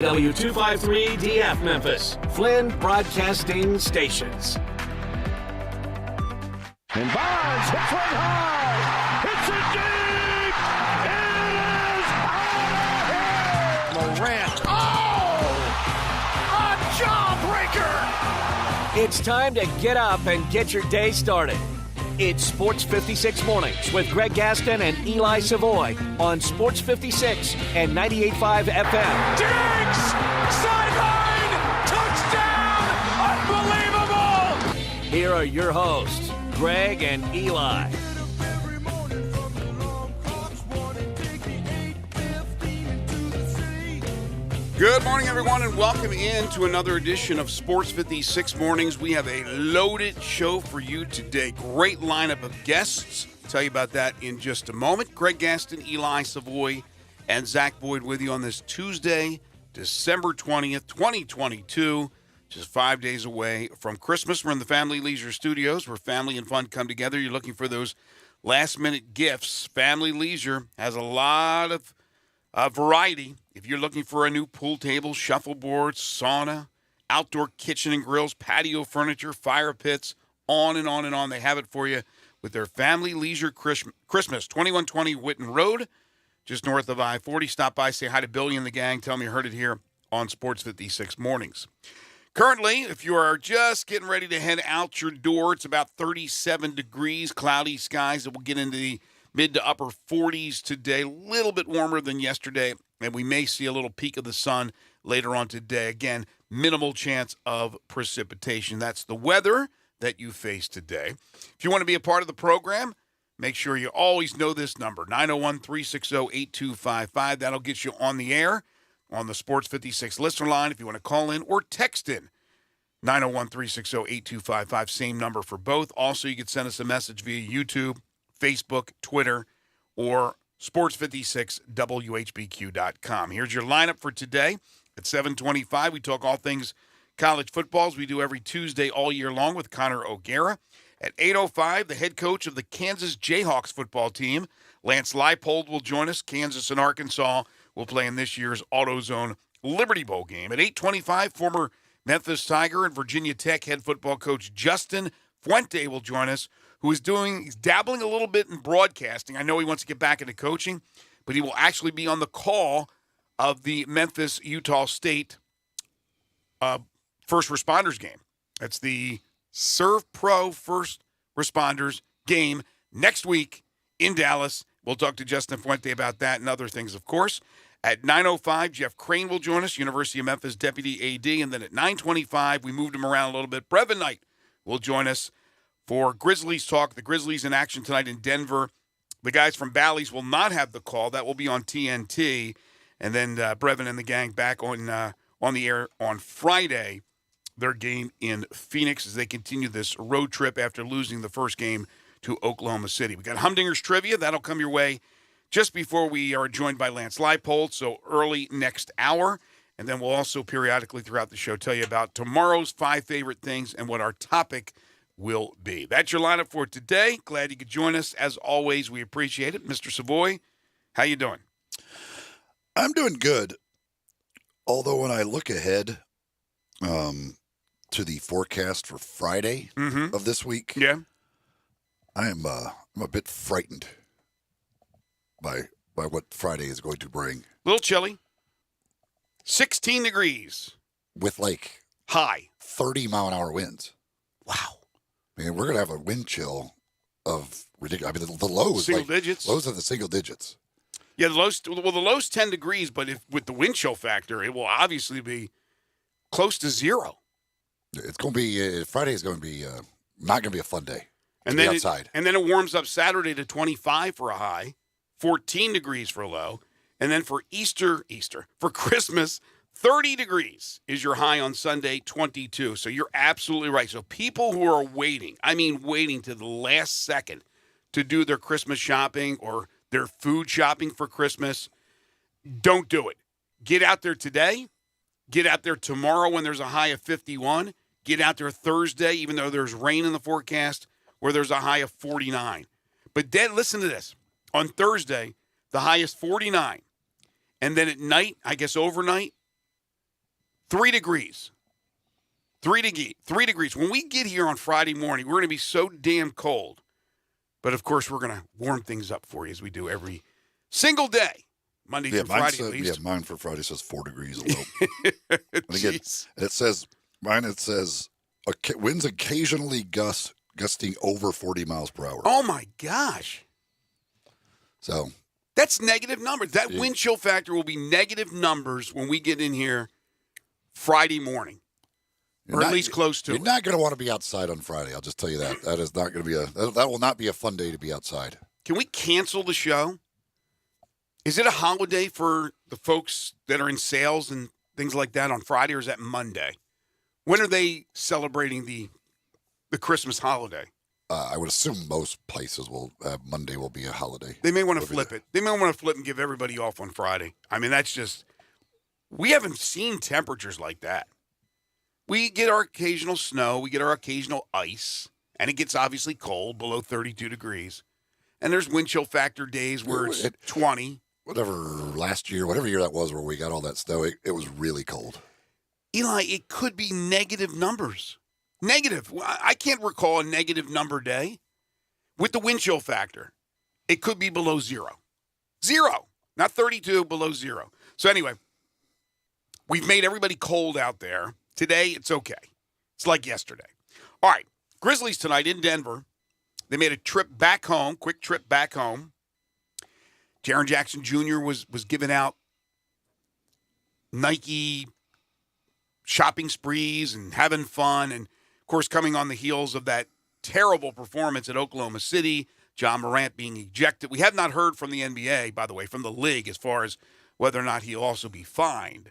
W253DF Memphis, Flynn Broadcasting Stations. And Bonds hits one high, hits it deep, it is out of here! Morant, a jawbreaker! It's time to get up and get your day started. It's Sports 56 Mornings with Greg Gaston and Eli Savoy on Sports 56 and 98.5 FM. Diggs! Sideline! Touchdown! Unbelievable! Here are your hosts, Greg and Eli. Good morning, everyone, and welcome into another edition of Sports 56 Mornings. We have a loaded show for you today. Great lineup of guests. I'll tell you about that in just a moment. Greg Gaston, Eli Savoy, and Zach Boyd with you on this Tuesday, December 20th, 2022. Just 5 days away from Christmas. We're in the Family Leisure Studios where family and fun come together. You're looking for those last-minute gifts. Family Leisure has a lot of variety. If you're looking for a new pool table, shuffleboard, sauna, outdoor kitchen and grills, patio furniture, fire pits, on and on and on, they have it for you with their Family Leisure Christmas, 2120 Whitten Road, just north of I-40. Stop by, say hi to Billy and the gang. Tell them you heard it here on Sports 56 Mornings. Currently, if you are just getting ready to head out your door, it's about 37 degrees, cloudy skies. It will get into the mid to upper 40s today, a little bit warmer than yesterday, and we may see a little peek of the sun later on today. Again, minimal chance of precipitation. That's the weather that you face today. If you want to be a part of the program, make sure you always know this number, 901-360-8255. That'll get you on the air on the Sports 56 listener line if you want to call in or text in. 901-360-8255, same number for both. Also, you can send us a message via YouTube, Facebook, Twitter, or sports56whbq.com. Here's your lineup for today. At 7:25, we talk all things college football, as we do every Tuesday all year long with Connor O'Gara. At 8:05, the head coach of the Kansas Jayhawks football team, Lance Leipold, will join us. Kansas and Arkansas will play in this year's AutoZone Liberty Bowl game. At 8:25, former Memphis Tiger and Virginia Tech head football coach Justin Fuente will join us, who is dabbling a little bit in broadcasting. I know he wants to get back into coaching, but he will actually be on the call of the Memphis-Utah State first responders game. That's the Serve Pro first responders game next week in Dallas. We'll talk to Justin Fuente about that and other things, of course. At 9:05, Jeff Crane will join us, University of Memphis Deputy AD. And then at 9:25, we moved him around a little bit. Brevin Knight will join us for Grizzlies Talk. The Grizzlies in action tonight in Denver. The guys from Bally's will not have the call. That will be on TNT. And then Brevin and the gang back on the air on Friday. Their game in Phoenix as they continue this road trip after losing the first game to Oklahoma City. We got Humdinger's Trivia. That'll come your way just before we are joined by Lance Leipold, so early next hour. And then we'll also periodically throughout the show tell you about tomorrow's 5 favorite things and what our topic will be. That's your lineup for today. Glad you could join us. As always, we appreciate it. Mr. Savoy, how you doing? I'm doing good. Although when I look ahead to the forecast for Friday of this week, I'm a bit frightened by what Friday is going to bring. A little chilly. 16 degrees. With like high 30-mile-an-hour winds. Wow. I mean, we're going to have a wind chill of ridiculous. I mean, the lows. Single digits. Lows are the single digits. Yeah, the low's 10 degrees, but if with the wind chill factor, it will obviously be close to zero. It's going to be, Friday is going to be not going to be a fun day. And then outside. And then it warms up Saturday to 25 for a high, 14 degrees for a low. And then for for Christmas, 30 degrees is your high on Sunday, 22. So you're absolutely right. So people who are waiting to the last second to do their Christmas shopping or their food shopping for Christmas, don't do it. Get out there today. Get out there tomorrow when there's a high of 51. Get out there Thursday, even though there's rain in the forecast, where there's a high of 49. But then listen to this. On Thursday, the high is 49. And then at night, I guess overnight, 3 degrees. 3 degrees. When we get here on Friday morning, we're going to be so damn cold. But, of course, we're going to warm things up for you as we do every single day, Monday through Friday at least. Yeah, mine for Friday says 4 degrees a low. It says winds occasionally gusting over 40 miles per hour. Oh, my gosh. So that's negative numbers. That wind chill factor will be negative numbers when we get in here Friday morning. Or at least close to it. You're not going to want to be outside on Friday. I'll just tell you that. That is not going to be that will not be a fun day to be outside. Can we cancel the show? Is it a holiday for the folks that are in sales and things like that on Friday, or is that Monday? When are they celebrating the Christmas holiday? I would assume most places Monday will be a holiday. They may want to flip it. They may want to flip and give everybody off on Friday. I mean, that's just we haven't seen temperatures like that. We get our occasional snow, we get our occasional ice, and it gets obviously cold, below 32 degrees. And there's wind chill factor days where it's 20. Whatever year that was where we got all that snow, it was really cold. Eli, it could be negative numbers. Negative. I can't recall a negative number day with the wind chill factor. It could be below 0. 0. Not 32, below 0. So anyway, we've made everybody cold out there. Today, it's okay. It's like yesterday. All right, Grizzlies tonight in Denver. They made a trip back home, quick trip back home. Jaren Jackson Jr. was giving out Nike shopping sprees and having fun. And, of course, coming on the heels of that terrible performance at Oklahoma City, John Morant being ejected. We have not heard from the NBA, by the way, from the league, as far as whether or not he'll also be fined.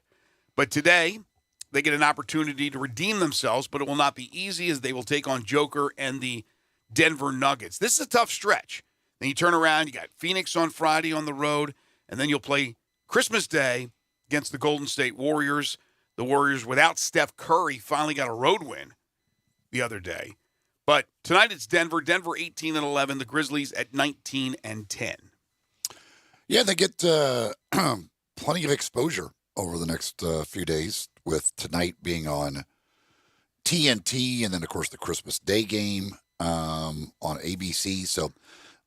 But today, they get an opportunity to redeem themselves, but it will not be easy as they will take on Joker and the Denver Nuggets. This is a tough stretch. Then you turn around, you got Phoenix on Friday on the road, and then you'll play Christmas Day against the Golden State Warriors. The Warriors, without Steph Curry, finally got a road win the other day. But tonight it's Denver. Denver 18-11. The Grizzlies at 19-10. Yeah, they get plenty of exposure over the next few days, with tonight being on TNT, and then, of course, the Christmas Day game on ABC. So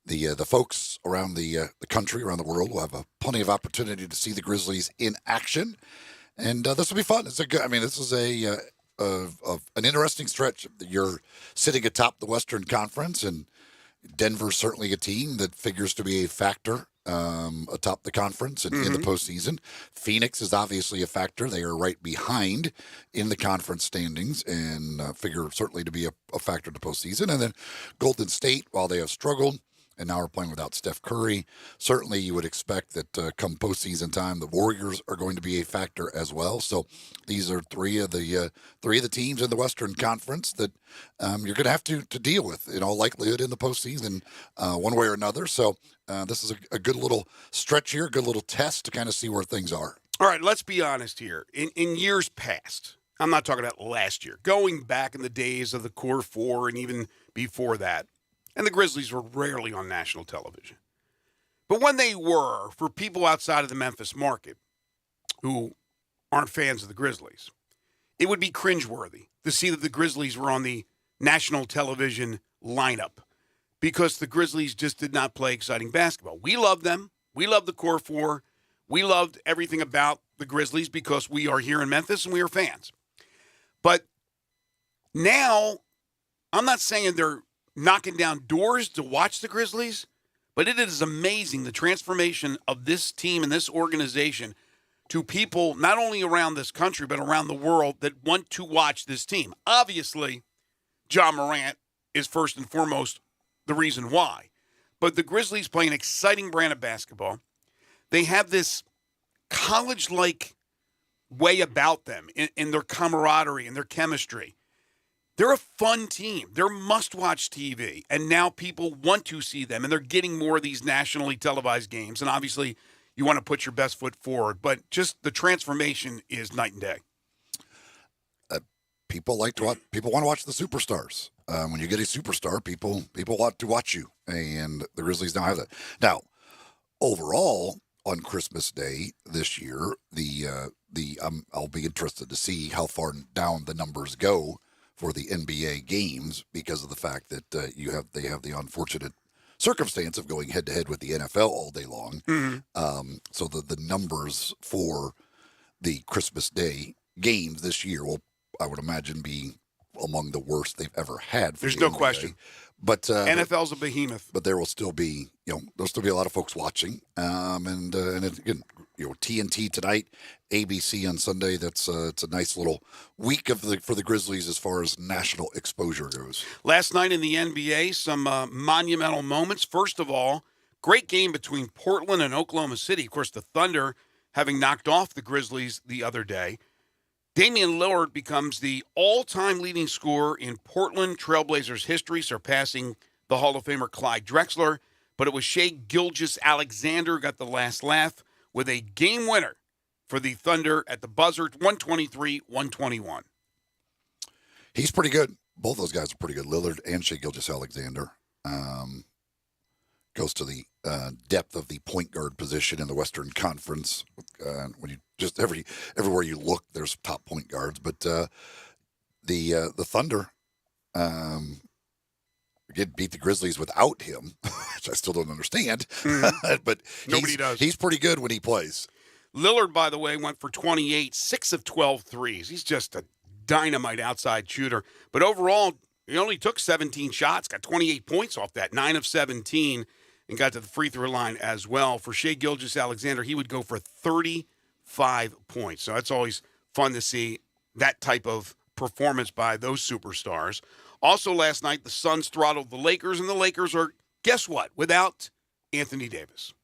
the folks around the country, around the world, will have plenty of opportunity to see the Grizzlies in action, and this will be fun. This is an interesting stretch. You're sitting atop the Western Conference, and Denver's certainly a team that figures to be a factor atop the conference and in the postseason. Phoenix is obviously a factor. They are right behind in the conference standings and figure certainly to be a factor in the postseason. And then Golden State, while they have struggled and now are playing without Steph Curry, certainly you would expect that come postseason time, the Warriors are going to be a factor as well. So these are three of the teams in the Western Conference that you're going to have to deal with, in all likelihood, in the postseason one way or another. So this is a good little stretch here, a good little test to kind of see where things are. All right, let's be honest here. In years past, I'm not talking about last year, going back in the days of the Core Four and even before that, and the Grizzlies were rarely on national television. But when they were, for people outside of the Memphis market who aren't fans of the Grizzlies, it would be cringeworthy to see that the Grizzlies were on the national television lineup because the Grizzlies just did not play exciting basketball. We love them. We love the Core Four. We loved everything about the Grizzlies because we are here in Memphis and we are fans. But now, I'm not saying they're knocking down doors to watch the Grizzlies, but it is amazing the transformation of this team and this organization to people not only around this country but around the world that want to watch this team. Obviously, John Morant is first and foremost the reason why. But the Grizzlies play an exciting brand of basketball. They have this college-like way about them in their camaraderie and their chemistry. They're a fun team. They're must-watch TV, and now people want to see them, and they're getting more of these nationally televised games. And obviously, you want to put your best foot forward, but just the transformation is night and day. People want to watch the superstars. When you get a superstar, people want to watch you, and the Grizzlies don't have that. Now, overall, on Christmas Day this year. I'll be interested to see how far down the numbers go for the NBA games because of the fact that they have the unfortunate circumstance of going head to head with the NFL all day long. Mm-hmm. So the numbers for the Christmas Day games this year will, I would imagine, be among the worst they've ever had. There's no question. But NFL's a behemoth. But there will still be, there'll still be a lot of folks watching. And again, TNT tonight, ABC on Sunday. It's a nice little week for the Grizzlies as far as national exposure goes. Last night in the NBA, some monumental moments. First of all, great game between Portland and Oklahoma City. Of course, the Thunder having knocked off the Grizzlies the other day. Damian Lillard becomes the all-time leading scorer in Portland Trailblazers history, surpassing the Hall of Famer Clyde Drexler. But it was Shai Gilgeous-Alexander who got the last laugh with a game winner for the Thunder at the buzzer, 123-121. He's pretty good. Both those guys are pretty good. Lillard and Shai Gilgeous-Alexander. Goes to the depth of the point guard position in the Western Conference. When you just everywhere you look, there's top point guards. But the Thunder beat the Grizzlies without him, which I still don't understand. Mm-hmm. But nobody does. He's pretty good when he plays. Lillard, by the way, went for 28, 6 of 12 threes. He's just a dynamite outside shooter. But overall, he only took 17 shots, got 28 points off that, 9 of 17. And got to the free throw line as well. For Shai Gilgeous-Alexander, he would go for 35 points. So that's always fun to see that type of performance by those superstars. Also last night, the Suns throttled the Lakers, and the Lakers are, guess what, without Anthony Davis.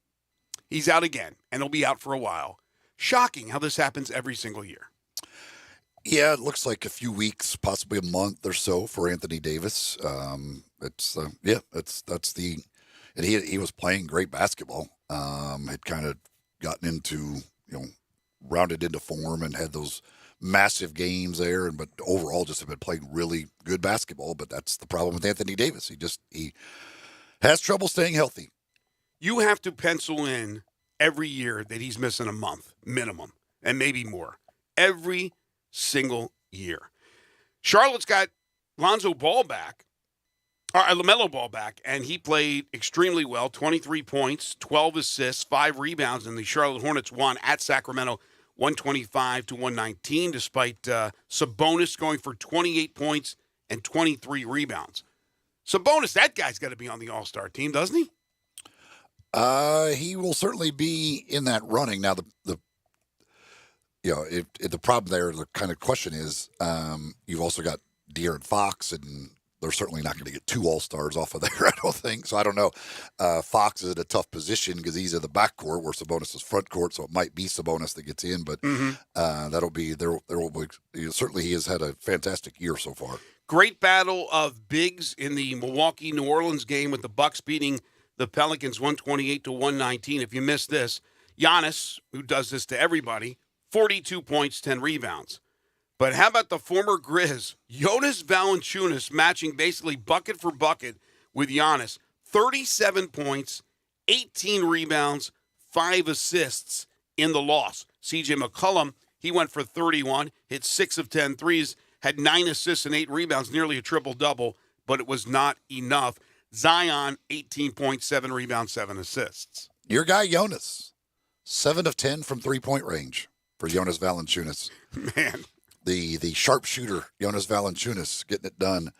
He's out again, and he'll be out for a while. Shocking how this happens every single year. Yeah, it looks like a few weeks, possibly a month or so for Anthony Davis. And he was playing great basketball. Had kind of gotten into, rounded into form and had those massive games there. But overall, just have been playing really good basketball. But that's the problem with Anthony Davis. He has trouble staying healthy. You have to pencil in every year that he's missing a month minimum, and maybe more. Every single year. Charlotte's got Lonzo Ball back. LaMelo Ball back, and he played extremely well, 23 points, 12 assists, 5 rebounds, and the Charlotte Hornets won at Sacramento 125-119, despite Sabonis going for 28 points and 23 rebounds. Sabonis, that guy's got to be on the All-Star team, doesn't he? He will certainly be in that running. Now, the problem there, the kind of question is, you've also got De'Aaron Fox, and they're certainly not going to get 2 All-Stars off of there, I don't think. So I don't know. Fox is in a tough position because he's in the backcourt where Sabonis is front court, so it might be Sabonis that gets in. But that'll be there will be certainly he has had a fantastic year so far. Great battle of bigs in the Milwaukee-New Orleans game with the Bucks beating the Pelicans 128-119. If you missed this, Giannis, who does this to everybody, 42 points, 10 rebounds. But how about the former Grizz, Jonas Valanciunas, matching basically bucket for bucket with Giannis. 37 points, 18 rebounds, 5 assists in the loss. C.J. McCollum, he went for 31, hit 6 of 10 threes, had 9 assists and 8 rebounds, nearly a triple-double, but it was not enough. Zion, 18 points, 7 rebounds, 7 assists. Your guy, Jonas, 7 of 10 from three-point range for Jonas Valanciunas. Man. The sharpshooter, Jonas Valanciunas, getting it done.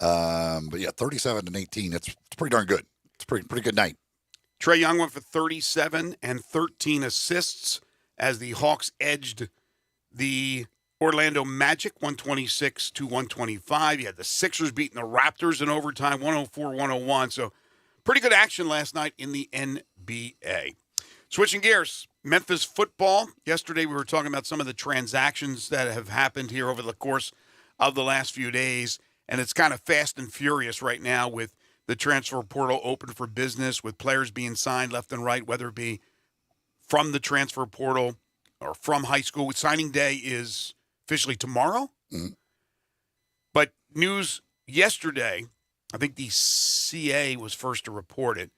But yeah, 37 and 18, it's pretty darn good. It's a pretty good night. Trae Young went for 37 and 13 assists as the Hawks edged the Orlando Magic 126-125. You had the Sixers beating the Raptors in overtime 104-101. So pretty good action last night in the NBA. Switching gears, Memphis football. Yesterday we were talking about some of the transactions that have happened here over the course of the last few days, and it's kind of fast and furious right now with the transfer portal open for business, with players being signed left and right, whether it be from the transfer portal or from high school. Signing day is officially tomorrow. Mm-hmm. But news yesterday, I think the CA was first to report it,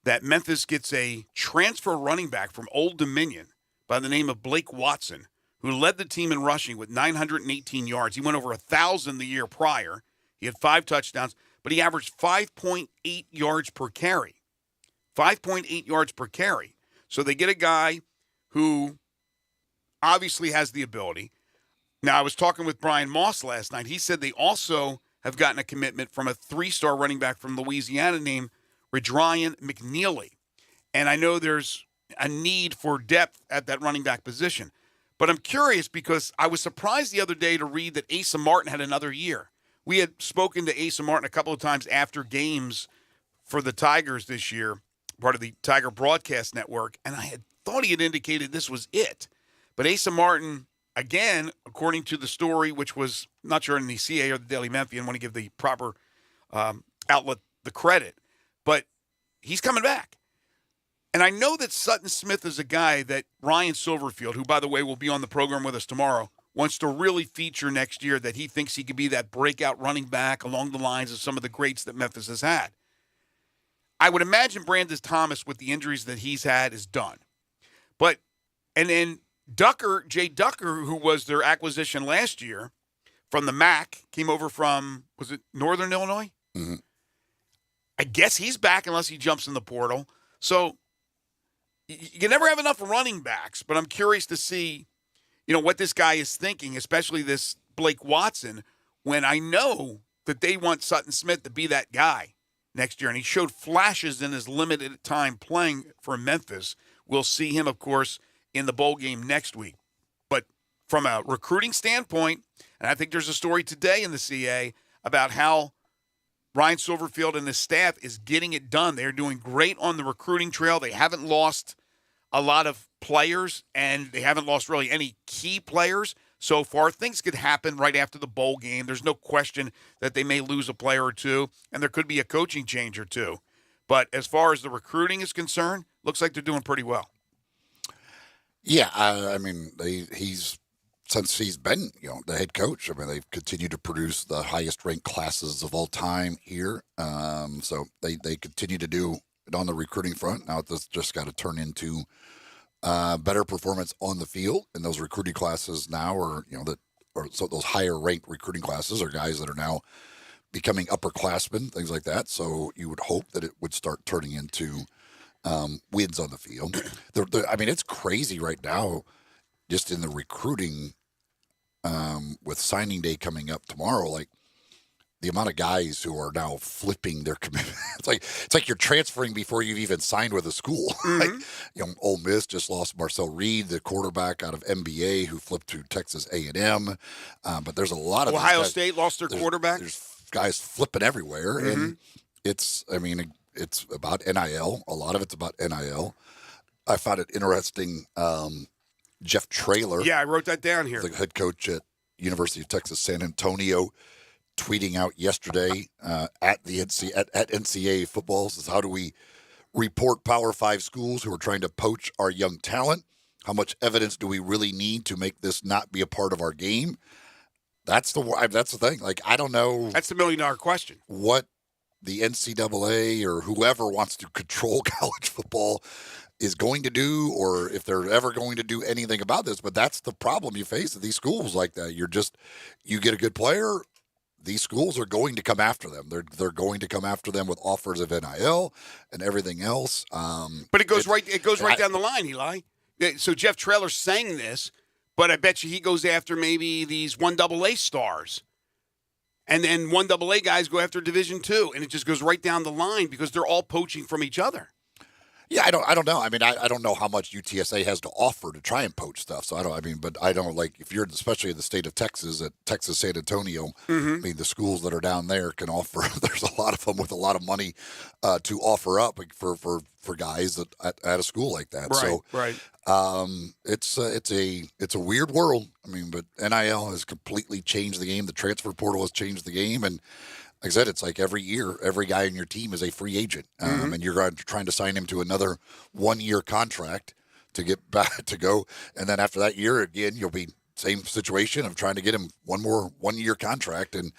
that Memphis gets a transfer running back from Old Dominion by the name of Blake Watson, who led the team in rushing with 918 yards. He went over 1,000 the year prior. He had 5 touchdowns, but he averaged 5.8 yards per carry. 5.8 yards per carry. So they get a guy who obviously has the ability. Now, I was talking with Brian Moss last night. He said they also have gotten a commitment from a 3-star running back from Louisiana named Redryan McNeely. And I know there's a need for depth at that running back position. But I'm curious because I was surprised the other day to read that Asa Martin had another year. We had spoken to Asa Martin a couple of times after games for the Tigers this year, part of the Tiger Broadcast Network, and I had thought he had indicated this was it. But Asa Martin, again, according to the story, which was not sure in the CA or the Daily Memphian, want to give the proper outlet the credit, but he's coming back. And I know that Sutton Smith is a guy that Ryan Silverfield, who, by the way, will be on the program with us tomorrow, wants to really feature next year, that he thinks he could be that breakout running back along the lines of some of the greats that Memphis has had. I would imagine Brandon Thomas, with the injuries that he's had, is done. And then Jay Ducker, who was their acquisition last year from the MAC, came over from, was it Northern Illinois? Mm-hmm. I guess he's back unless he jumps in the portal. So you can never have enough running backs, but I'm curious to see, what this guy is thinking, especially this Blake Watson, when I know that they want Sutton Smith to be that guy next year. And he showed flashes in his limited time playing for Memphis. We'll see him, of course, in the bowl game next week. But from a recruiting standpoint, and I think there's a story today in the CA about how Ryan Silverfield and his staff is getting it done. They're doing great on the recruiting trail. They haven't lost a lot of players, and they haven't lost really any key players so far. Things could happen right after the bowl game. There's no question that they may lose a player or two, and there could be a coaching change or two. But as far as the recruiting is concerned, looks like they're doing pretty well. Yeah, I mean, since he's been, the head coach, they've continued to produce the highest ranked classes of all time here. So they continue to do it on the recruiting front. Now it's just got to turn into better performance on the field. And those recruiting classes now so those higher ranked recruiting classes are guys that are now becoming upperclassmen, things like that. So you would hope that it would start turning into wins on the field. It's crazy right now, just in the recruiting, with signing day coming up tomorrow. Like the amount of guys who are now flipping their commitment. It's like you're transferring before you've even signed with a school. Mm-hmm. Ole Miss just lost Marcel Reed, the quarterback out of MBA, who flipped to Texas A&M. But there's a lot of Ohio guys, State lost their quarterback. There's guys flipping everywhere, Mm-hmm. and it's about NIL. A lot of it's about NIL. I found it interesting. Jeff Traylor. Yeah, I wrote that down here. The head coach at University of Texas San Antonio, tweeting out yesterday at NCAA football, says, "How do we report Power 5 schools who are trying to poach our young talent? How much evidence do we really need to make this not be a part of our game?" That's the thing. Like, I don't know. That's the $1 million question. What the NCAA or whoever wants to control college football is going to do, or if they're ever going to do anything about this. But that's the problem you face at these schools like that. You get a good player, these schools are going to come after them. They're going to come after them with offers of NIL and everything else. But it goes right down the line, Eli. So Jeff Traylor's saying this, but I bet you he goes after maybe these 1AA stars. And then 1AA guys go after Division II, and it just goes right down the line because they're all poaching from each other. Yeah, I don't know. I don't know how much UTSA has to offer to try and poach stuff. So but I don't, like, if you're especially in the state of Texas, at Texas San Antonio, Mm-hmm. the schools that are down there can offer. There's a lot of them with a lot of money to offer up for guys at a school like that. Right. It's a weird world. But NIL has completely changed the game. The transfer portal has changed the game, and like I said, it's like every year, every guy on your team is a free agent, and you're trying to sign him to another 1-year contract to get back to go. And then after that year, again, you'll be same situation of trying to get him one more 1-year contract. And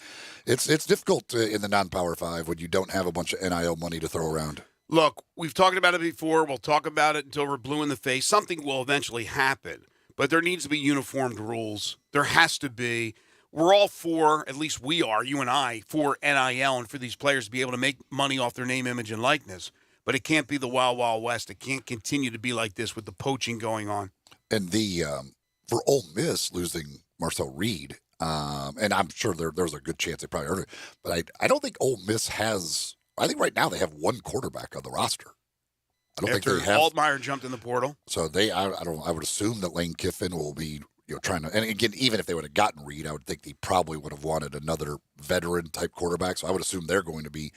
it's difficult in the non-Power 5 when you don't have a bunch of NIL money to throw around. Look, we've talked about it before. We'll talk about it until we're blue in the face. Something will eventually happen, but there needs to be uniformed rules. There has to be. We're all for, at least we are, you and I, for NIL and for these players to be able to make money off their name, image, and likeness. But it can't be the Wild Wild West. It can't continue to be like this with the poaching going on. And for Ole Miss losing Marcel Reed, and I'm sure there's a good chance they probably earned it, but I don't think Ole Miss has. I think right now they have one quarterback on the roster. I don't think they have. Altmaier jumped in the portal, so I would assume that Lane Kiffin will be trying to. And again, even if they would have gotten Reed, I would think they probably would have wanted another veteran type quarterback. So I would assume they're going to be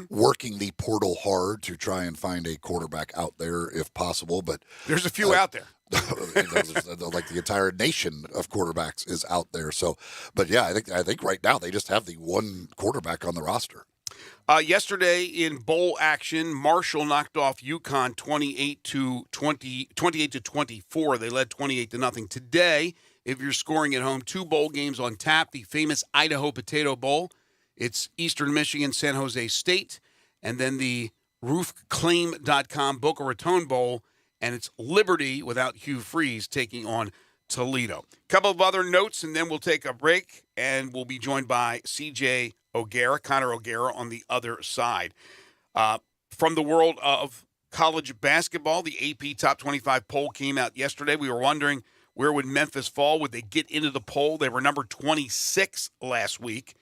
working the portal hard to try and find a quarterback out there if possible. But there's a few out there. Like the entire nation of quarterbacks is out there. So, but yeah, I think right now they just have the one quarterback on the roster. Yesterday in bowl action, Marshall knocked off UConn 28 to 24. They led 28-0. Today, if you're scoring at home, 2 bowl games on tap. The famous Idaho Potato Bowl. It's Eastern Michigan, San Jose State, and then the roofclaim.com Boca Raton Bowl, and it's Liberty without Hugh Freeze taking on Toledo. A couple of other notes, and then we'll take a break, and we'll be joined by C.J. Connor O'Gara on the other side. From the world of college basketball, the AP Top 25 poll came out yesterday. We were wondering, where would Memphis fall? Would they get into the poll? They were number 26 last week.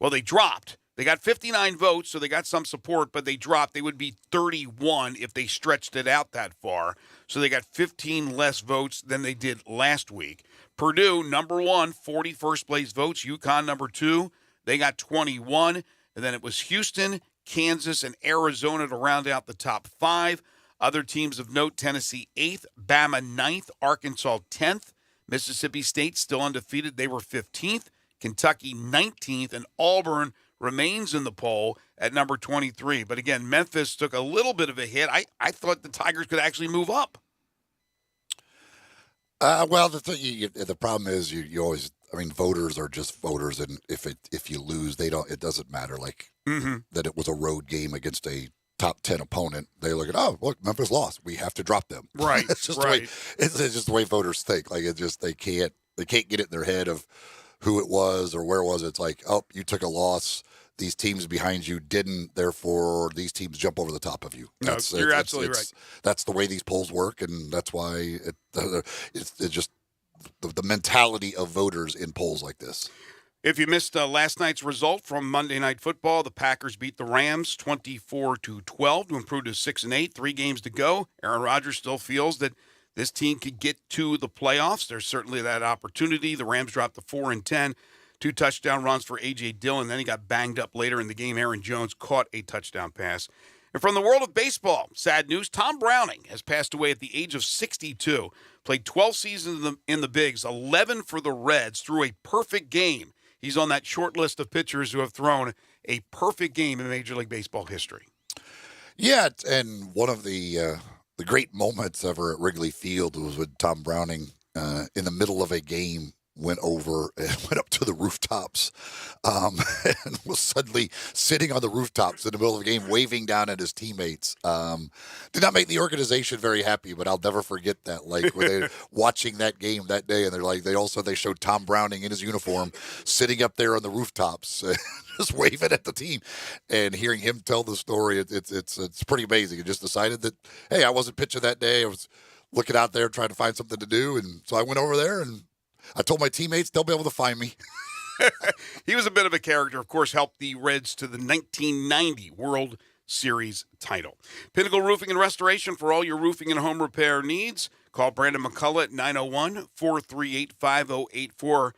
Well, they dropped. They got 59 votes, so they got some support, but they dropped. They would be 31 if they stretched it out that far. So they got 15 less votes than they did last week. Purdue, number 1, 41st place votes. UConn, number 2. They got 21, and then it was Houston, Kansas, and Arizona to round out the top 5. Other teams of note, Tennessee 8th, Bama 9th, Arkansas 10th, Mississippi State still undefeated. They were 15th, Kentucky 19th, and Auburn remains in the poll at number 23. But again, Memphis took a little bit of a hit. I thought the Tigers could actually move up. Well, the problem is you always. I mean, voters are just voters, and if you lose, it doesn't matter. Like that, it was a road game against a top 10 opponent. They look at, oh, look, Memphis lost. We have to drop them. Right. It's just right. It's just the way voters think. Like they can't get it in their head of who it was or where it was. It's like, oh, you took a loss. These teams behind you didn't. Therefore, these teams jump over the top of you. You're absolutely right. That's the way these polls work, and that's why it's just. The mentality of voters in polls like this. If you missed last night's result from Monday Night Football, the Packers beat the Rams 24-12 to improve to 6-8. 3 games to go. Aaron Rodgers still feels that this team could get to the playoffs. There's certainly that opportunity. The Rams dropped to 4-10. 2 touchdown runs for A.J. Dillon. Then he got banged up later in the game. Aaron Jones caught a touchdown pass. And from the world of baseball, sad news, Tom Browning has passed away at the age of 62. Played 12 seasons in the Bigs, 11 for the Reds, threw a perfect game. He's on that short list of pitchers who have thrown a perfect game in Major League Baseball history. Yeah, and one of the great moments ever at Wrigley Field was when Tom Browning, in the middle of a game, went up to the rooftops and was suddenly sitting on the rooftops in the middle of the game, waving down at his teammates. Did not make the organization very happy, but I'll never forget that. Like, when they watching that game that day, and they showed Tom Browning in his uniform sitting up there on the rooftops, just waving at the team, and hearing him tell the story. It's pretty amazing. He just decided that, hey, I wasn't pitching that day. I was looking out there trying to find something to do, and so I went over there and I told my teammates they'll be able to find me. He was a bit of a character, of course, helped the Reds to the 1990 World Series title. Pinnacle Roofing and Restoration for all your roofing and home repair needs. Call Brandon McCullough at 901-438-5084.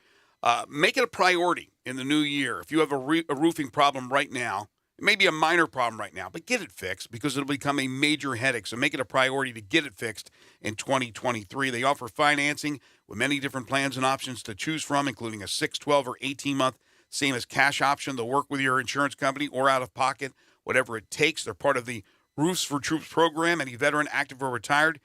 Make it a priority in the new year. If you have a roofing problem right now, it may be a minor problem right now, but get it fixed because it'll become a major headache. So make it a priority to get it fixed in 2023. They offer financing with many different plans and options to choose from, including a 6, 12, or 18-month, same as cash option. They'll work with your insurance company or out of pocket, whatever it takes. They're part of the Roofs for Troops program. Any veteran, active, or retired,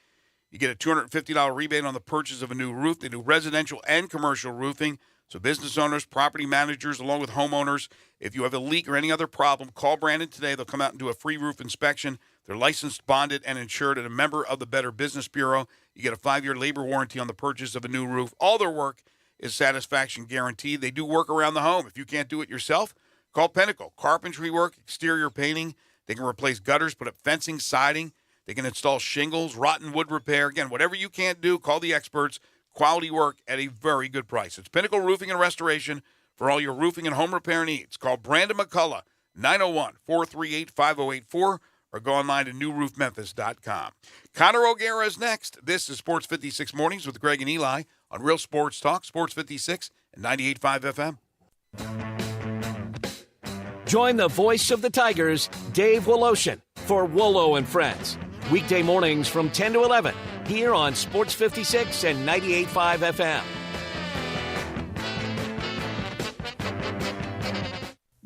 you get a $250 rebate on the purchase of a new roof. They do residential and commercial roofing. So business owners, property managers, along with homeowners, if you have a leak or any other problem, call Brandon today. They'll come out and do a free roof inspection. They're licensed, bonded, and insured, and a member of the Better Business Bureau. You get a 5-year labor warranty on the purchase of a new roof. All their work is satisfaction guaranteed. They do work around the home. If you can't do it yourself, call Pinnacle. Carpentry work, exterior painting. They can replace gutters, put up fencing, siding. They can install shingles, rotten wood repair. Again, whatever you can't do, call the experts. Quality work at a very good price. It's Pinnacle Roofing and Restoration for all your roofing and home repair needs. Call Brandon McCullough, 901-438-5084, or go online to newroofmemphis.com. Connor O'Gara is next. This is Sports 56 Mornings with Greg and Eli on Real Sports Talk, Sports 56 and 98.5 FM. Join the voice of the Tigers, Dave Woloshin, for Wolo and Friends. Weekday mornings from 10 to 11 here on Sports 56 and 98.5 FM.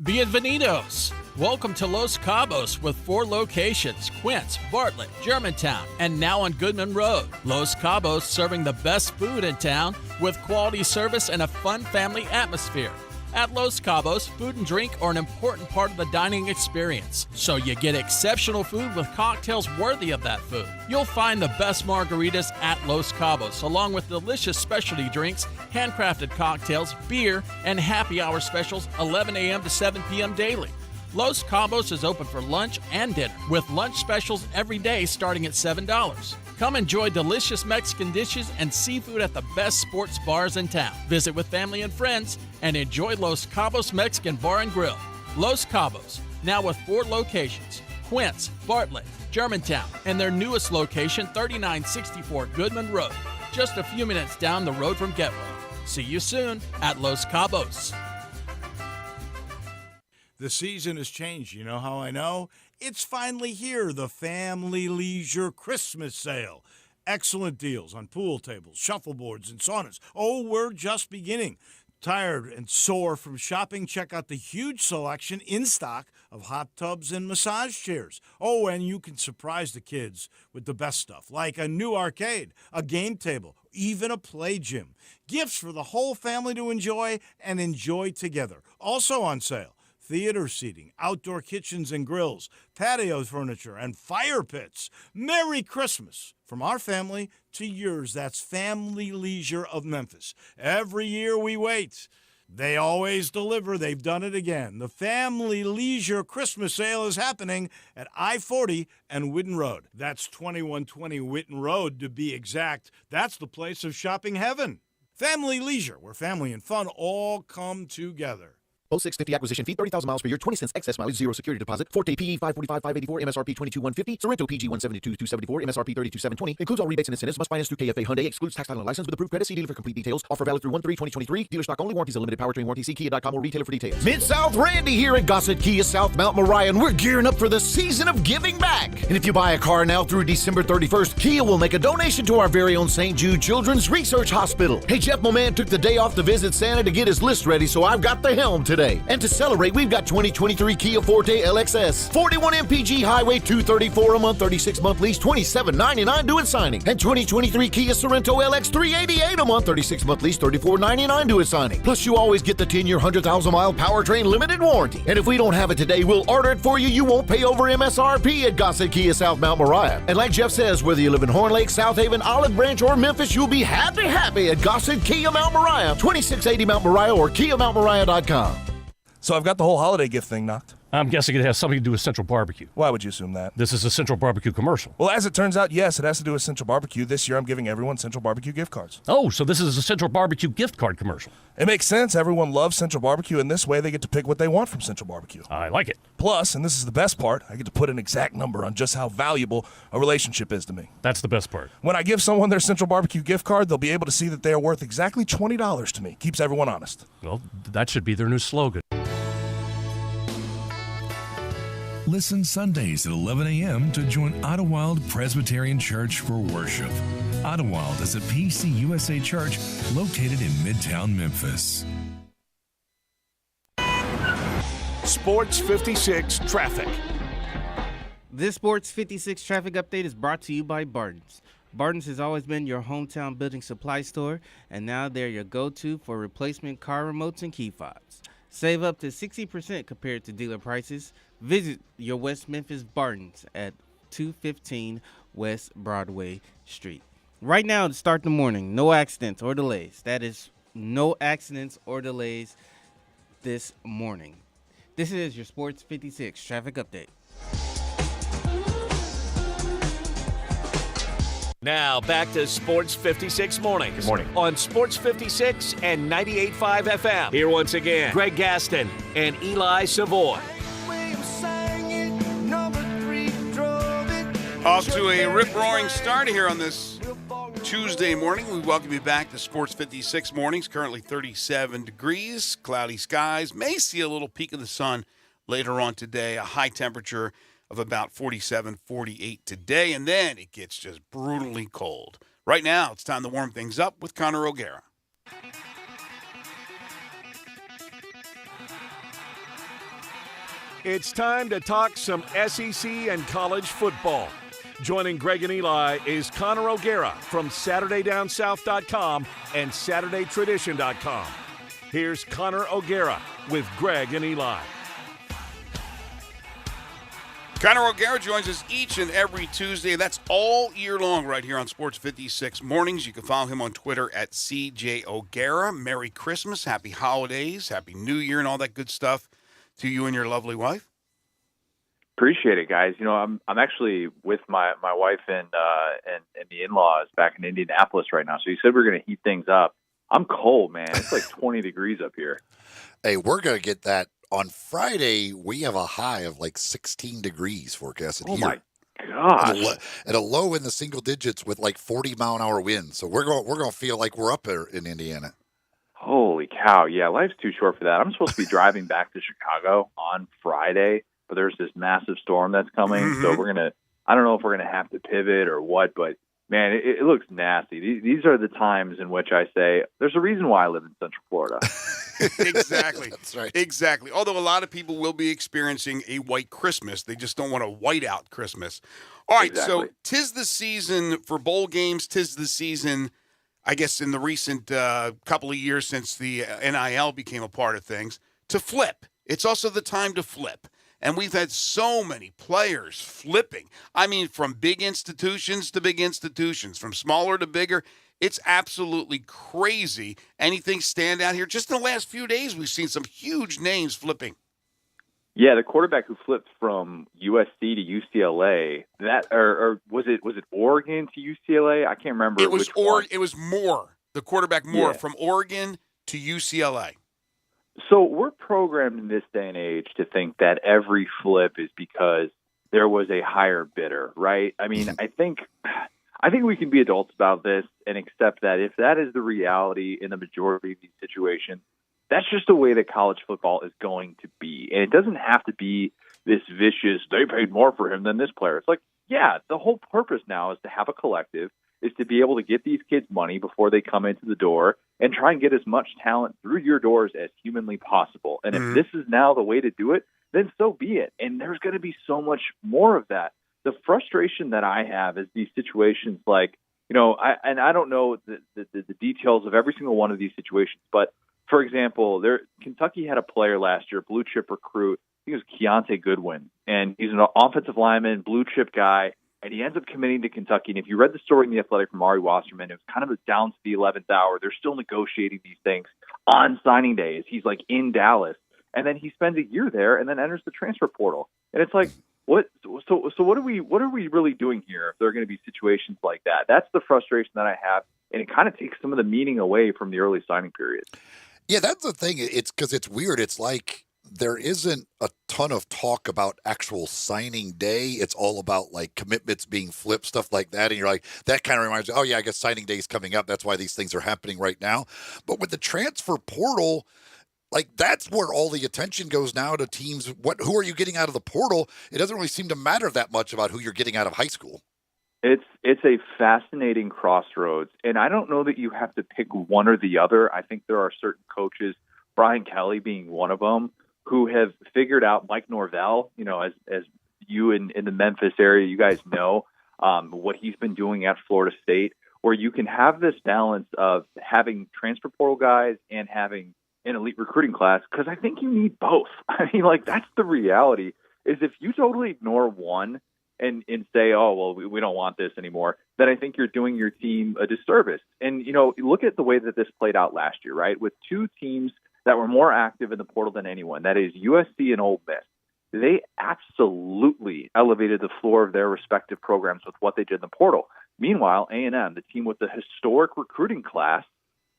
Bienvenidos. Welcome to Los Cabos with 4 locations, Quince, Bartlett, Germantown, and now on Goodman Road. Los Cabos serving the best food in town with quality service and a fun family atmosphere. At Los Cabos, food and drink are an important part of the dining experience, so you get exceptional food with cocktails worthy of that food. You'll find the best margaritas at Los Cabos, along with delicious specialty drinks, handcrafted cocktails, beer, and happy hour specials 11 a.m. to 7 p.m. daily. Los Cabos is open for lunch and dinner, with lunch specials every day starting at $7. Come enjoy delicious Mexican dishes and seafood at the best sports bars in town. Visit with family and friends and enjoy Los Cabos Mexican Bar and Grill. Los Cabos, now with 4 locations, Quince, Bartlett, Germantown, and their newest location, 3964 Goodman Road, just a few minutes down the road from Getwell. See you soon at Los Cabos. The season has changed. You know how I know? It's finally here, the Family Leisure Christmas Sale. Excellent deals on pool tables, shuffleboards, and saunas. Oh, we're just beginning. Tired and sore from shopping? Check out the huge selection in stock of hot tubs and massage chairs. Oh, and you can surprise the kids with the best stuff, like a new arcade, a game table, even a play gym. Gifts for the whole family to enjoy and enjoy together. Also on sale, theater seating, outdoor kitchens and grills, patio furniture, and fire pits. Merry Christmas from our family to yours. That's Family Leisure of Memphis. Every year we wait. They always deliver. They've done it again. The Family Leisure Christmas Sale is happening at I-40 and Whitten Road. That's 2120 Whitten Road to be exact. That's the place of shopping heaven. Family Leisure, where family and fun all come together. 0650 acquisition fee, 30,000 miles per year, 20 cents excess mileage, 0 security deposit. Forte PE 545,584, MSRP 22,150. Sorrento PG 172,274, MSRP 32,720. Includes all rebates and incentives. Must finance through KFA Hyundai. Excludes tax title and license with approved credit. See dealer for complete details. Offer valid through 1/3/2023. Dealer stock only. Warranties and limited powertrain warranty. See Kia.com or retailer for details. Mid-South Randy here at Gossett Kia South Mount Moriah, and we're gearing up for the season of giving back. And if you buy a car now through December 31st, Kia will make a donation to our very own St. Jude Children's Research Hospital. Hey, Jeff Moman took the day off to visit Santa to get his list ready, so I've got the helm today. And to celebrate, we've got 2023 Kia Forte LXS, 41 MPG Highway, $234 a month, 36-month lease, $27.99 due at signing. And 2023 Kia Sorrento LX, $388 a month, 36-month lease, $34.99 due at signing. Plus, you always get the 10-year, 100,000-mile powertrain limited warranty. And if we don't have it today, we'll order it for you. You won't pay over MSRP at Gossett Kia South Mount Moriah. And like Jeff says, whether you live in Horn Lake, South Haven, Olive Branch, or Memphis, you'll be happy at Gossett Kia Mount Moriah, 2680 Mount Moriah, or KiaMountMoriah.com. So I've got the whole holiday gift thing knocked. I'm guessing it has something to do with Central Barbecue. Why would you assume that? This is a Central Barbecue commercial. Well, as it turns out, yes, it has to do with Central Barbecue. This year I'm giving everyone Central Barbecue gift cards. Oh, so this is a Central Barbecue gift card commercial. It makes sense. Everyone loves Central Barbecue, and this way they get to pick what they want from Central Barbecue. I like it. Plus, and this is the best part, I get to put an exact number on just how valuable a relationship is to me. That's the best part. When I give someone their Central Barbecue gift card, they'll be able to see that they are worth exactly $20 to me. Keeps everyone honest. Well, that should be their new slogan. Listen Sundays at 11 a.m. to join Idlewild Presbyterian Church for worship. Idlewild is a PCUSA church located in Midtown Memphis. Sports 56 traffic. This Sports 56 traffic update is brought to you by Barton's. Barton's has always been your hometown building supply store, and now they're your go-to for replacement car remotes and key fobs. Save up to 60% compared to dealer prices. Visit your West Memphis Barton's at 215 West Broadway Street. Right now, to start the morning, no accidents or delays. That is no accidents or delays this morning. This is your Sports 56 traffic update. Now back to Sports 56 Mornings. Good morning. On Sports 56 and 98.5 FM. Here once again, Greg Gaston and Eli Savoy. Off to a rip-roaring start here on this Tuesday morning. We welcome you back to Sports 56 Mornings. Currently 37 degrees, cloudy skies. May see a little peek of the sun later on today. A high temperature of about 47, 48 today, and then it gets just brutally cold. Right now, it's time to warm things up with Connor O'Gara. It's time to talk some SEC and college football. Joining Greg and Eli is Connor O'Gara from SaturdayDownSouth.com and SaturdayTradition.com. Here's Connor O'Gara with Greg and Eli. Connor O'Gara joins us each and every Tuesday. That's all year long right here on Sports 56 Mornings. You can follow him on Twitter at CJ O'Gara. Merry Christmas, Happy Holidays, Happy New Year, and all that good stuff to you and your lovely wife. Appreciate it, guys. You know, I'm actually with my wife and the in-laws back in Indianapolis right now. So you said we're going to heat things up. I'm cold, man. It's like 20 degrees up here. Hey, we're going to get that. On Friday, we have a high of like 16 degrees forecasted here. Oh, my gosh. At a low in the single digits with like 40-mile-an-hour winds. So we're going to feel like we're up there in Indiana. Holy cow. Yeah, life's too short for that. I'm supposed to be driving back to Chicago on Friday, but there's this massive storm that's coming. Mm-hmm. So I don't know if we're going to have to pivot or what, but man, it looks nasty. These are the times in which I say, there's a reason why I live in Central Florida. Exactly. That's right. Exactly. Although a lot of people will be experiencing a white Christmas. They just don't want a white-out Christmas. All right, exactly. So 'tis the season for bowl games. 'Tis the season, I guess, in the recent couple of years since the NIL became a part of things, to flip. It's also the time to flip. And we've had so many players flipping. I mean, from big institutions to big institutions, from smaller to bigger. It's absolutely crazy. Anything stand out here? Just in the last few days, we've seen some huge names flipping. Yeah, the quarterback who flipped from USC to UCLA, or was it Oregon to UCLA? I can't remember. It was It was Moore, the quarterback Moore, from Oregon to UCLA. So we're programmed in this day and age to think that every flip is because there was a higher bidder, right? I mean, I think we can be adults about this and accept that if that is the reality in the majority of these situations, that's just the way that college football is going to be. And it doesn't have to be this vicious, they paid more for him than this player. It's like, yeah, the whole purpose now is to have a collective, is to be able to get these kids money before they come into the door and try and get as much talent through your doors as humanly possible. And if this is now the way to do it, then so be it. And there's going to be so much more of that. The frustration that I have is these situations like, you know, I don't know the details of every single one of these situations, but for example, Kentucky had a player last year, blue chip recruit. I think it was Keontae Goodwin, and he's an offensive lineman, blue chip guy, and he ends up committing to Kentucky. And if you read the story in The Athletic from Ari Wasserman, it was kind of down to the 11th hour. They're still negotiating these things on signing days. He's like in Dallas, and then he spends a year there, and then enters the transfer portal. And it's like, what? So what are we really doing here? If there are going to be situations like that, that's the frustration that I have, and it kind of takes some of the meaning away from the early signing period. Yeah, that's the thing. It's because it's weird. It's like there isn't a ton of talk about actual signing day. It's all about like commitments being flipped, stuff like that. And you're like, that kind of reminds me, oh yeah, I guess signing day is coming up. That's why these things are happening right now. But with the transfer portal, like that's where all the attention goes now to teams. Who are you getting out of the portal? It doesn't really seem to matter that much about who you're getting out of high school. It's a fascinating crossroads, and I don't know that you have to pick one or the other. I think there are certain coaches, Brian Kelly being one of them, who have figured out, Mike Norvell, you know, as you in the Memphis area, you guys know what he's been doing at Florida State, where you can have this balance of having transfer portal guys and having an elite recruiting class, because I think you need both. I mean, like, that's the reality, is if you totally ignore one, and say, oh, well, we don't want this anymore, then I think you're doing your team a disservice. And, look at the way that this played out last year, right? With two teams that were more active in the portal than anyone, that is USC and Ole Miss. They absolutely elevated the floor of their respective programs with what they did in the portal. Meanwhile, A&M, the team with the historic recruiting class,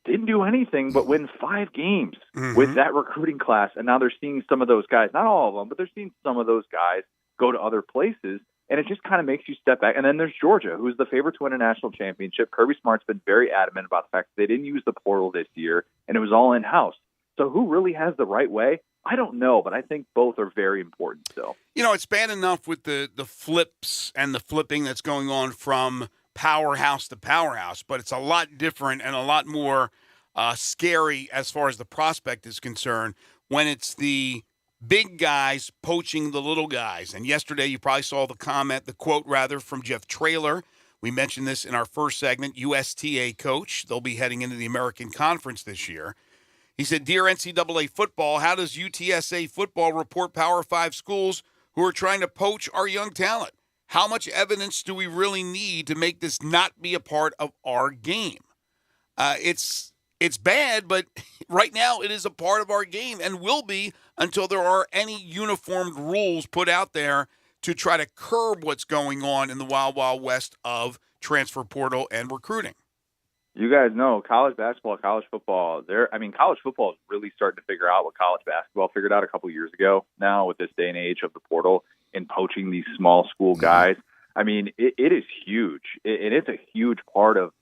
didn't do anything but win 5 games with that recruiting class. And now they're seeing some of those guys, not all of them, but they're seeing some of those guys go to other places. And it just kind of makes you step back. And then there's Georgia, who's the favorite to win a national championship. Kirby Smart's been very adamant about the fact that they didn't use the portal this year, and it was all in-house. So who really has the right way? I don't know, but I think both are very important still. It's bad enough with the flips and the flipping that's going on from powerhouse to powerhouse, but it's a lot different and a lot more scary as far as the prospect is concerned when it's the big guys poaching the little guys. And yesterday you probably saw the quote from Jeff Traylor. We mentioned this in our first segment, USTA coach. They'll be heading into the American Conference this year. He said, "Dear NCAA football, how does UTSA football report Power 5 schools who are trying to poach our young talent? How much evidence do we really need to make this not be a part of our game?" It's bad, but right now it is a part of our game and will be until there are any uniformed rules put out there to try to curb what's going on in the wild, wild west of transfer portal and recruiting. You guys know college basketball, college football, college football is really starting to figure out what college basketball figured out a couple years ago now with this day and age of the portal and poaching these small school guys. It is huge. And it's a huge part of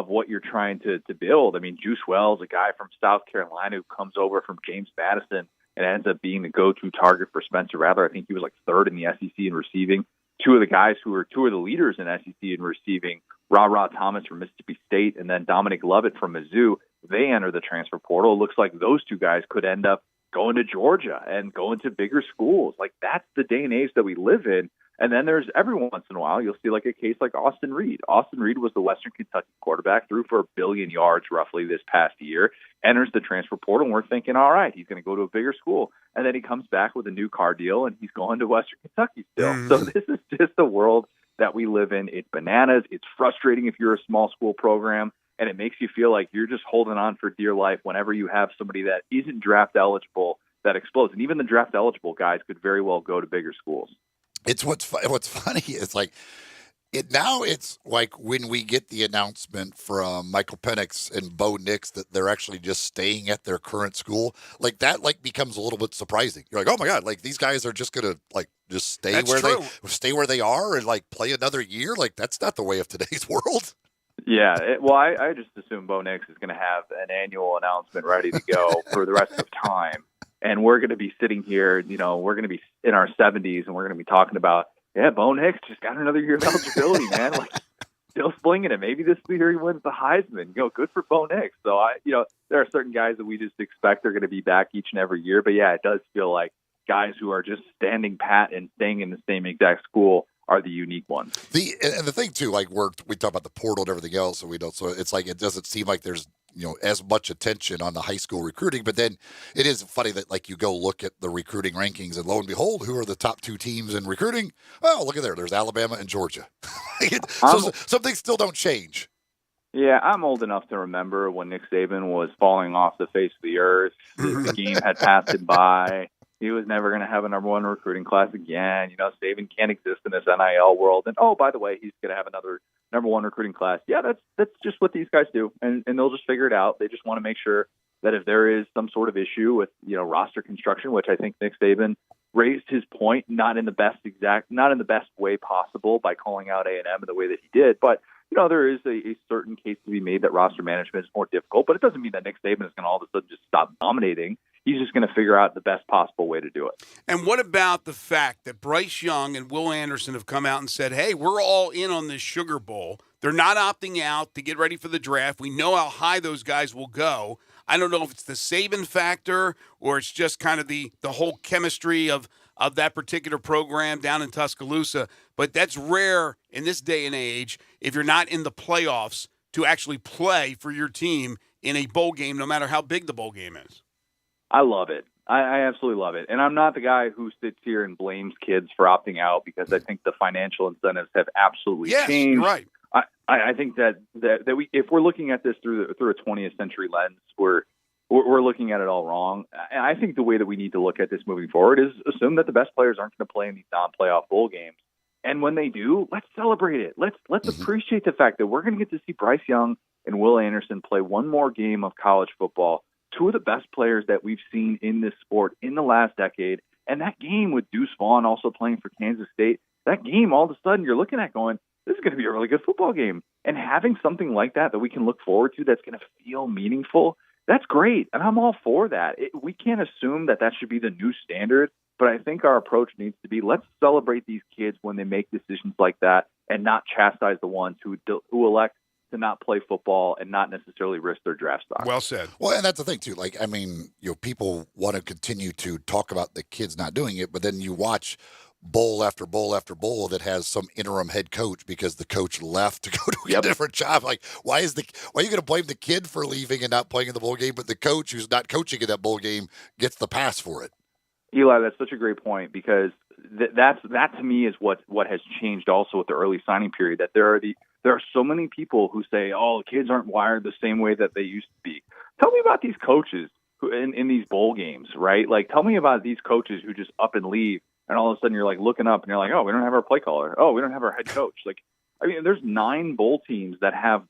what you're trying to build. Juice Wells, a guy from South Carolina who comes over from James Madison and ends up being the go-to target for Spencer Rattler. I think he was like 3rd in the SEC in receiving. Two of the leaders in SEC in receiving, Ra Thomas from Mississippi State and then Dominic Lovett from Mizzou, they enter the transfer portal. It looks like those two guys could end up going to Georgia and going to bigger schools. Like, that's the day and age that we live in. And then there's every once in a while, you'll see like a case like Austin Reed. Austin Reed was the Western Kentucky quarterback, threw for 1 billion yards roughly this past year, enters the transfer portal, and we're thinking, all right, he's going to go to a bigger school. And then he comes back with a new car deal, and he's going to Western Kentucky still. So this is just the world that we live in. It's bananas. It's frustrating if you're a small school program, and it makes you feel like you're just holding on for dear life whenever you have somebody that isn't draft eligible that explodes. And even the draft eligible guys could very well go to bigger schools. It's what's funny. It's like it's like when we get the announcement from Michael Penix and Bo Nix that they're actually just staying at their current school, like that, becomes a little bit surprising. You're like, oh my god, like these guys are just gonna just stay where they are and play another year. Like that's not the way of today's world. Yeah, I just assume Bo Nix is going to have an annual announcement ready to go for the rest of time. And we're going to be sitting here, we're going to be in our 70s, and we're going to be talking about, Bo Nix just got another year of eligibility, man. Still slinging it. Maybe this year he wins the Heisman. Good for Bo Nix. So, there are certain guys that we just expect are going to be back each and every year. But, yeah, it does feel like guys who are just standing pat and staying in the same exact school are the unique ones. And the thing, too, we talk about the portal and everything else, and so it's like it doesn't seem like there's as much attention on the high school recruiting, but then it is funny that you go look at the recruiting rankings and lo and behold, who are the top 2 teams in recruiting? Oh, look at there's Alabama and Georgia. So some things still don't change. Yeah, I'm old enough to remember when Nick Saban was falling off the face of the earth. The game had passed him by. He was never going to have a number 1 recruiting class again. Saban can't exist in this NIL world. And, oh, by the way, he's going to have another number 1 recruiting class. Yeah, that's just what these guys do. And they'll just figure it out. They just want to make sure that if there is some sort of issue with, roster construction, which I think Nick Saban raised his point, not in the best way possible by calling out A&M in the way that he did. But, there is a certain case to be made that roster management is more difficult. But it doesn't mean that Nick Saban is going to all of a sudden just stop dominating. He's just going to figure out the best possible way to do it. And what about the fact that Bryce Young and Will Anderson have come out and said, hey, we're all in on this Sugar Bowl. They're not opting out to get ready for the draft. We know how high those guys will go. I don't know if it's the Saban factor or it's just kind of the whole chemistry of that particular program down in Tuscaloosa. But that's rare in this day and age if you're not in the playoffs to actually play for your team in a bowl game, no matter how big the bowl game is. I love it. I absolutely love it. And I'm not the guy who sits here and blames kids for opting out because I think the financial incentives have absolutely changed. You're right. I think that we, if we're looking at this through a 20th century lens, we're looking at it all wrong. And I think the way that we need to look at this moving forward is assume that the best players aren't going to play in these non-playoff bowl games. And when they do, let's celebrate it. Let's appreciate the fact that we're going to get to see Bryce Young and Will Anderson play one more game of college football. Two of the best players that we've seen in this sport in the last decade. And that game with Deuce Vaughn also playing for Kansas State, that game all of a sudden you're looking at going, this is going to be a really good football game. And having something like that we can look forward to that's going to feel meaningful, that's great. And I'm all for that. We can't assume that should be the new standard, but I think our approach needs to be, let's celebrate these kids when they make decisions like that and not chastise the ones who elect to not play football and not necessarily risk their draft stock. Well said. Well, and that's the thing too. Like, I mean, people want to continue to talk about the kids not doing it, but then you watch bowl after bowl after bowl that has some interim head coach because the coach left to go to a different job. Like, why are you going to blame the kid for leaving and not playing in the bowl game, but the coach who's not coaching in that bowl game gets the pass for it? Eli, that's such a great point because that to me is what has changed also with the early signing period. That there are so many people who say, "Oh, kids aren't wired the same way that they used to be." Tell me about these coaches who in these bowl games, right? Like, tell me about these coaches who just up and leave, and all of a sudden you're like looking up and you're like, "Oh, we don't have our play caller. Oh, we don't have our head coach." Like, I mean, there's 9 bowl teams that have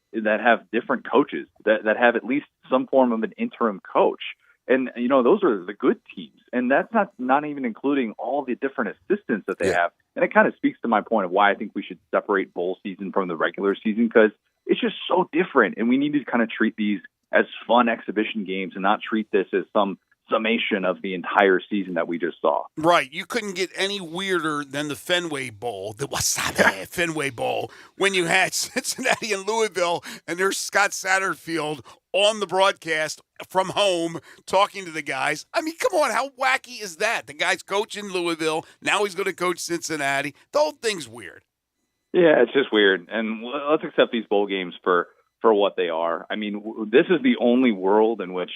different coaches that have at least some form of an interim coach. And, those are the good teams. And that's not even including all the different assistants that they have. And it kind of speaks to my point of why I think we should separate bowl season from the regular season because it's just so different. And we need to kind of treat these as fun exhibition games and not treat this as some summation of the entire season that we just saw. Right. You couldn't get any weirder than the Fenway Bowl, the Wasabi Fenway Bowl, when you had Cincinnati and Louisville and there's Scott Satterfield on the broadcast from home talking to the guys. I mean, come on, how wacky is that? The guy's coaching Louisville. Now he's going to coach Cincinnati. The whole thing's weird. Yeah, it's just weird. And let's accept these bowl games for what they are. I mean, this is the only world in which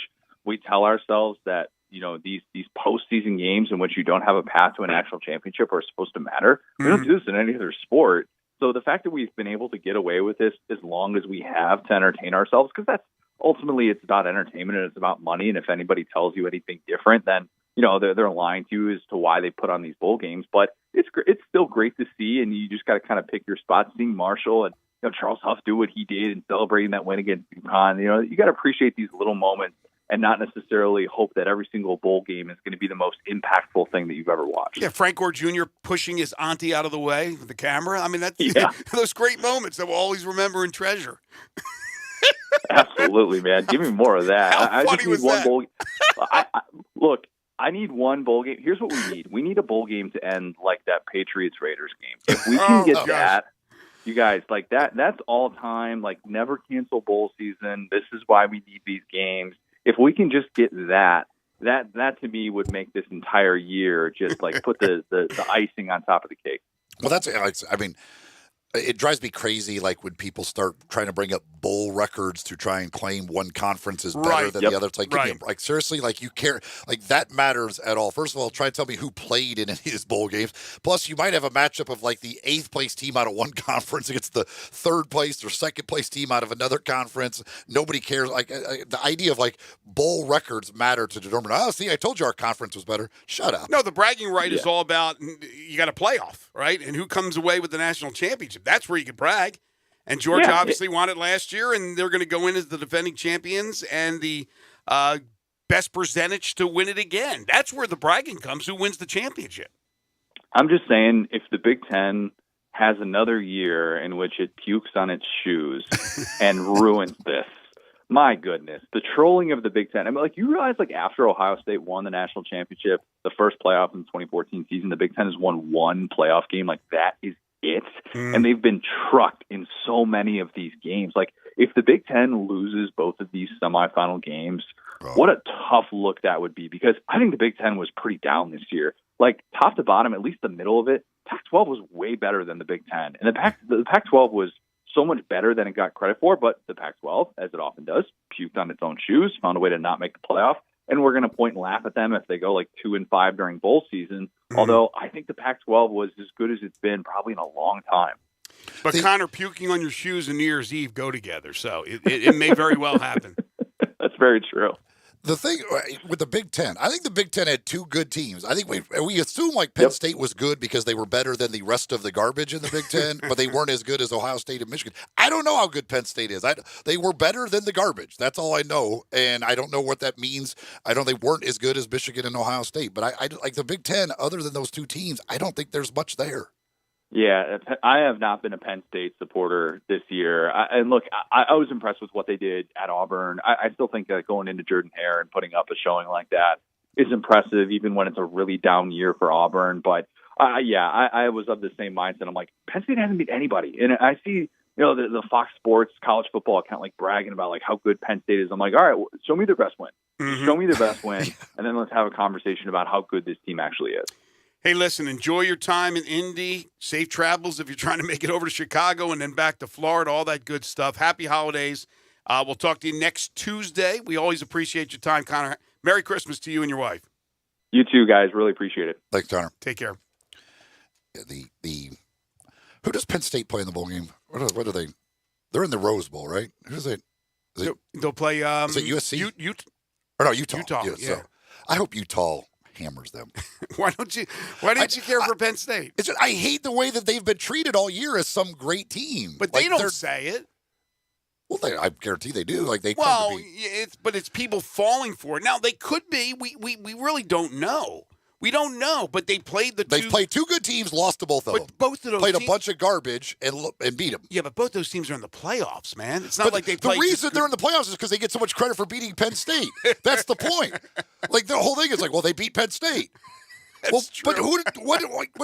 we tell ourselves that, these postseason games in which you don't have a path to a national championship are supposed to matter. We don't do this in any other sport. So the fact that we've been able to get away with this as long as we have to entertain ourselves, because that's ultimately it's about entertainment and it's about money. And if anybody tells you anything different, then, they're lying to you as to why they put on these bowl games. But it's still great to see. And you just got to kind of pick your spots. Seeing Marshall and Charles Huff do what he did and celebrating that win against UConn, you got to appreciate these little moments and not necessarily hope that every single bowl game is going to be the most impactful thing that you've ever watched. Yeah, Frank Gore Jr. pushing his auntie out of the way with the camera. I mean, that's those great moments that we'll always remember and treasure. Absolutely, man. Give me more of that. How funny was that? Look, I need one bowl game. Here's what we need. We need a bowl game to end like that Patriots-Raiders game. If we can get that, you guys, like that's all time. Like, never cancel bowl season. This is why we need these games. If we can just get that to me would make this entire year just like put the icing on top of the cake. Well, I mean, it drives me crazy, like when people start trying to bring up bowl records to try and claim one conference is better than the other. It's like, seriously, like you care, like that matters at all. First of all, try to tell me who played in any of these bowl games. Plus, you might have a matchup of like the 8th place team out of one conference against the 3rd place or 2nd place team out of another conference. Nobody cares. Like the idea of like bowl records matter to determine, oh, see, I told you our conference was better. Shut up. No, the bragging right is all about you got a playoff, right? And who comes away with the national championship. That's where you can brag. And Georgia obviously won it last year, and they're going to go in as the defending champions and the best percentage to win it again. That's where the bragging comes. Who wins the championship? I'm just saying, if the Big Ten has another year in which it pukes on its shoes and ruins this, my goodness, the trolling of the Big Ten. I mean, like, you realize, like, after Ohio State won the national championship, the first playoff in the 2014 season, the Big Ten has won one playoff game. Like, that is it. And they've been trucked in so many of these games. Like, if the Big Ten loses both of these semifinal games, what a tough look that would be, because I think the Big Ten was pretty down this year. Like, top to bottom, at least the middle of it, Pac-12 was way better than the Big Ten. And the Pac-12 was so much better than it got credit for, but the Pac-12, as it often does, puked on its own shoes, found a way to not make the playoff. and we're going to point and laugh at them if they go like 2-5 during bowl season. Although I think the Pac-12 was as good as it's been probably in a long time. But Connor, puking on your shoes and New Year's Eve go together, so it may very well happen. That's very true. The thing with the Big Ten, I think the Big Ten had two good teams. I think we assume like Penn State was good because they were better than the rest of the garbage in the Big Ten, but they weren't as good as Ohio State and Michigan. I don't know how good Penn State is. They were better than the garbage. That's all I know, and I don't know what that means. I don't think they weren't as good as Michigan and Ohio State, but I like the Big Ten. Other than those two teams, I don't think there's much there. Yeah, I have not been a Penn State supporter this year. And look, I was impressed with what they did at Auburn. I still think that going into Jordan-Hare and putting up a showing like that is impressive, even when it's a really down year for Auburn. But, I was of the same mindset. I'm like, Penn State hasn't beat anybody. And I see, the Fox Sports college football account like bragging about like how good Penn State is. I'm like, all right, show me their best win. Show me their best win, and then let's have a conversation about how good this team actually is. Hey, listen, enjoy your time in Indy. Safe travels if you're trying to make it over to Chicago and then back to Florida, all that good stuff. Happy holidays. We'll talk to you next Tuesday. We always appreciate your time, Connor. Merry Christmas to you and your wife. You too, guys. Really appreciate it. Thanks, Connor. Take care. Who does Penn State play in the bowl game? What are they? They're in the Rose Bowl, right? Who's it? They'll play is it USC? Utah. Utah. Yeah. So I hope Utah hammers them. Why don't you care for Penn State? I hate the way that they've been treated all year as some great team. But they don't say it. Well, I guarantee they do. Like they. Well, it's people falling for it. Now they could be. We really don't know. We don't know. But they played They played two good teams, lost to both of them. Both of those played a bunch of garbage and beat them. Yeah, but both those teams are in the playoffs, man. It's not like they played. The reason they're in the playoffs is because they get so much credit for beating Penn State. That's the point. Like the whole thing is like, well, they beat Penn State. True. But what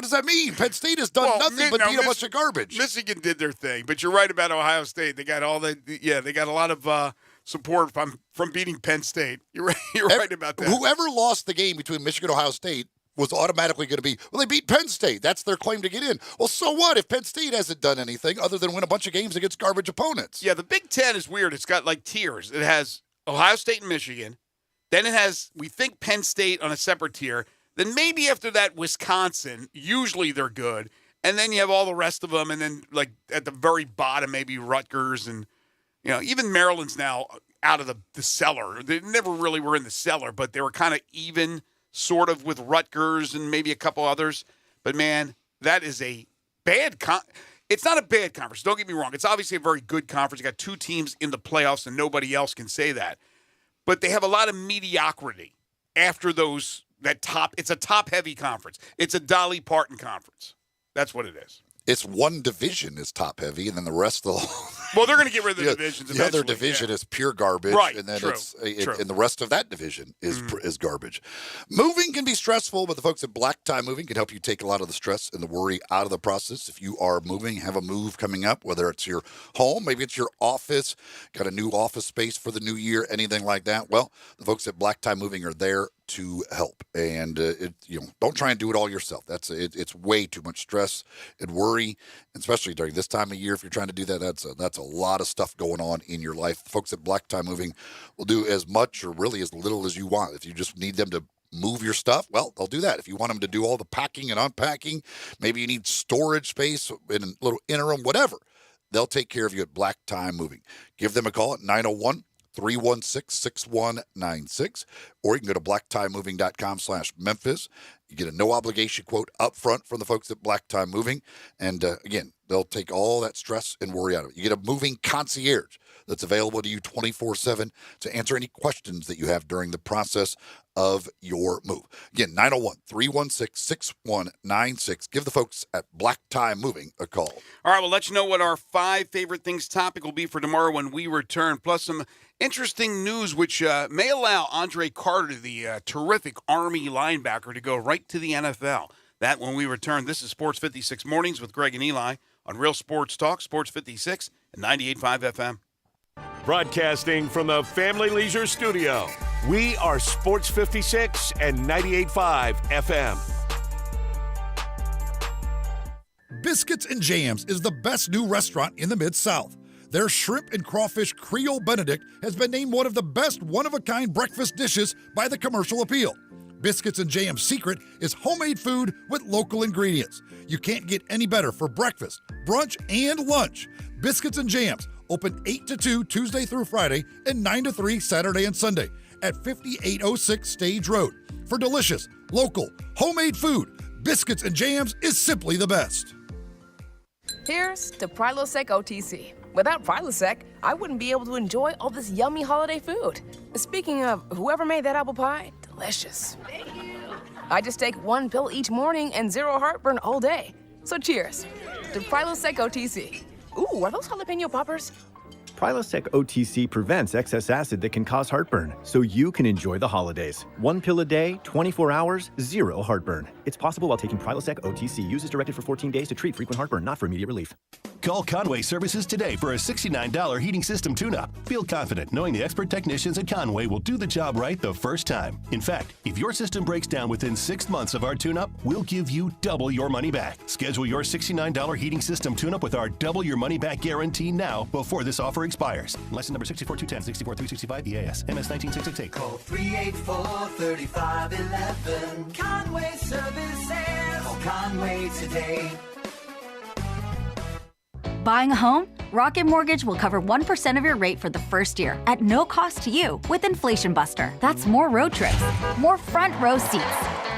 does that mean? Penn State has done nothing but beat a bunch of garbage. Michigan did their thing, but you're right about Ohio State. They got they got a lot of support from beating Penn State. You're right about that. Whoever lost the game between Michigan and Ohio State was automatically going to be, they beat Penn State. That's their claim to get in. Well, so what if Penn State hasn't done anything other than win a bunch of games against garbage opponents? Yeah, the Big Ten is weird. It's got like tiers. It has Ohio State and Michigan. Then it has, we think, Penn State on a separate tier. Then maybe after that, Wisconsin. Usually they're good. And then you have all the rest of them. And then like at the very bottom, maybe Rutgers. And, even Maryland's now out of the cellar. They never really were in the cellar, but they were kind of even sort of with Rutgers and maybe a couple others. But, man, that is a bad it's not a bad conference. Don't get me wrong. It's obviously a very good conference. You got two teams in the playoffs, and nobody else can say that. But they have a lot of mediocrity after it's a top-heavy conference. It's a Dolly Parton conference. That's what it is. It's one division is top-heavy, and then the rest of the well, they're going to get rid of the divisions eventually. The other division is pure garbage, right, and then true. And the rest of that division is garbage. Moving can be stressful, but the folks at Black Tie Moving can help you take a lot of the stress and the worry out of the process. If you are moving, have a move coming up, whether it's your home, maybe it's your office, got a new office space for the new year, anything like that, well, the folks at Black Tie Moving are there to help. And don't try and do it all yourself. It's way too much stress and worry, especially during this time of year. If you're trying to do that, that's a lot of stuff going on in your life. The folks at Black Tie Moving will do as much or really as little as you want. If you just need them to move your stuff, well, they'll do that. If you want them to do all the packing and unpacking, maybe you need storage space in a little interim, whatever, they'll take care of you at Black Tie Moving. Give them a call at 901-316-6196, or you can go to blacktiemoving.com/Memphis. You get a no-obligation quote up front from the folks at Black Tie Moving, and again, they'll take all that stress and worry out of it. You get a moving concierge that's available to you 24/7 to answer any questions that you have during the process of your move. Again, 901-316-6196. Give the folks at Black Tie Moving a call. All right, we'll let you know what our 5 favorite things topic will be for tomorrow when we return, plus some interesting news which may allow Andre Carter, the terrific Army linebacker, to go right to the NFL. That when we return. This is Sports 56 Mornings with Greg and Eli on Real Sports Talk, Sports 56 and 98.5 FM. Broadcasting from the Family Leisure Studio, we are Sports 56 and 98.5 FM. Biscuits and Jams is the best new restaurant in the Mid-South. Their shrimp and crawfish Creole Benedict has been named one of the best one-of-a-kind breakfast dishes by the Commercial Appeal. Biscuits and Jam's secret is homemade food with local ingredients. You can't get any better for breakfast, brunch, and lunch. Biscuits and Jams, open 8 to 2 Tuesday through Friday and 9 to 3 Saturday and Sunday at 5806 Stage Road. For delicious, local, homemade food, Biscuits and Jams is simply the best. Here's to Prilosec OTC. Without Prilosec, I wouldn't be able to enjoy all this yummy holiday food. Speaking of whoever made that apple pie, delicious. I just take one pill each morning and zero heartburn all day. So cheers to Prilosec OTC. Ooh, are those jalapeno poppers? Prilosec OTC prevents excess acid that can cause heartburn, so you can enjoy the holidays. One pill a day, 24 hours, zero heartburn. It's possible while taking Prilosec OTC. Use as directed for 14 days to treat frequent heartburn, not for immediate relief. Call Conway Services today for a $69 heating system tune-up. Feel confident knowing the expert technicians at Conway will do the job right the first time. In fact, if your system breaks down within 6 months of our tune-up, we'll give you double your money back. Schedule your $69 heating system tune-up with our double your money back guarantee now before this offer expires. License number 64210, 64365 EAS, MS 19668. Call 384-3511. Conway Services. Call Conway today. Buying a home? Rocket Mortgage will cover 1% of your rate for the first year at no cost to you with Inflation Buster. That's more road trips, more front row seats.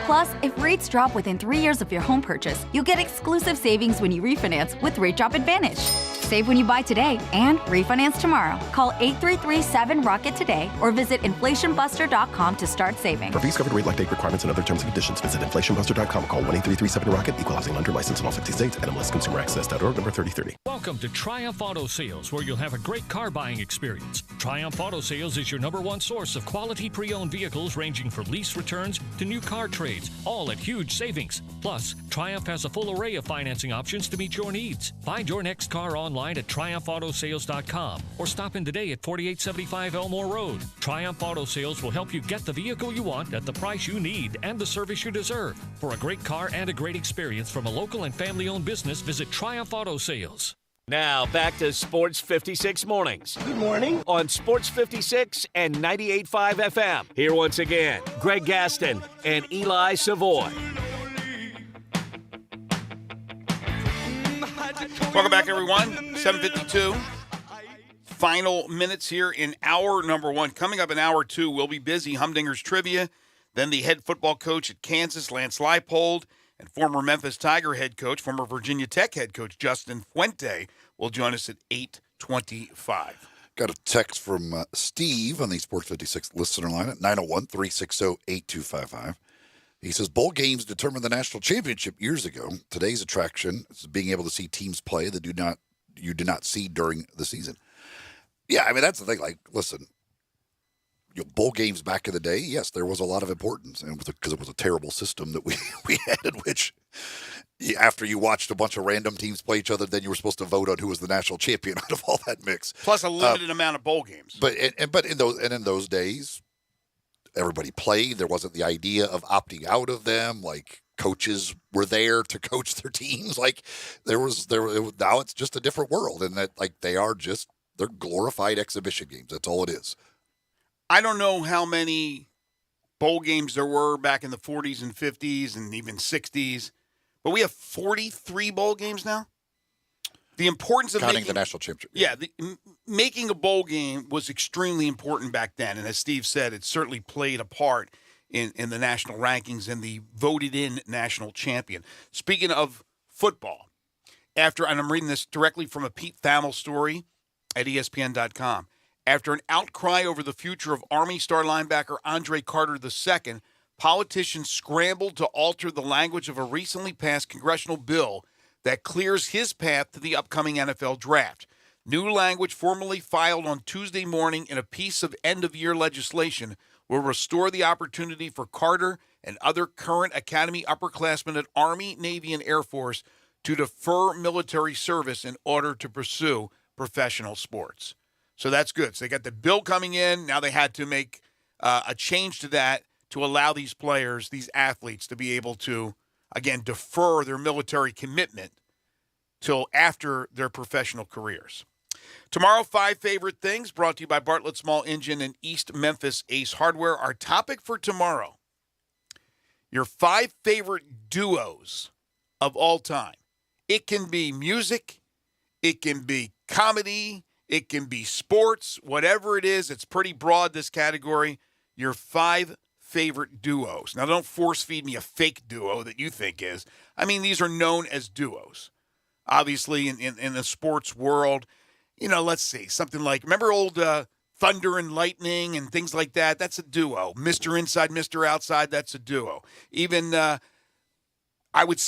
Plus, if rates drop within 3 years of your home purchase, you'll get exclusive savings when you refinance with Rate Drop Advantage. Save when you buy today and refinance tomorrow. Call 833-7ROCKET today or visit inflationbuster.com to start saving. For fees covered, rate like date requirements and other terms and conditions, visit inflationbuster.com. Call 1-833-7ROCKET. Equal housing lender licensed in all 50 states. NMLSConsumerAccess.org number 3030. Welcome to Triumph Auto Sales, where you'll have a great car buying experience. Triumph Auto Sales is your #1 source of quality pre-owned vehicles ranging from lease returns to new car trades, all at huge savings. Plus, Triumph has a full array of financing options to meet your needs. Find your next car online at triumphautosales.com or stop in today at 4875 Elmore Road. Triumph Auto Sales will help you get the vehicle you want at the price you need and the service you deserve. For a great car and a great experience from a local and family-owned business, visit Triumph Auto Sales. Now back to Sports 56 Mornings. Good morning. On Sports 56 and 98.5 FM. Here once again, Greg Gaston and Eli Savoy. Welcome back, everyone. 7:52. Final minutes here in hour number 1. Coming up in hour 2, we'll be busy. Humdinger's Trivia. Then the head football coach at Kansas, Lance Leipold, and former Memphis Tiger head coach, former Virginia Tech head coach Justin Fuente will join us at 8:25. Got a text from Steve on the Sports 56 listener line at 901-360-8255. He says, bowl games determined the national championship years ago. Today's attraction is being able to see teams play that you do not see during the season. Yeah, I mean, that's the thing. Like, listen, bowl games back in the day, yes, there was a lot of importance, and because it was a terrible system that we had, in which after you watched a bunch of random teams play each other, then you were supposed to vote on who was the national champion out of all that mix. Plus a limited amount of bowl games. But in those days, everybody played. There wasn't the idea of opting out of them. Like, coaches were there to coach their teams. Like, now it's just a different world, and that, like, they're glorified exhibition games. That's all it is. I don't know how many bowl games there were back in the 40s and 50s and even 60s, but we have 43 bowl games now. The importance of counting the national championship. Yeah, making a bowl game was extremely important back then, and as Steve said, it certainly played a part in the national rankings and the voted-in national champion. Speaking of football, and I'm reading this directly from a Pete Thamel story at ESPN.com. After an outcry over the future of Army star linebacker Andre Carter II, politicians scrambled to alter the language of a recently passed congressional bill that clears his path to the upcoming NFL draft. New language formally filed on Tuesday morning in a piece of end-of-year legislation will restore the opportunity for Carter and other current Academy upperclassmen at Army, Navy, and Air Force to defer military service in order to pursue professional sports. So that's good. So they got the bill coming in. Now they had to make a change to that to allow these players, these athletes, to be able to, again, defer their military commitment till after their professional careers. Tomorrow, 5 favorite things brought to you by Bartlett Small Engine and East Memphis Ace Hardware. Our topic for tomorrow, your 5 favorite duos of all time. It can be music, it can be comedy, it can be sports, whatever it is. It's pretty broad, this category. Your 5 favorite duos. Now, don't force feed me a fake duo that you think is. I mean, these are known as duos. Obviously, in the sports world, let's see, something like, remember old Thunder and Lightning and things like that? That's a duo. Mr. Inside, Mr. Outside, that's a duo. Even, I would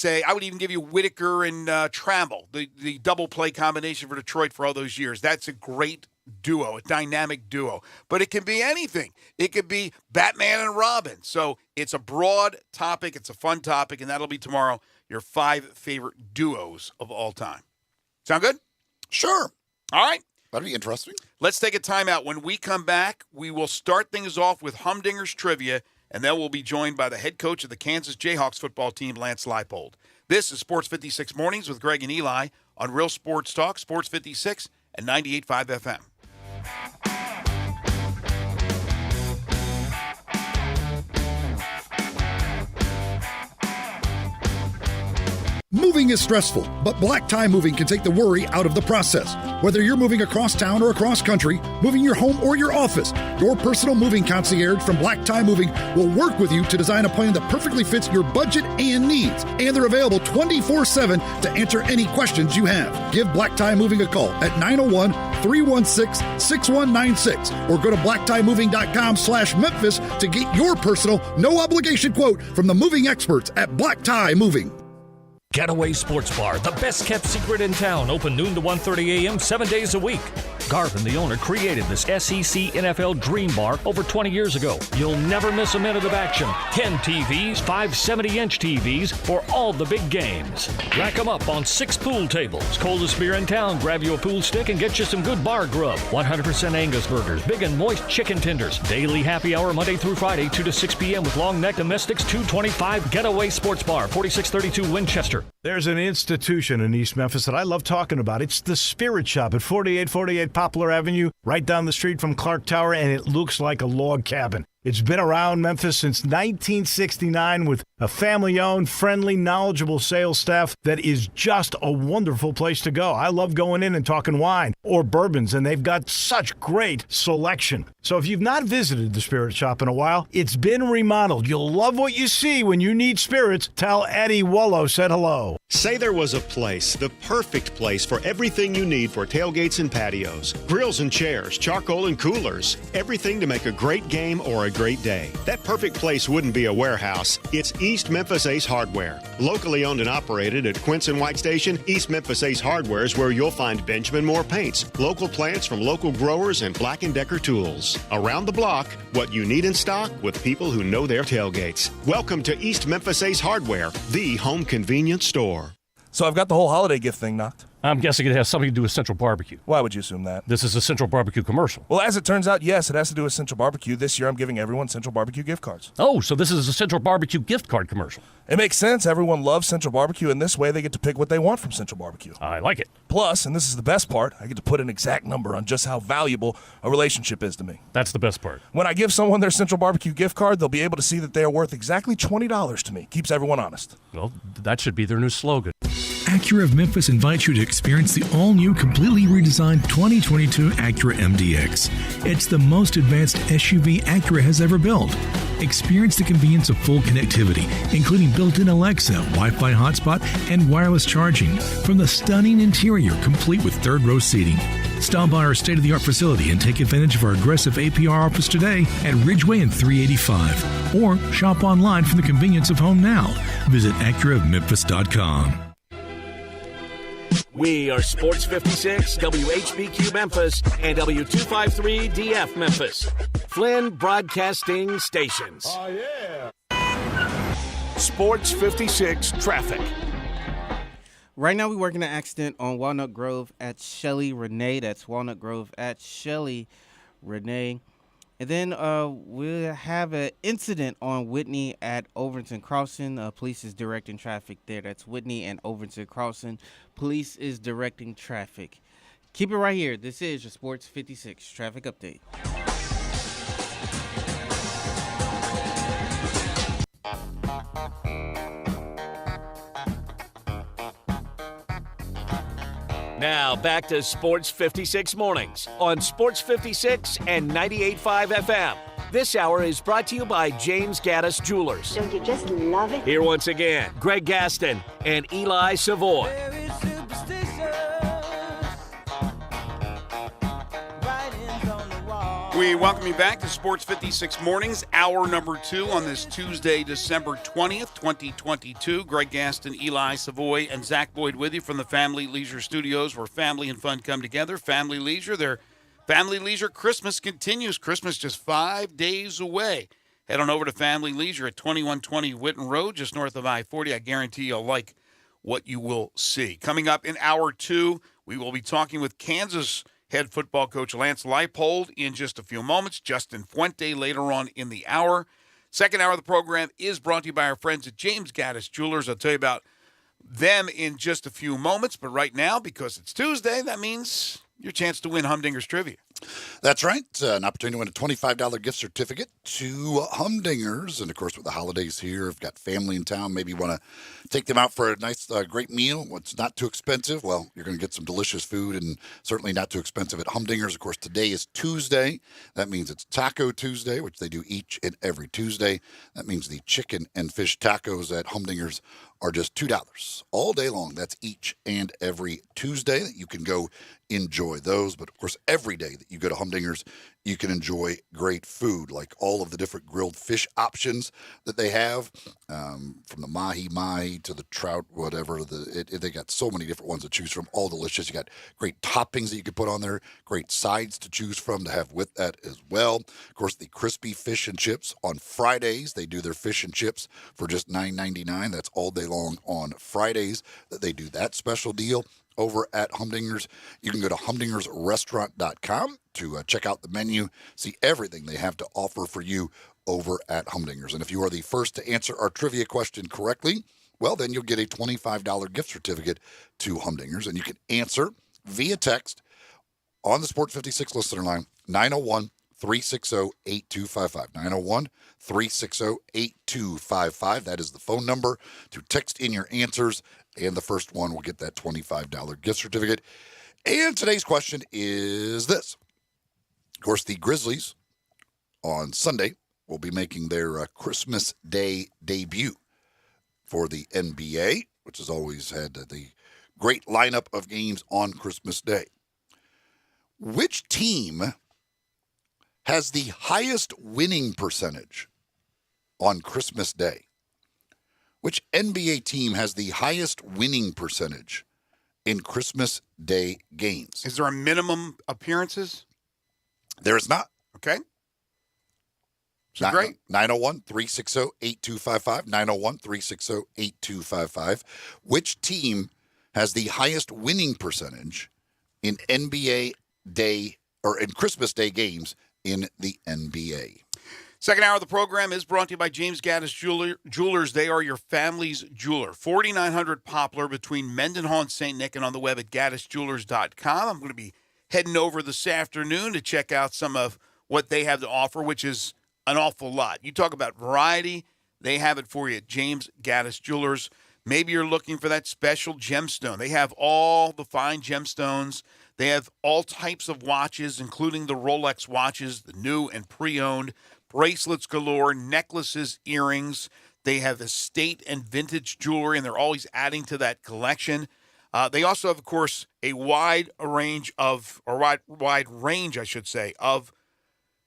even give you Whitaker and Trammell, the double play combination for Detroit for all those years. That's a great duo, a dynamic duo. But it can be anything. It could be Batman and Robin. So it's a broad topic. It's a fun topic, and that'll be tomorrow. Your 5 favorite duos of all time. Sound good? Sure. All right. That'll be interesting. Let's take a timeout. When we come back, we will start things off with Humdinger's Trivia, and then we'll be joined by the head coach of the Kansas Jayhawks football team, Lance Leipold. This is Sports 56 Mornings with Greg and Eli on Real Sports Talk, Sports 56 and 98.5 FM. Moving is stressful, but Black Tie Moving can take the worry out of the process. Whether you're moving across town or across country, moving your home or your office, your personal moving concierge from Black Tie Moving will work with you to design a plan that perfectly fits your budget and needs. And they're available 24/7 to answer any questions you have. Give Black Tie Moving a call at 901-316-6196 or go to blacktiemoving.com/Memphis to get your personal, no obligation quote from the moving experts at Black Tie Moving. Getaway Sports Bar, the best kept secret in town, open noon to 1:30 a.m. 7 days a week. Garvin, the owner, created this SEC NFL Dream Bar over 20 years ago. You'll never miss a minute of action. 10 TVs, 5 70-inch TVs for all the big games. Rack them up on 6 pool tables. Coldest beer in town, grab you a pool stick and get you some good bar grub. 100% Angus burgers, big and moist chicken tenders. Daily happy hour Monday through Friday, 2 to 6 p.m. with long neck domestics, $2.25. Getaway Sports Bar, 4632 Winchester. There's an institution in East Memphis that I love talking about. It's the Spirit Shop at 4848 Poplar Avenue, right down the street from Clark Tower, and it looks like a log cabin. It's been around Memphis since 1969 with a family-owned, friendly, knowledgeable sales staff that is just a wonderful place to go. I love going in and talking wine or bourbons, and they've got such great selection. So if you've not visited the Spirit Shop in a while, it's been remodeled. You'll love what you see when you need spirits. Tell Eddie Wollo said hello. Say there was a place, the perfect place for everything you need for tailgates and patios. Grills and chairs, charcoal and coolers. Everything to make a great game or a great day. That perfect place wouldn't be a warehouse. It's East Memphis Ace Hardware. Locally owned and operated at Quince and White Station, East Memphis Ace Hardware is where you'll find Benjamin Moore paints, local plants from local growers, and Black & Decker tools. Around the block, what you need in stock with people who know their tailgates. Welcome to East Memphis Ace Hardware, the home convenience store. So I've got the whole holiday gift thing knocked. I'm guessing it has something to do with Central Barbecue. Why would you assume that? This is a Central Barbecue commercial. Well, as it turns out, yes, it has to do with Central Barbecue. This year I'm giving everyone Central Barbecue gift cards. Oh, so this is a Central Barbecue gift card commercial. It makes sense. Everyone loves Central Barbecue, and this way they get to pick what they want from Central Barbecue. I like it. Plus, and this is the best part, I get to put an exact number on just how valuable a relationship is to me. That's the best part. When I give someone their Central Barbecue gift card, they'll be able to see that they are worth exactly $20 to me. Keeps everyone honest. Well, that should be their new slogan. Acura of Memphis invites you to experience the all-new, completely redesigned 2022 Acura MDX. It's the most advanced SUV Acura has ever built. Experience the convenience of full connectivity, including built-in Alexa, Wi-Fi hotspot, and wireless charging, from the stunning interior complete with third-row seating. Stop by our state-of-the-art facility and take advantage of our aggressive APR offers today at Ridgeway and 385. Or shop online from the convenience of home now. Visit AcuraofMemphis.com. We are Sports 56, WHBQ Memphis, and W253 DF Memphis. Flynn Broadcasting Stations. Oh, yeah. Sports 56 Traffic. Right now, we're working an accident on Walnut Grove at Shelley Renee. That's Walnut Grove at Shelley Renee. And then we'll have an incident on Whitney at Overton Crossing. Police is directing traffic there. That's Whitney and Overton Crossing. Police is directing traffic. Keep it right here. This is your Sports 56 traffic update. Now back to Sports 56 Mornings on Sports 56 and 98.5 FM. This hour is brought to you by James Gaddis Jewelers. Don't you just love it? Here once again, Greg Gaston and Eli Savoy. We welcome you back to Sports 56 Mornings, hour number 2 on this Tuesday, December 20th, 2022. Greg Gaston, Eli Savoy, and Zach Boyd with you from the Family Leisure Studios, where family and fun come together. Family Leisure, their Family Leisure Christmas continues. Christmas just 5 days away. Head on over to Family Leisure at 2120 Whitten Road, just north of I-40. I guarantee you'll like what you will see. Coming up in hour 2, we will be talking with Kansas head football coach Lance Leipold in just a few moments. Justin Fuente later on in the hour. Second hour of the program is brought to you by our friends at James Gaddis Jewelers. I'll tell you about them in just a few moments. But right now, because it's Tuesday, that means your chance to win Humdinger's Trivia. That's right. An opportunity to win a $25 gift certificate to Humdingers. And, of course, with the holidays here, I've got family in town. Maybe you want to take them out for a nice, great meal. What's not too expensive? Well, you're going to get some delicious food and certainly not too expensive at Humdingers. Of course, today is Tuesday. That means it's Taco Tuesday, which they do each and every Tuesday. That means the chicken and fish tacos at Humdingers are just $2 all day long. That's each and every Tuesday that you can go enjoy those. But, of course, every day that you go to Humdingers, you can enjoy great food, like all of the different grilled fish options that they have, from the mahi-mahi to the trout, whatever. They got so many different ones to choose from, all delicious. You got great toppings that you can put on there, great sides to choose from to have with that as well. Of course, the crispy fish and chips on Fridays. They do their fish and chips for just $9.99. That's all day long on Fridays that they do that special deal over at Humdingers. You can go to humdingersrestaurant.com to check out the menu, see everything they have to offer for you over at Humdingers. And if you are the first to answer our trivia question correctly, well, then you'll get a $25 gift certificate to Humdingers. And you can answer via text on the Sport 56 listener line, 901-360-8255. 901-360-8255. That is the phone number to text in your answers, and the first one will get that $25 gift certificate. And today's question is this. Of course, the Grizzlies on Sunday will be making their Christmas Day debut for the NBA, which has always had the great lineup of games on Christmas Day. Which team has the highest winning percentage on Christmas Day? Which NBA team has the highest winning percentage in Christmas Day games? Is there a minimum appearances? There is not. Okay. So great. 901-360-8255. 901-360-8255. Which team has the highest winning percentage in NBA Day or in Christmas Day games in the NBA? Second hour of the program is brought to you by James Gaddis Jewelers. They are your family's jeweler. 4900 Poplar between Mendenhall and St. Nick, and on the web at gaddisjewelers.com. I'm going to be heading over this afternoon to check out some of what they have to offer, which is an awful lot. You talk about variety, they have it for you at James Gaddis Jewelers. Maybe you're looking for that special gemstone. They have all the fine gemstones. They have all types of watches, including the Rolex watches, the new and pre-owned, bracelets galore, necklaces, earrings. They have estate and vintage jewelry, and they're always adding to that collection. They also have, of course, a wide range, I should say, of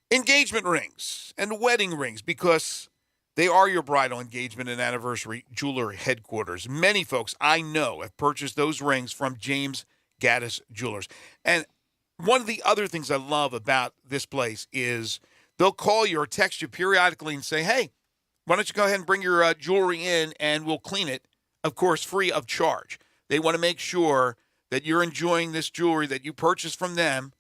engagement rings and wedding rings, because they are your bridal engagement and anniversary jeweler headquarters. Many folks I know have purchased those rings from James Gaddis Jewelers. And one of the other things I love about this place is they'll call you or text you periodically and say, hey, why don't you go ahead and bring your jewelry in and we'll clean it, of course, free of charge. They want to make sure that you're enjoying this jewelry that you purchased from them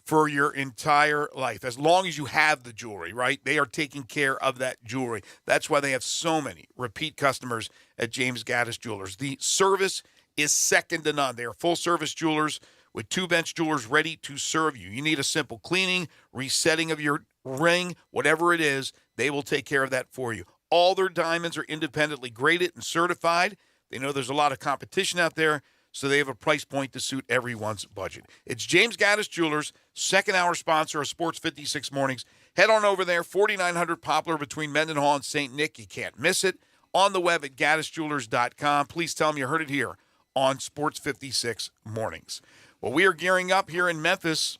for your entire life, as long as you have the jewelry, right? They are taking care of that jewelry. That's why they have so many repeat customers at James Gaddis Jewelers. The service is second to none. They are full-service jewelers with 2 Bench Jewelers ready to serve you. You need a simple cleaning, resetting of your ring, whatever it is, they will take care of that for you. All their diamonds are independently graded and certified. They know there's a lot of competition out there, so they have a price point to suit everyone's budget. It's James Gaddis Jewelers, second-hour sponsor of Sports 56 Mornings. Head on over there, 4900 Poplar between Mendenhall and St. Nick. You can't miss it. On the web at gaddisjewelers.com. Please tell them you heard it here on Sports 56 Mornings. Well, we are gearing up here in Memphis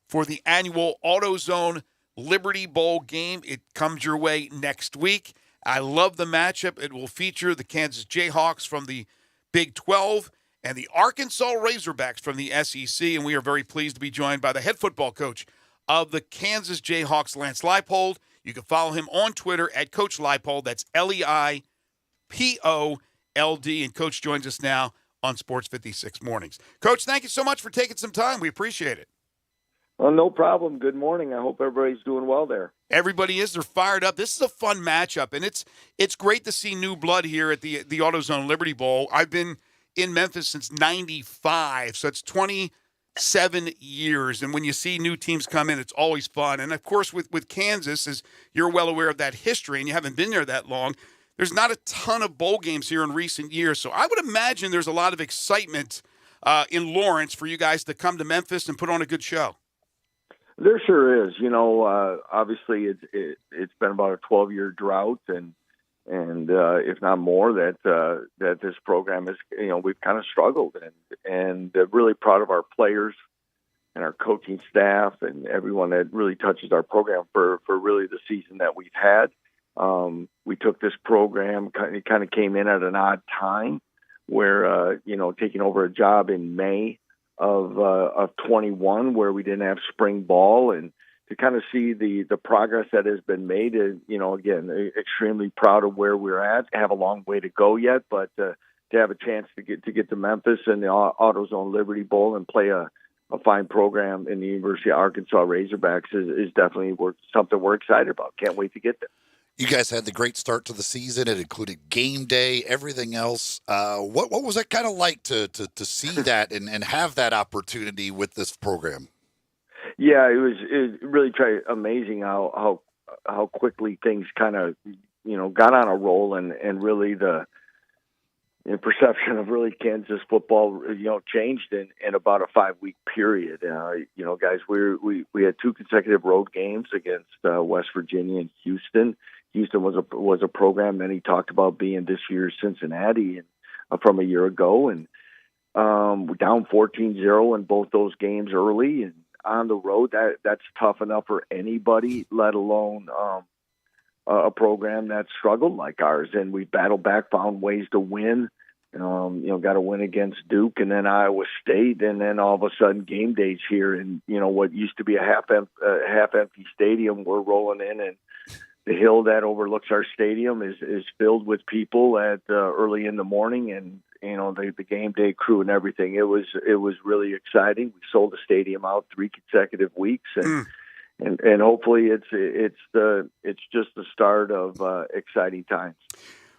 for the annual AutoZone Liberty Bowl game. It comes your way next week. I love the matchup. It will feature the Kansas Jayhawks from the Big 12 and the Arkansas Razorbacks from the SEC, and we are very pleased to be joined by the head football coach of the Kansas Jayhawks, Lance Leipold. You can follow him on Twitter at Coach Leipold. That's Leipold, and Coach joins us now on Sports 56 Mornings. Coach, thank you so much for taking some time. We appreciate it. Well, no problem. Good morning. I hope everybody's doing well there. Everybody is. They're fired up. This is a fun matchup, and it's great to see new blood here at the AutoZone Liberty Bowl. I've been in Memphis since 95, so it's 27 years. And when you see new teams come in, it's always fun. And, of course, with Kansas, as you're well aware of that history and you haven't been there that long, there's not a ton of bowl games here in recent years. So I would imagine there's a lot of excitement in Lawrence for you guys to come to Memphis and put on a good show. There sure is. Obviously it's been about a 12-year drought, and if not more, that this program is. We've kind of struggled, and really proud of our players and our coaching staff and everyone that really touches our program for really the season that we've had. We took this program, it kind of came in at an odd time, where taking over a job in May of 21, where we didn't have spring ball, and to kind of see the progress that has been made. Again, extremely proud of where we're at. Have a long way to go yet, but to have a chance to get to Memphis and the AutoZone Liberty Bowl and play a fine program in the University of Arkansas Razorbacks is definitely something we're excited about. Can't wait to get there. You guys had the great start to the season. It included game day, everything else. What was that kind of like to see that and have that opportunity with this program? Yeah, it really amazing how quickly things kind of got on a roll, and really the perception of really Kansas football changed in about a 5-week period. Guys, we had 2 consecutive road games against West Virginia and Houston. Houston was a program many talked about being this year's Cincinnati from a year ago, and we're down 14-0 in both those games early and on the road. That's tough enough for anybody, let alone a program that struggled like ours. And we battled back, found ways to win. Got a win against Duke and then Iowa State, and then all of a sudden game days here, and what used to be a half empty stadium, we're rolling in, and the hill that overlooks our stadium is filled with people at early in the morning, and the game day crew and everything. It was really exciting. We sold the stadium out 3 consecutive weeks, and hopefully it's just the start of exciting times.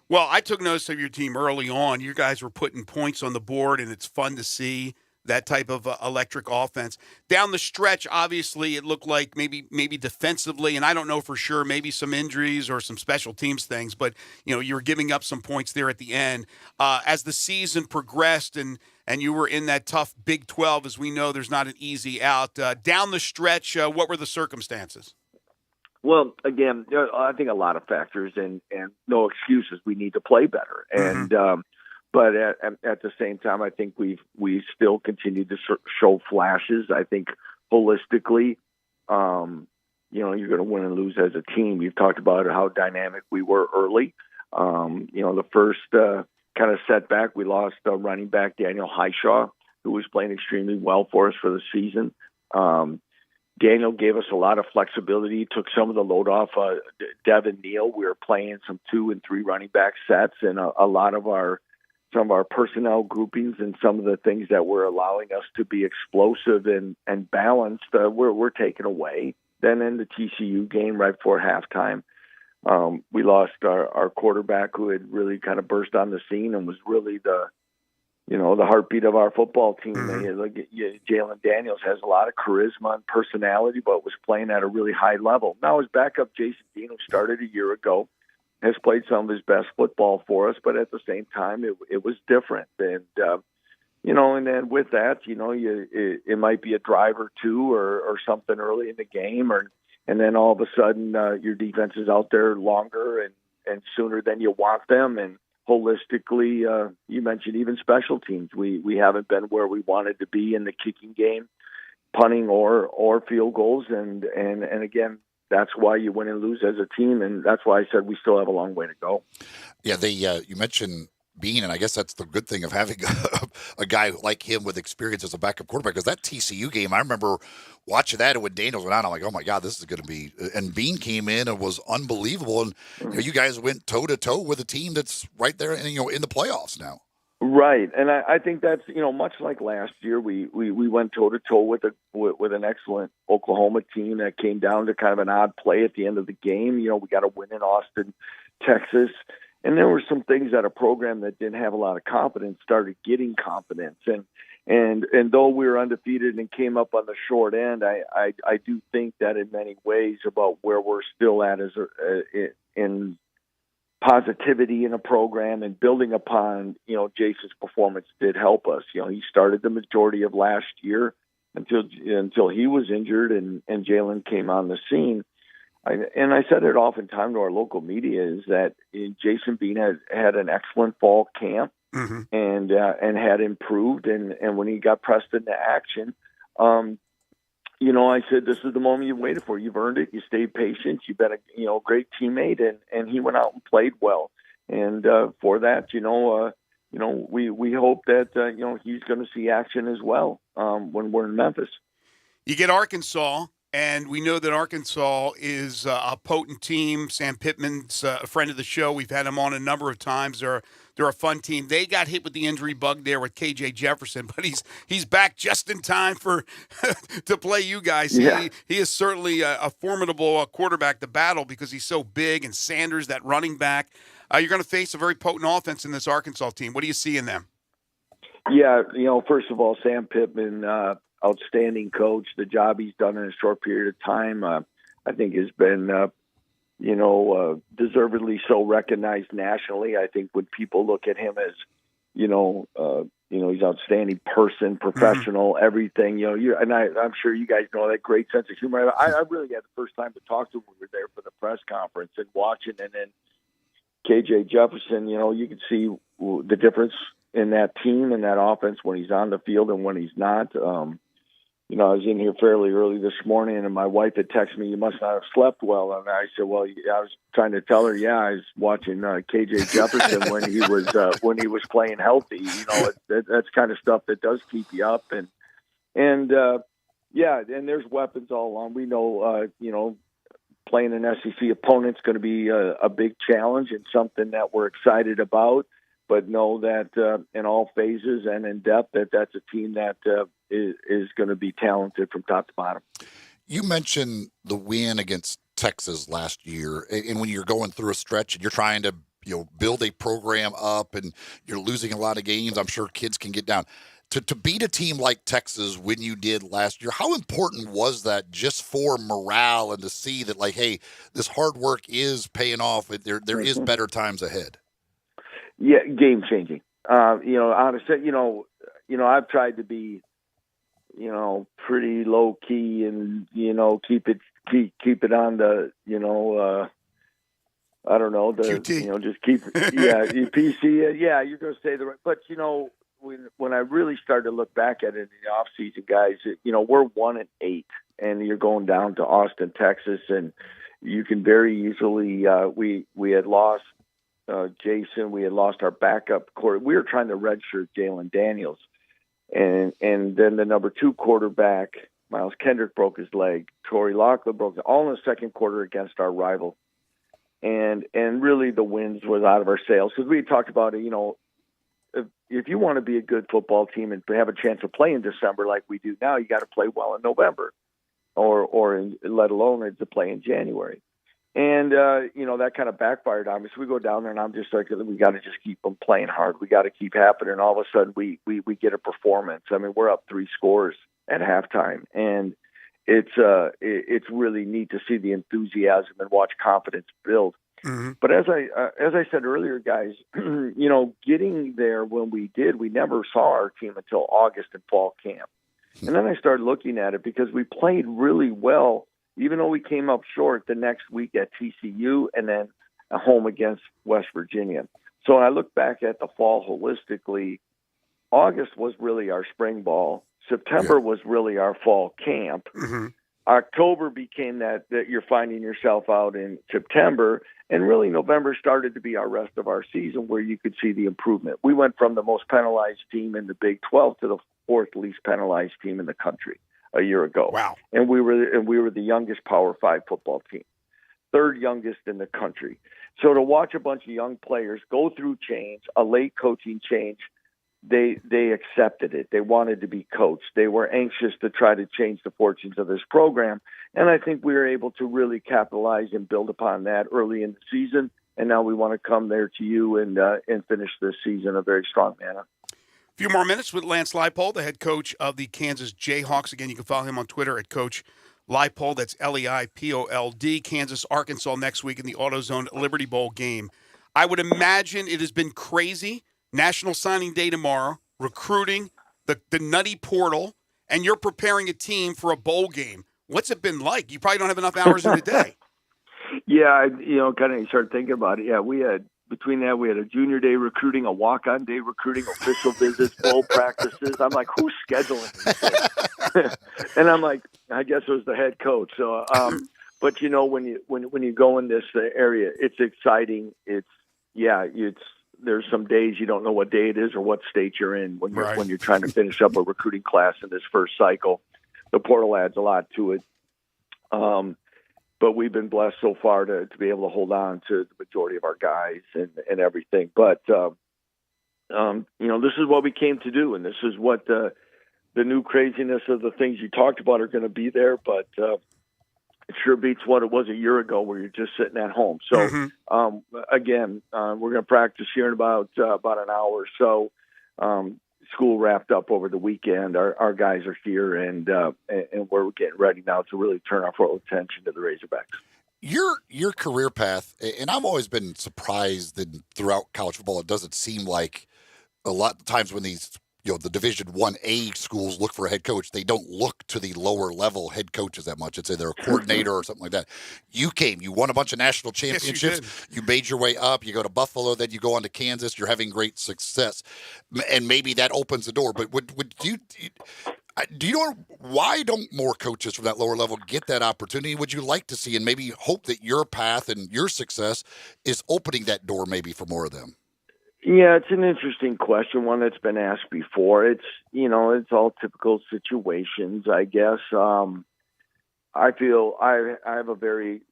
Well, I took notice of your team early on. You guys were putting points on the board, and it's fun to see that type of electric offense. Down the stretch, obviously, it looked like maybe defensively, and I don't know for sure, maybe some injuries or some special teams things, but you were giving up some points there at the end. As the season progressed and you were in that tough Big 12, as we know, there's not an easy out. Down the stretch, what were the circumstances? Well, again, I think a lot of factors, and no excuses. We need to play better, and but at the same time, I think we still continue to show flashes. I think holistically, you're going to win and lose as a team. We've talked about how dynamic we were early. The first kind of setback, we lost running back Daniel Highshaw, who was playing extremely well for us for the season. Daniel gave us a lot of flexibility, took some of the load off Devin Neal. We were playing some 2 and 3 running back sets, and a lot of some of our personnel groupings and some of the things that were allowing us to be explosive and balanced were taken away. Then in the TCU game right before halftime, we lost our quarterback, who had really kind of burst on the scene and was really the heartbeat of our football team. Jalen Daniels has a lot of charisma and personality, but was playing at a really high level. Now his backup, Jason Dean, who started a year ago, has played some of his best football for us, but at the same time, it was different. And, and then with that, it might be a drive or two or something early in the game, and then all of a sudden your defense is out there longer and sooner than you want them. And holistically, you mentioned even special teams. We haven't been where we wanted to be in the kicking game, punting or field goals. And again, that's why you win and lose as a team. And that's why I said we still have a long way to go. Yeah, you mentioned Bean, and I guess that's the good thing of having a guy like him with experience as a backup quarterback, because that TCU game, I remember watching that, and when Daniels went out, I'm like, oh my God, this is going to be, and Bean came in and was unbelievable, and you guys went toe-to-toe with a team that's right there in the playoffs now. Right, and I think that's much like last year, we went toe-to-toe with an excellent Oklahoma team that came down to kind of an odd play at the end of the game. We got a win in Austin, Texas. And there were some things that a program that didn't have a lot of confidence started getting confidence. And though we were undefeated and came up on the short end, I do think that in many ways about where we're still at in positivity in a program and building upon, Jason's performance did help us. He started the majority of last year until he was injured and Jalen came on the scene. And I said it oftentimes to our local media is that Jason Bean had an excellent fall camp and had improved. And when he got pressed into action, I said, this is the moment you've waited for. You've earned it. You stayed patient. You've been a great teammate. And he went out and played well. And for that, we hope that, he's going to see action as well when we're in Memphis. You get Arkansas. And we know that Arkansas is a potent team. Sam Pittman's a friend of the show. We've had him on a number of times. They're a fun team. They got hit with the injury bug there with KJ Jefferson, but he's back just in time to play you guys. Yeah. He is certainly a formidable quarterback to battle because he's so big, and Sanders, that running back. You're going to face a very potent offense in this Arkansas team. What do you see in them? Yeah, first of all, Sam Pittman, outstanding coach. The job he's done in a short period of time, I think has been, deservedly so recognized nationally. I think when people look at him as, he's an outstanding person, professional, everything, I'm sure you guys know that great sense of humor. I really had the first time to talk to him. We were there for the press conference and watching, and then KJ Jefferson, you can see the difference in that team and that offense when he's on the field and when he's not. I was in here fairly early this morning, and my wife had texted me, "You must not have slept well." And I said, "Well, I was trying to tell her, I was watching KJ Jefferson when he was playing healthy. That's kind of stuff that does keep you up." And there's weapons all along. We know, playing an SEC opponent's going to be a big challenge and something that we're excited about. But know that in all phases and in depth, that's a team that is going to be talented from top to bottom. You mentioned the win against Texas last year, and when you're going through a stretch and you're trying to build a program up and you're losing a lot of games, I'm sure kids can get down. To beat a team like Texas when you did last year, how important was that just for morale and to see that, like, hey, this hard work is paying off? There is better times ahead. Yeah, game changing. Honestly, I've tried to be, pretty low key and keep it on the, I don't know, the QT. Just keep PC. Yeah, you're going to say the right. But when I really started to look back at it in the off season, guys, we're 1-8, and you're going down to Austin, Texas, and you can very easily. We had lost. Jason, we had lost our backup quarterback. We were trying to redshirt Jalen Daniels. And then the number 2 quarterback, Miles Kendrick, broke his leg. Torrey Loughlin broke it, all in the second quarter against our rival. And really the wins was out of our sails. Because we talked about it, if you want to be a good football team and have a chance to play in December like we do now, you got to play well in November or let alone to play in January. And, that kind of backfired on me. So we go down there, and I'm just like, we got to just keep them playing hard. We got to keep happening. And all of a sudden, we get a performance. I mean, we're up 3 scores at halftime. And it's really neat to see the enthusiasm and watch confidence build. Mm-hmm. But as I said earlier, guys, getting there when we did, we never saw our team until August and fall camp. And then I started looking at it because we played really well, even though we came up short the next week at TCU and then a home against West Virginia. So when I look back at the fall holistically, August was really our spring ball. September was really our fall camp. Mm-hmm. October became that you're finding yourself out in September, and really November started to be our rest of our season where you could see the improvement. We went from the most penalized team in the Big 12 to the 4th least penalized team in the country a year ago. Wow. And we were the youngest Power 5 football team, 3rd youngest in the country. So to watch a bunch of young players go through change, a late coaching change, they accepted it. They wanted to be coached. They were anxious to try to change the fortunes of this program. And I think we were able to really capitalize and build upon that early in the season. And now we want to come there to you and finish this season in a very strong manner. A few more minutes with Lance Leipold, the head coach of the Kansas Jayhawks. Again, you can follow him on Twitter at Coach Leipold. That's Leipold. Kansas, Arkansas next week in the AutoZone Liberty Bowl game. I would imagine it has been crazy. National Signing Day tomorrow, recruiting, the nutty portal, and you're preparing a team for a bowl game. What's it been like? You probably don't have enough hours in a day. Yeah, kind of start thinking about it. Yeah, between that, we had a junior day recruiting, a walk-on day recruiting, official visits, bowl practices. I'm like, who's scheduling these things? And I'm like, I guess it was the head coach. So, but when you go in this area, it's exciting. There's some days you don't know what day it is or what state you're in when you're trying to finish up a recruiting class in this first cycle. The portal adds a lot to it. But we've been blessed so far to be able to hold on to the majority of our guys and everything. But, this is what we came to do, and this is what the new craziness of the things you talked about are going to be there. But it sure beats what it was a year ago where you're just sitting at home. So, again, we're going to practice here in about an hour or so. School wrapped up over the weekend. Our guys are here, and we're getting ready now to really turn our full attention to the Razorbacks. Your career path, and I've always been surprised that throughout college football, it doesn't seem like a lot of times when these the Division 1A schools look for a head coach, they don't look to the lower level head coaches that much. It's either a coordinator or something like that. You won a bunch of national championships. Yes, you made your way up. You go to Buffalo, then you go on to Kansas. You're having great success, and maybe that opens the door. But do you know why don't more coaches from that lower level get that opportunity? Would you like to see and maybe hope that your path and your success is opening that door maybe for more of them? Yeah, it's an interesting question, one that's been asked before. It's all typical situations, I guess. I feel I have a very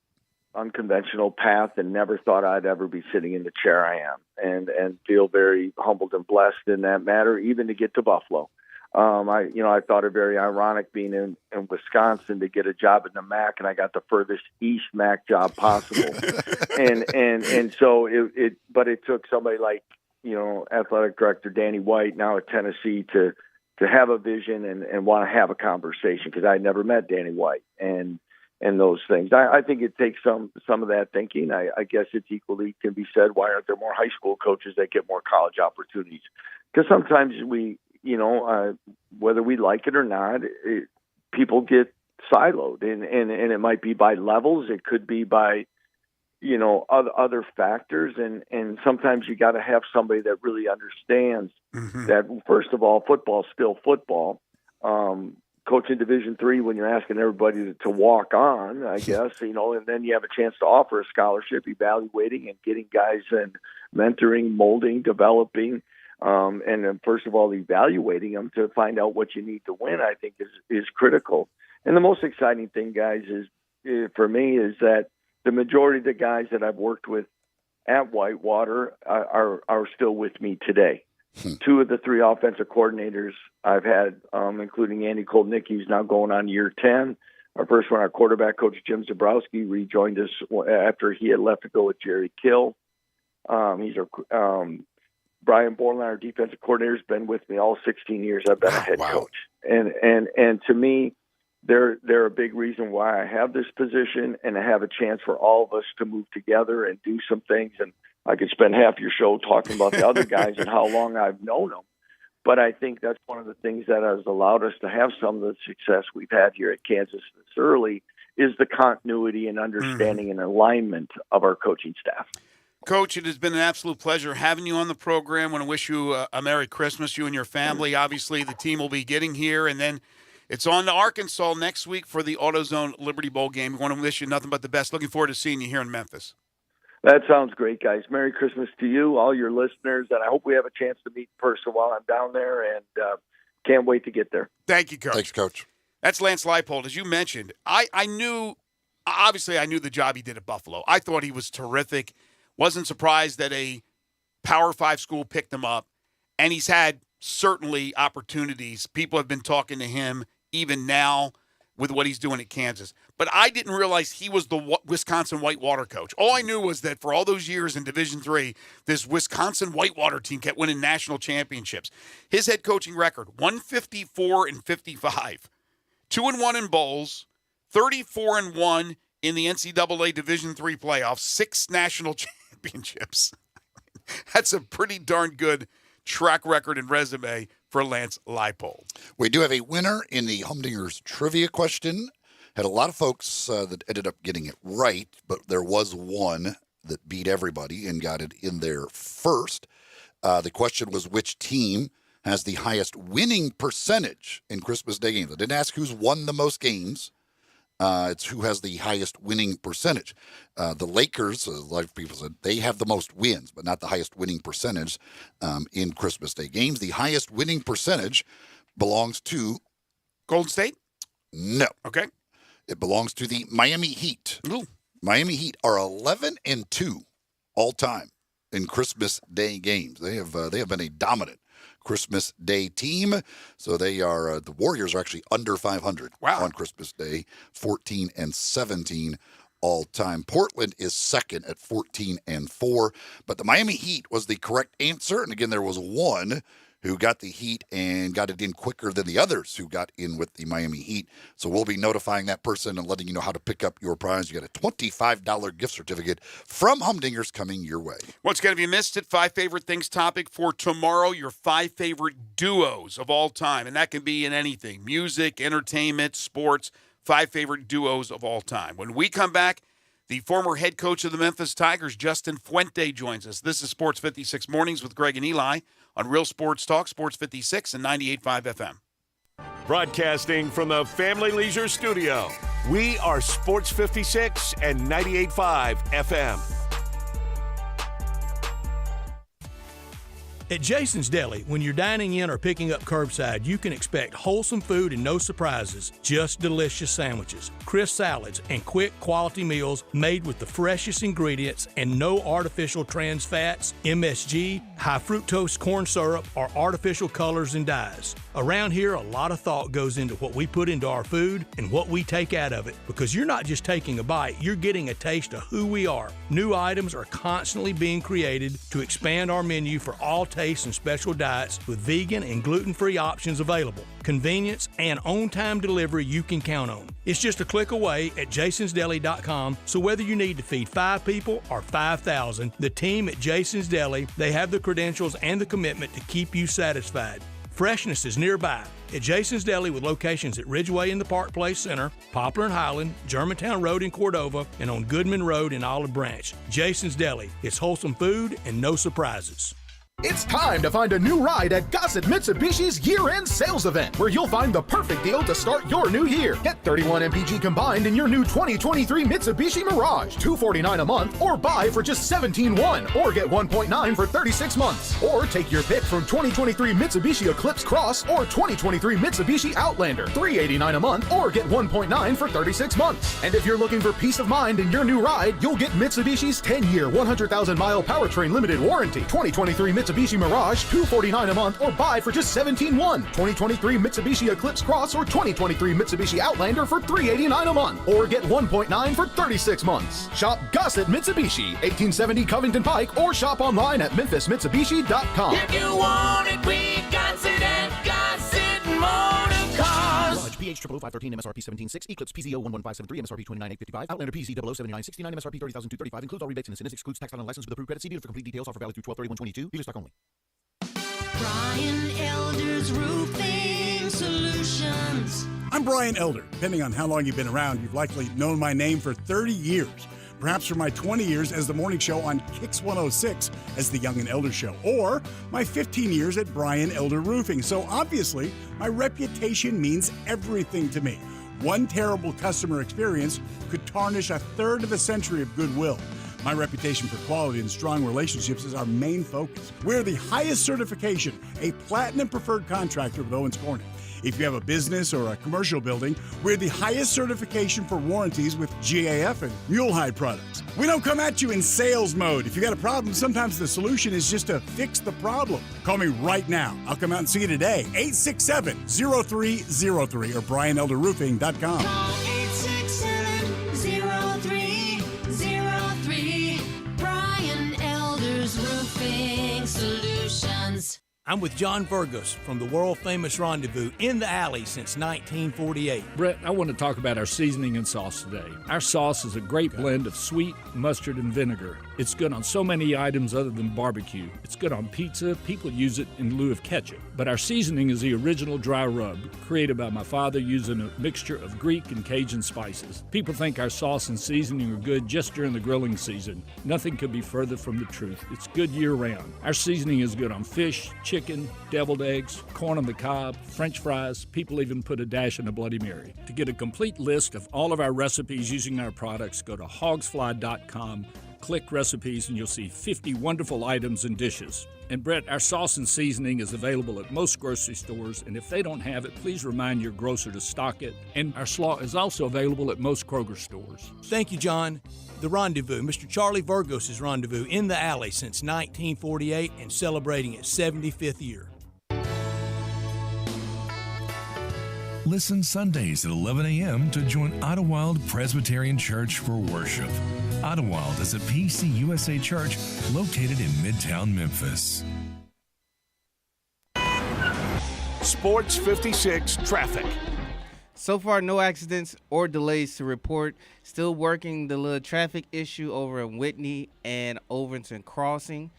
unconventional path and never thought I'd ever be sitting in the chair I am, and feel very humbled and blessed in that matter, even to get to Buffalo. I thought it very ironic being in Wisconsin to get a job in the MAC, and I got the furthest east MAC job possible. and so it took somebody like, athletic director Danny White now at Tennessee to have a vision and want to have a conversation, because I never met Danny White and those things. I think it takes some of that thinking. I guess it's equally can be said, why aren't there more high school coaches that get more college opportunities? Because sometimes whether we like it or not, people get siloed, and it might be by levels. It could be by, other factors. And sometimes you got to have somebody that really understands that, first of all, football's still football. Coaching Division III, when you're asking everybody to walk on, I guess, and then you have a chance to offer a scholarship, evaluating and getting guys and mentoring, molding, developing. And then, first of all, evaluating them to find out what you need to win, I think is critical. And the most exciting thing, guys, for me is that the majority of the guys that I've worked with at Whitewater are still with me today. 2 of the 3 offensive coordinators I've had, including Andy Kolnicki, who's now going on year 10. our first one, our quarterback coach, Jim Zabrowski, rejoined us after he had left to go with Jerry Kill. He's our Brian Borland, our defensive coordinator, has been with me all 16 years I've been a head coach. And to me, they're a big reason why I have this position and I have a chance for all of us to move together and do some things. And I could spend half your show talking about the other guys and how long I've known them. But I think that's one of the things that has allowed us to have some of the success we've had here at Kansas this early is the continuity and understanding and alignment of our coaching staff. Coach, it has been an absolute pleasure having you on the program. I want to wish you a Merry Christmas, you and your family. Obviously, the team will be getting here, and then it's on to Arkansas next week for the AutoZone Liberty Bowl game. We want to wish you nothing but the best. Looking forward to seeing you here in Memphis. That sounds great, guys. Merry Christmas to you, all your listeners, and I hope we have a chance to meet in person while I'm down there, and can't wait to get there. Thank you, Coach. Thanks, Coach. That's Lance Leipold. As you mentioned, I knew the job he did at Buffalo. I thought he was terrific. Wasn't surprised that a Power 5 school picked him up, and he's had certainly opportunities. People have been talking to him even now with what he's doing at Kansas. But I didn't realize he was the Wisconsin Whitewater coach. All I knew was that for all those years in Division III, this Wisconsin Whitewater team kept winning national championships. His head coaching record, 154-55, 2-1 in bowls, 34-1 in the NCAA Division III playoffs, 6 national championships. That's a pretty darn good track record and resume for Lance Leipold. We do have a winner in the Humdingers trivia question. Had a lot of folks that ended up getting it right, but there was one that beat everybody and got it in there first. The question was, which team has the highest winning percentage in Christmas Day games? I didn't ask who's won the most games. It's who has the highest winning percentage. The Lakers, a lot of people said, they have the most wins, but not the highest winning percentage in Christmas Day games. The highest winning percentage belongs to Golden State? No. Okay. It belongs to the Miami Heat. Ooh. Miami Heat are 11-2 all time in Christmas Day games. They have been a dominant Christmas Day team. So they are the Warriors are actually under 500 on Christmas Day, 14-17 all time. Portland is second at 14-4, but the Miami Heat was the correct answer. And again, there was one who got the Heat and got it in quicker than the others who got in with the Miami Heat. So we'll be notifying that person and letting you know how to pick up your prize. You got a $25 gift certificate from Humdingers coming your way. What's going to be missed at 5 Favorite Things topic for tomorrow, your 5 favorite duos of all time. And that can be in anything, music, entertainment, sports, 5 favorite duos of all time. When we come back, the former head coach of the Memphis Tigers, Justin Fuente, joins us. This is Sports 56 Mornings with Greg and Eli on Real Sports Talk, Sports 56 and 98.5 FM. Broadcasting from the Family Leisure Studio, we are Sports 56 and 98.5 FM. At Jason's Deli, when you're dining in or picking up curbside, you can expect wholesome food and no surprises, just delicious sandwiches, crisp salads, and quick quality meals made with the freshest ingredients and no artificial trans fats, MSG, high fructose corn syrup, or artificial colors and dyes. Around here, a lot of thought goes into what we put into our food and what we take out of it, because you're not just taking a bite, you're getting a taste of who we are. New items are constantly being created to expand our menu for all tastes and special diets with vegan and gluten-free options available. Convenience and on-time delivery you can count on. It's just a click away at jasonsdeli.com, so whether you need to feed 5 people or 5,000, the team at Jason's Deli, they have the credentials and the commitment to keep you satisfied. Freshness is nearby at Jason's Deli with locations at Ridgeway in the Park Place Center, Poplar and Highland, Germantown Road in Cordova, and on Goodman Road in Olive Branch. Jason's Deli. It's wholesome food and no surprises. It's time to find a new ride at Gossett Mitsubishi's year-end sales event, where you'll find the perfect deal to start your new year. Get 31 MPG combined in your new 2023 Mitsubishi Mirage, $249 a month, or buy for just $17,100, or get 1.9 for 36 months. Or take your pick from 2023 Mitsubishi Eclipse Cross or 2023 Mitsubishi Outlander, $389 a month, or get 1.9 for 36 months. And if you're looking for peace of mind in your new ride, you'll get Mitsubishi's 10-year, 100,000-mile powertrain limited warranty, 2023 Mitsubishi Mitsubishi Mirage, $249 a month, or buy for just $17,100. 2023 Mitsubishi Eclipse Cross or 2023 Mitsubishi Outlander for $389 a month, or get 1.9 for 36 months. Shop Gus at Mitsubishi, 1870 Covington Pike, or shop online at memphismitsubishi.com. If you want it, we got it at Gossett Motor Cars. Mirage PH 00513 MSRP 17.6, Eclipse PZO 11573 MSRP 29,855, Outlander PZ 007969 MSRP 30,235, includes all rebates and incentives, excludes tax on license with approved credit. See dealer for complete details. Offer valid through 12/31/22. Dealer stock only. Brian Elder's Roofing Solutions. I'm Brian Elder. Depending on how long you've been around, you've likely known my name for 30 years. Perhaps for my 20 years as the morning show on Kix 106 as the Young and Elder Show, or my 15 years at Brian Elder Roofing. So obviously, my reputation means everything to me. One terrible customer experience could tarnish a third of a century of goodwill. My reputation for quality and strong relationships is our main focus. We're the highest certification, a platinum preferred contractor with Owens Corning. If you have a business or a commercial building, we're the highest certification for warranties with GAF and Mulehide products. We don't come at you in sales mode. If you got a problem, sometimes the solution is just to fix the problem. Call me right now. I'll come out and see you today. 867-0303 or BrianElderRoofing.com. Call 867-0303. Brian Elder's Roofing Solutions. I'm with John Burgos from the world-famous Rendezvous in the Alley since 1948. Brett, I want to talk about our seasoning and sauce today. Our sauce is a great blend of sweet, mustard, and vinegar. It's good on so many items other than barbecue. It's good on pizza. People use it in lieu of ketchup. But our seasoning is the original dry rub, created by my father using a mixture of Greek and Cajun spices. People think our sauce and seasoning are good just during the grilling season. Nothing could be further from the truth. It's good year-round. Our seasoning is good on fish, chicken, deviled eggs, corn on the cob, French fries. People even put a dash in a Bloody Mary. To get a complete list of all of our recipes using our products, go to hogsfly.com, click recipes, and you'll see 50 wonderful items and dishes. And Brett, our sauce and seasoning is available at most grocery stores, and if they don't have it, please remind your grocer to stock it. And our slaw is also available at most Kroger stores. Thank you, John. The Rendezvous, Mr. Charlie Burgos' Rendezvous in the Alley since 1948 and celebrating its 75th year. Listen Sundays at 11 a.m. to join Idlewild Presbyterian Church for worship. Idlewild is a PCUSA church located in Midtown Memphis. Sports 56 traffic. So far, no accidents or delays to report. Still working the little traffic issue over in Whitney and Overton Crossing.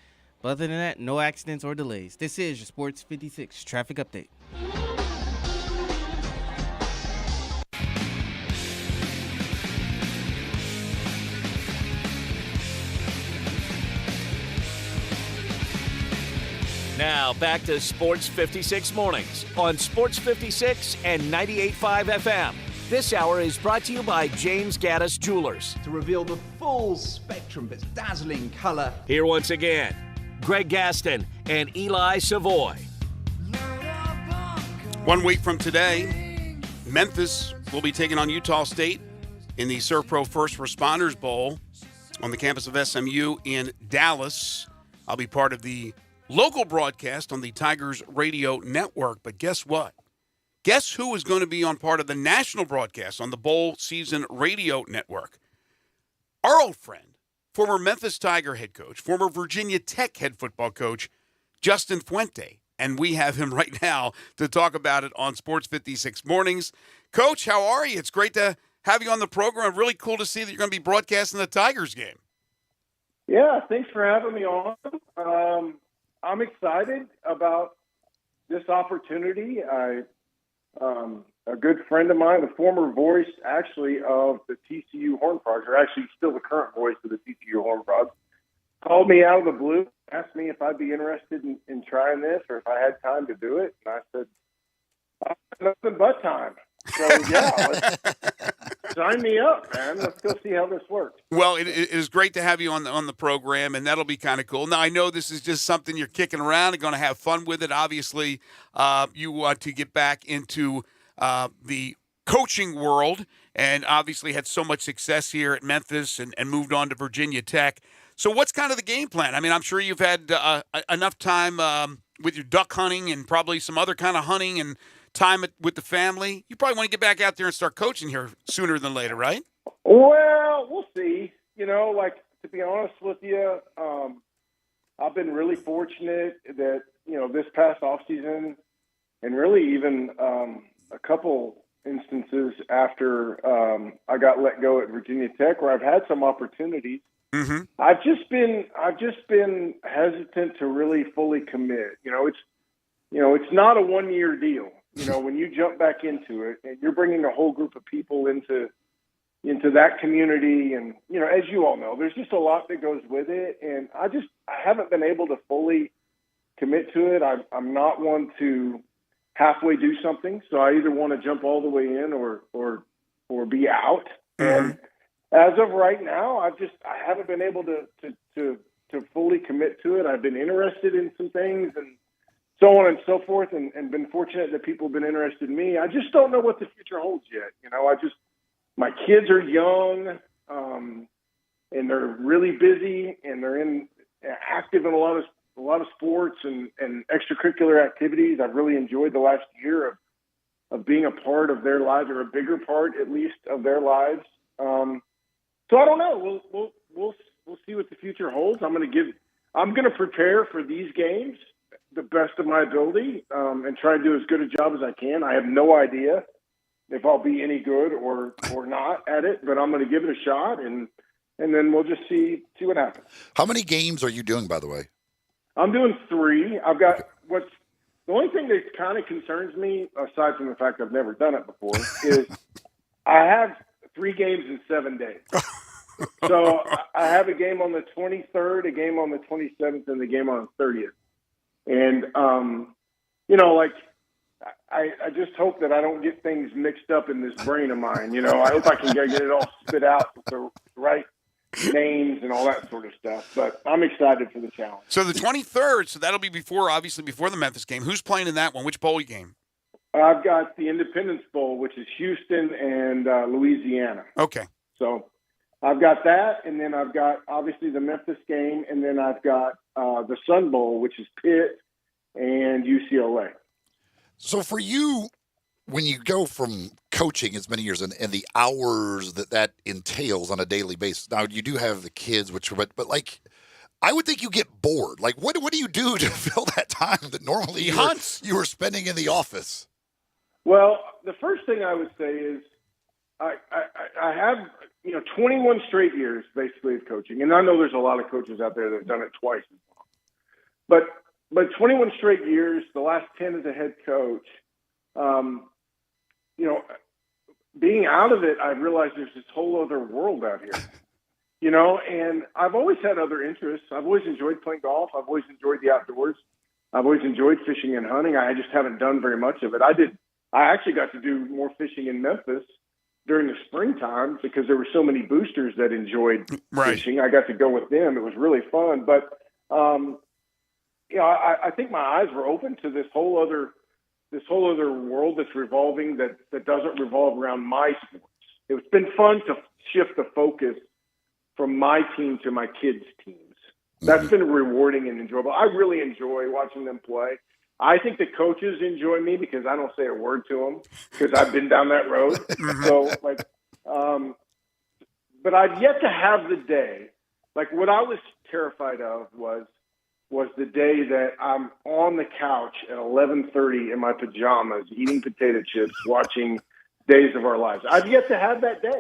But other than that, no accidents or delays. This is your Sports 56 traffic update. Now back to Sports 56 mornings on Sports 56 and 98.5 FM. This hour is brought to you by James Gaddis Jewelers. To reveal the full spectrum of its dazzling color. Here once again, Greg Gaston and Eli Savoy. 1 week from today, Memphis will be taking on Utah State in the ServPro First Responders Bowl on the campus of SMU in Dallas. I'll be part of the local broadcast on the Tigers Radio Network. But guess what? Guess who is going to be on part of the national broadcast on the Bowl Season Radio Network? Our old friend, former Memphis Tiger head coach, former Virginia Tech head football coach, Justin Fuente. And we have him right now to talk about it on Sports 56 Mornings. Coach, how are you? It's great to have you on the program. Really cool to see that you're going to be broadcasting the Tigers game. Yeah, thanks for having me on. I'm excited about this opportunity. A good friend of mine, the former voice actually of the TCU Horned Frogs, or actually still the current voice of the TCU Horned Frogs, called me out of the blue, asked me if I'd be interested in trying this or if I had time to do it. And I said, I have nothing but time. So, yeah, sign me up, man. Let's go see how this works. Well, it is great to have you on the program, and that'll be kind of cool. Now, I know this is just something you're kicking around and going to have fun with it. Obviously, you want to get back into the coaching world and obviously had so much success here at Memphis and moved on to Virginia Tech. So what's kind of the game plan? I mean, I'm sure you've had enough time with your duck hunting and probably some other kind of hunting and time with the family. You probably want to get back out there and start coaching here sooner than later, right? Well, we'll see. To be honest with you, I've been really fortunate that, this past off season and really even a couple instances after I got let go at Virginia Tech where I've had some opportunities. Mm-hmm. I've just been hesitant to really fully commit. It's not a 1-year deal. When you jump back into it and you're bringing a whole group of people into that community, and as you all know, there's just a lot that goes with it, and I haven't been able to fully commit to it. I'm not one to halfway do something, so I either want to jump all the way in or be out. And as of right now, I haven't been able to fully commit to it. I've been interested in some things and so on and so forth, and been fortunate that people have been interested in me. I just don't know what the future holds yet. My kids are young, and they're really busy, and they're active in a lot of sports and extracurricular activities. I've really enjoyed the last year of being a part of their lives, or a bigger part at least of their lives. So I don't know. We'll see what the future holds. I'm going to prepare for these games the best of my ability, and try to do as good a job as I can. I have no idea if I'll be any good or not at it, but I'm going to give it a shot, and then we'll just see what happens. How many games are you doing, by the way? I'm doing 3. I've got the only thing that kind of concerns me, aside from the fact I've never done it before, is I have 3 games in 7 days. So I have a game on the 23rd, a game on the 27th, and a game on the 30th. And, I just hope that I don't get things mixed up in this brain of mine. I hope I can get it all spit out with the right names and all that sort of stuff. But I'm excited for the challenge. So the 23rd, so that'll be before the Memphis game. Who's playing in that one? Which bowl game? I've got the Independence Bowl, which is Houston and Louisiana. Okay. So I've got that, and then I've got obviously the Memphis game, and then I've got the Sun Bowl, which is Pitt and UCLA. So for you, when you go from coaching as many years and the hours that entails on a daily basis, now you do have the kids, but like, I would think you get bored. Like, what do you do to fill that time that normally you were spending in the office? Well, the first thing I would say is I have 21 straight years basically of coaching, and I know there's a lot of coaches out there that have done it twice as long, but 21 straight years, the last 10 as a head coach, being out of it, I realized there's this whole other world out here, and I've always had other interests. I've always enjoyed playing golf. I've always enjoyed the outdoors. I've always enjoyed fishing and hunting. I just haven't done very much of it. I actually got to do more fishing in Memphis during the springtime because there were so many boosters that enjoyed fishing. I got to go with them. It was really fun, but, I think my eyes were open to this whole other world that's revolving that doesn't revolve around my sports. It's been fun to shift the focus from my team to my kids' teams. That's been rewarding and enjoyable. I really enjoy watching them play. I think the coaches enjoy me because I don't say a word to them because I've been down that road. So but I've yet to have the day. Like what I was terrified of was the day that I'm on the couch at 11:30 in my pajamas, eating potato chips, watching Days of Our Lives. I've yet to have that day.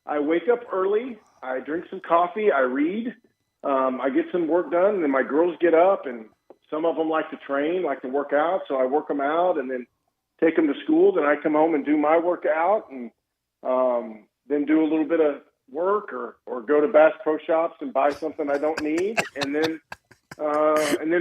I wake up early, I drink some coffee, I read, I get some work done, and then my girls get up, and some of them like to train, like to work out, so I work them out and then take them to school. Then I come home and do my workout, and then do a little bit of work or go to Bass Pro Shops and buy something I don't need, and then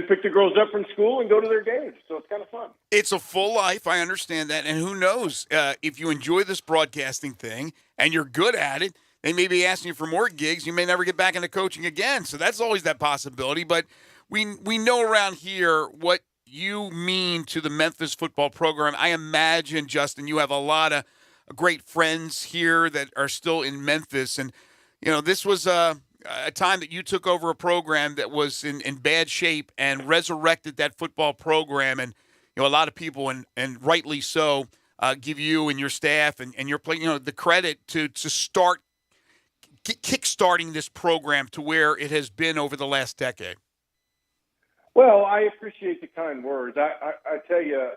pick the girls up from school and go to their games. So it's kind of fun. It's a full life. I understand that. And who knows, if you enjoy this broadcasting thing and you're good at it, they may be asking you for more gigs. You may never get back into coaching again. So that's always that possibility. But we know around here what you mean to the Memphis football program. I imagine, Justin, you have a lot of great friends here that are still in Memphis. And, this was a time that you took over a program that was in bad shape and resurrected that football program. And, a lot of people, and rightly so, give you and your staff and your play, the credit to start kickstarting this program to where it has been over the last decade. Well, I appreciate the kind words. I tell you,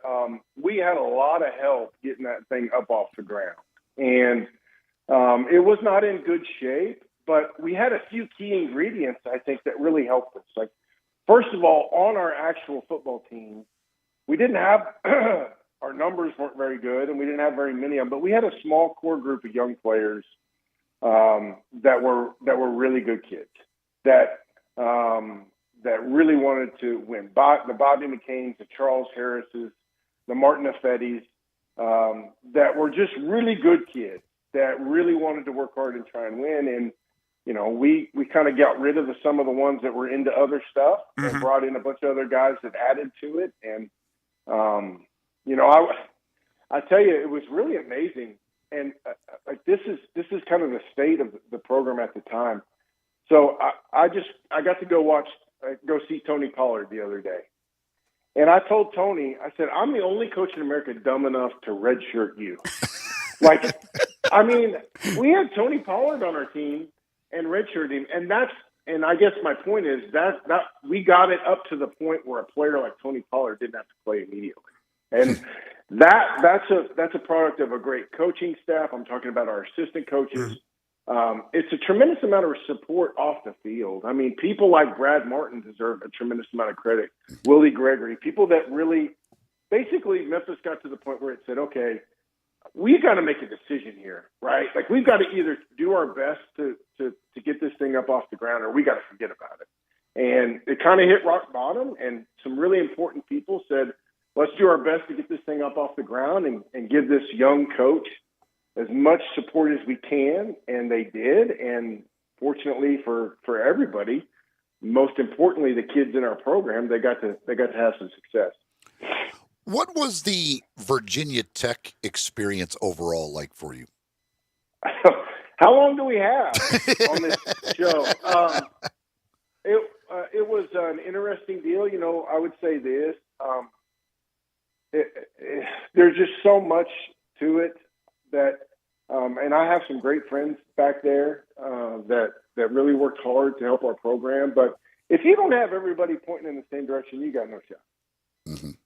we had a lot of help getting that thing up off the ground. And it was not in good shape, but we had a few key ingredients, I think, that really helped us. Like, first of all, on our actual football team, we didn't have our numbers weren't very good, and we didn't have very many of them, but we had a small core group of young players that were really good kids that really wanted to win. The Bobby McCains, the Charles Harrises, the Martin Affettis, that were just really good kids that really wanted to work hard and try and win. And, we kind of got rid of some of the ones that were into other stuff and brought in a bunch of other guys that added to it. And, I tell you, it was really amazing. And this is kind of the state of the program at the time. So I got to go see Tony Pollard the other day. And I told Tony, I said, I'm the only coach in America dumb enough to redshirt you. We had Tony Pollard on our team and redshirted him. And I guess my point is that we got it up to the point where a player like Tony Pollard didn't have to play immediately. And that's a product of a great coaching staff. I'm talking about our assistant coaches. It's a tremendous amount of support off the field. I mean, people like Brad Martin deserve a tremendous amount of credit. Willie Gregory, people that really, basically Memphis got to the point where it said, okay, we got to make a decision here, right? Like, we've got to either do our best to get this thing up off the ground, or we got to forget about it. And it kind of hit rock bottom, and some really important people said, let's do our best to get this thing up off the ground and give this young coach as much support as we can, and they did. And fortunately for everybody, most importantly, the kids in our program, they got to have some success. What was the Virginia Tech experience overall like for you? How long do we have on this show? It was an interesting deal. I would say this. There's just so much to it that, and I have some great friends back there that really worked hard to help our program. But if you don't have everybody pointing in the same direction, you got no shot.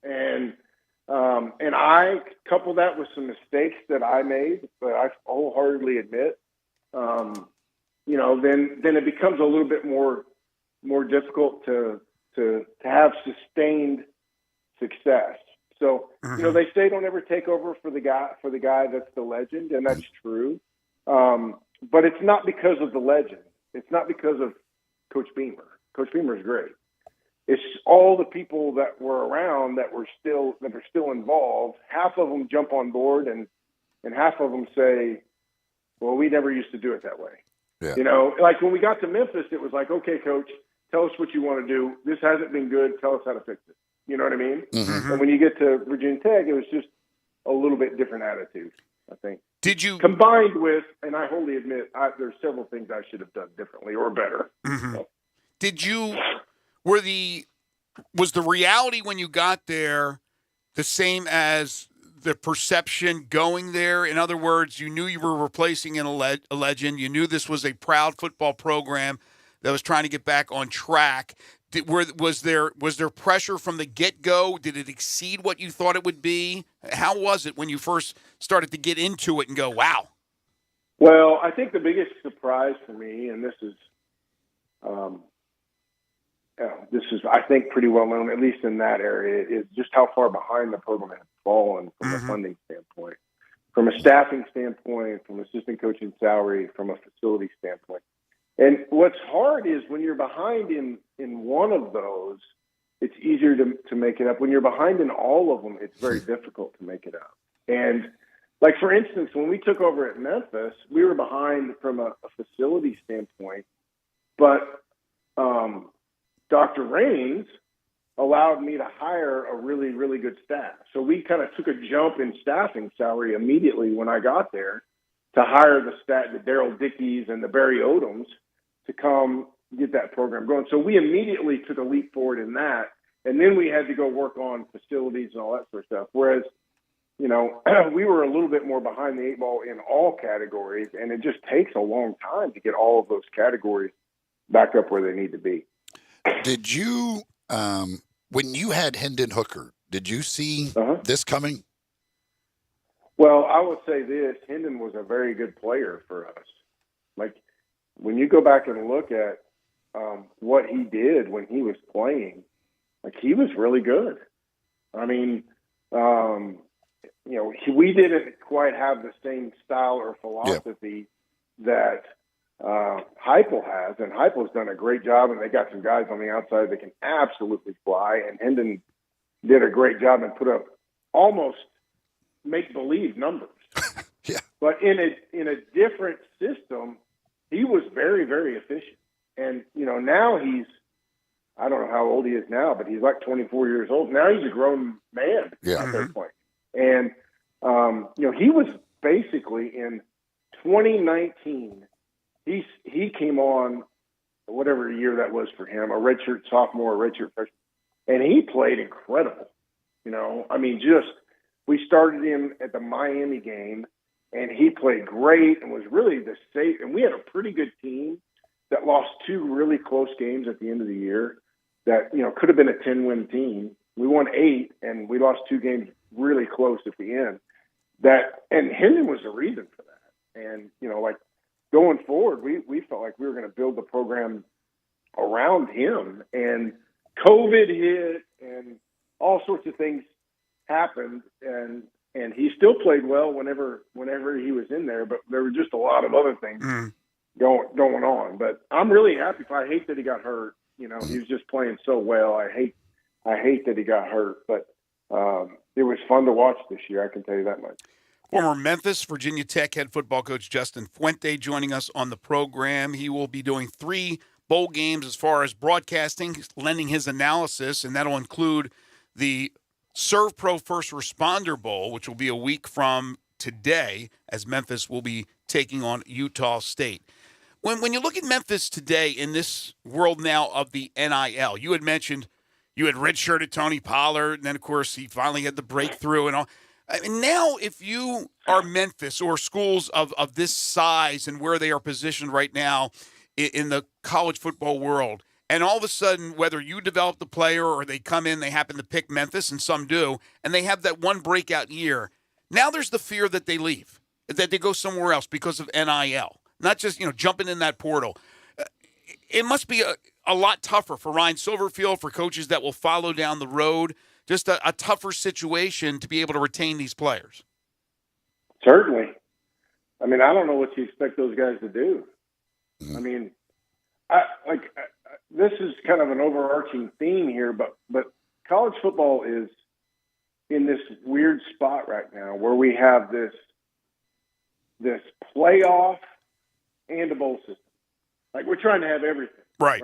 And I couple that with some mistakes that I made, but I wholeheartedly admit, then it becomes a little bit more difficult to have sustained success. So, they say don't ever take over for the guy that's the legend, and that's true. But it's not because of the legend. It's not because of Coach Beamer. Coach Beamer is great. It's all the people that were around that are still involved. Half of them jump on board, and half of them say, "Well, we never used to do it that way." Yeah. Like when we got to Memphis, it was like, "Okay, Coach, tell us what you want to do. This hasn't been good. Tell us how to fix it." You know what I mean? And when you get to Virginia Tech, it was just a little bit different attitude, I think. Did you combined with, and I wholly admit, there's several things I should have done differently or better. So. Did you? Was the reality when you got there the same as the perception going there? In other words, you knew you were replacing a legend. You knew this was a proud football program that was trying to get back on track. Was there pressure from the get-go? Did it exceed what you thought it would be? How was it when you first started to get into it and go, wow? Well, I think the biggest surprise for me, and this is I think pretty well known, at least in that area, is just how far behind the program has fallen from a funding standpoint, from a staffing standpoint, from assistant coaching salary, from a facility standpoint. And what's hard is when you're behind in one of those, it's easier to make it up. When you're behind in all of them, it's very difficult to make it up. And like, for instance, when we took over at Memphis, we were behind from a facility standpoint, but Dr. Raines allowed me to hire a really, really good staff. So we kind of took a jump in staffing salary immediately when I got there to hire the Daryl Dickies and the Barry Odoms to come get that program going. So we immediately took a leap forward in that, and then we had to go work on facilities and all that sort of stuff. Whereas, you know, we were a little bit more behind the eight ball in all categories, and it just takes a long time to get all of those categories back up where they need to be. Did you, when you had Hendon Hooker, did you see this coming? Well, I would say this, Hendon was a very good player for us. Like, when you go back and look at what he did when he was playing, like, he was really good. I mean, you know, we didn't quite have the same style or philosophy that Heupel has, and Heupel's done a great job, and they got some guys on the outside that can absolutely fly, and Hendon did a great job and put up almost make-believe numbers. But in a different system, he was very, very efficient. And, you know, now he's, I don't know how old he is now, but he's like 24 years old. Now he's a grown man out there playing. And, you know, he was basically in 2019, he came on, whatever year that was for him, a redshirt sophomore, a redshirt freshman, and he played incredible. You know, I mean, we started him at the Miami game, and he played great and was really the safe. And we had a pretty good team that lost two really close games at the end of the year that, you know, could have been a 10-win team. We won 8, and we lost 2 games really close at the end. And Hendon was the reason for that. And, you know, like, going forward, we felt like we were going to build the program around him. And COVID hit, and all sorts of things happened, and he still played well whenever he was in there, but there were just a lot of other things going on. But I'm really happy. I hate that he got hurt. You know, he was just playing so well. I hate that he got hurt, but it was fun to watch this year, I can tell you that much. Former Memphis, Virginia Tech head football coach Justin Fuente joining us on the program. He will be doing 3 bowl games as far as broadcasting, lending his analysis, and that'll include the Serve Pro First Responder Bowl, which will be a week from today, as Memphis will be taking on Utah State. When you look at Memphis today in this world now of the NIL, you had mentioned you had redshirted Tony Pollard, and then, of course, he finally had the breakthrough and all. I mean, now, if you are Memphis or schools of this size and where they are positioned right now in the college football world, and all of a sudden, whether you develop the player or they come in, they happen to pick Memphis, and some do, and they have that one breakout year, now there's the fear that they leave, that they go somewhere else because of NIL, not just, you know, jumping in that portal. It must be a lot tougher for Ryan Silverfield, for coaches that will follow down the road, just a tougher situation to be able to retain these players. Certainly. I mean, I don't know what you expect those guys to do. I mean, this is kind of an overarching theme here, but college football is in this weird spot right now where we have this playoff and a bowl system. Like, we're trying to have everything. Right?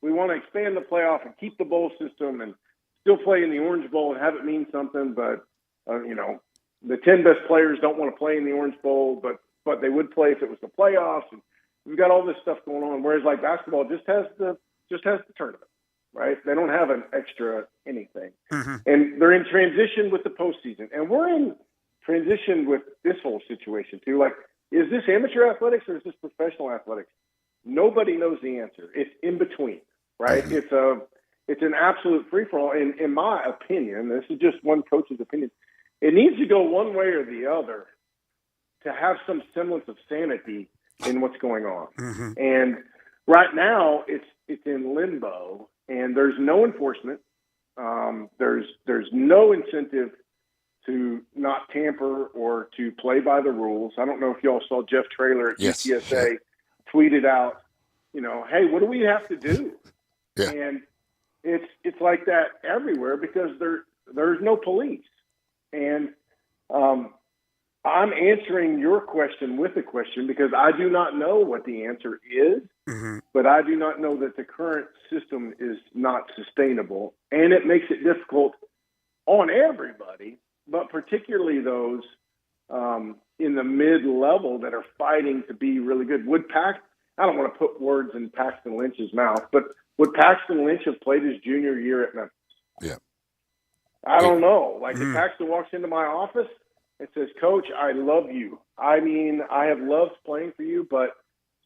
We want to expand the playoff and keep the bowl system and still play in the Orange Bowl and have it mean something, but you know, the 10 best players don't want to play in the Orange Bowl, but they would play if it was the playoffs. And we've got all this stuff going on. Whereas, like, basketball just has the tournament, right? They don't have an extra anything, and they're in transition with the postseason, and we're in transition with this whole situation too. Like, is this amateur athletics or is this professional athletics? Nobody knows the answer. It's in between, right? It's an absolute free-for-all. In my opinion, this is just one coach's opinion, it needs to go one way or the other to have some semblance of sanity in what's going on. And right now, it's in limbo, and there's no enforcement. There's no incentive to not tamper or to play by the rules. I don't know if y'all saw Jeff Traylor at UTSA tweeted out, you know, hey, what do we have to do? And it's like that everywhere because there's no police. And I'm answering your question with a question because I do not know what the answer is, but I do not know that the current system is not sustainable. And it makes it difficult on everybody, but particularly those in the mid-level that are fighting to be really good. I don't want to put words in Paxton Lynch's mouth, but would Paxton Lynch have played his junior year at Memphis? Yeah. I don't know. Like, if Paxton walks into my office and says, Coach, I love you. I mean, I have loved playing for you, but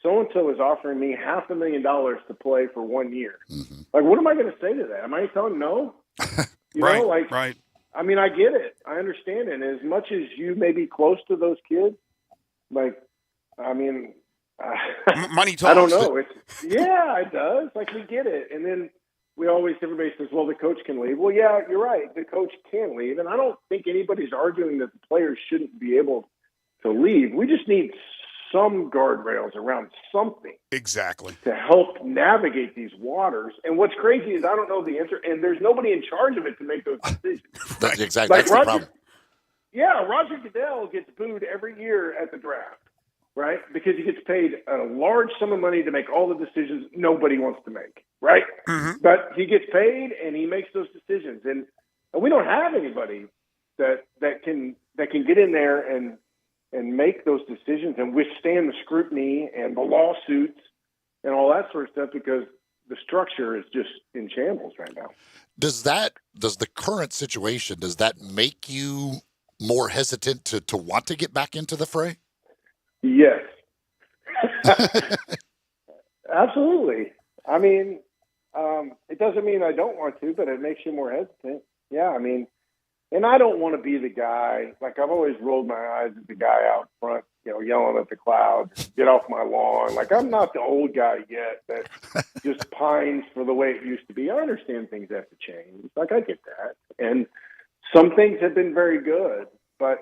so-and-so is offering me $500,000 to play for 1 year. Like, what am I going to say to that? Am I telling no? You know, like, right. I mean, I get it. I understand it. And as much as you may be close to those kids, like, I mean, money talks. I don't know. Yeah, it does. Like, we get it. And then everybody says, well, the coach can leave. Well, yeah, you're right. The coach can leave. And I don't think anybody's arguing that the players shouldn't be able to leave. We just need some guardrails around something. Exactly. To help navigate these waters. And what's crazy is I don't know the answer, and there's nobody in charge of it to make those decisions. That's exactly Like that's the problem. Yeah, Roger Goodell gets booed every year at the draft, right? Because he gets paid a large sum of money to make all the decisions nobody wants to make, right? But he gets paid and he makes those decisions, and we don't have anybody that can get in there and make those decisions and withstand the scrutiny and the lawsuits and all that sort of stuff, because the structure is just in shambles right now. Does the current situation, does that make you more hesitant to want to get back into the fray? Yes. Absolutely. I mean, it doesn't mean I don't want to, but it makes you more hesitant. Yeah, I mean, and I don't want to be the guy, like I've always rolled my eyes at the guy out front, yelling at the clouds, get off my lawn. Like, I'm not the old guy yet that just pines for the way it used to be. I understand things have to change. Like, I get that. And some things have been very good, but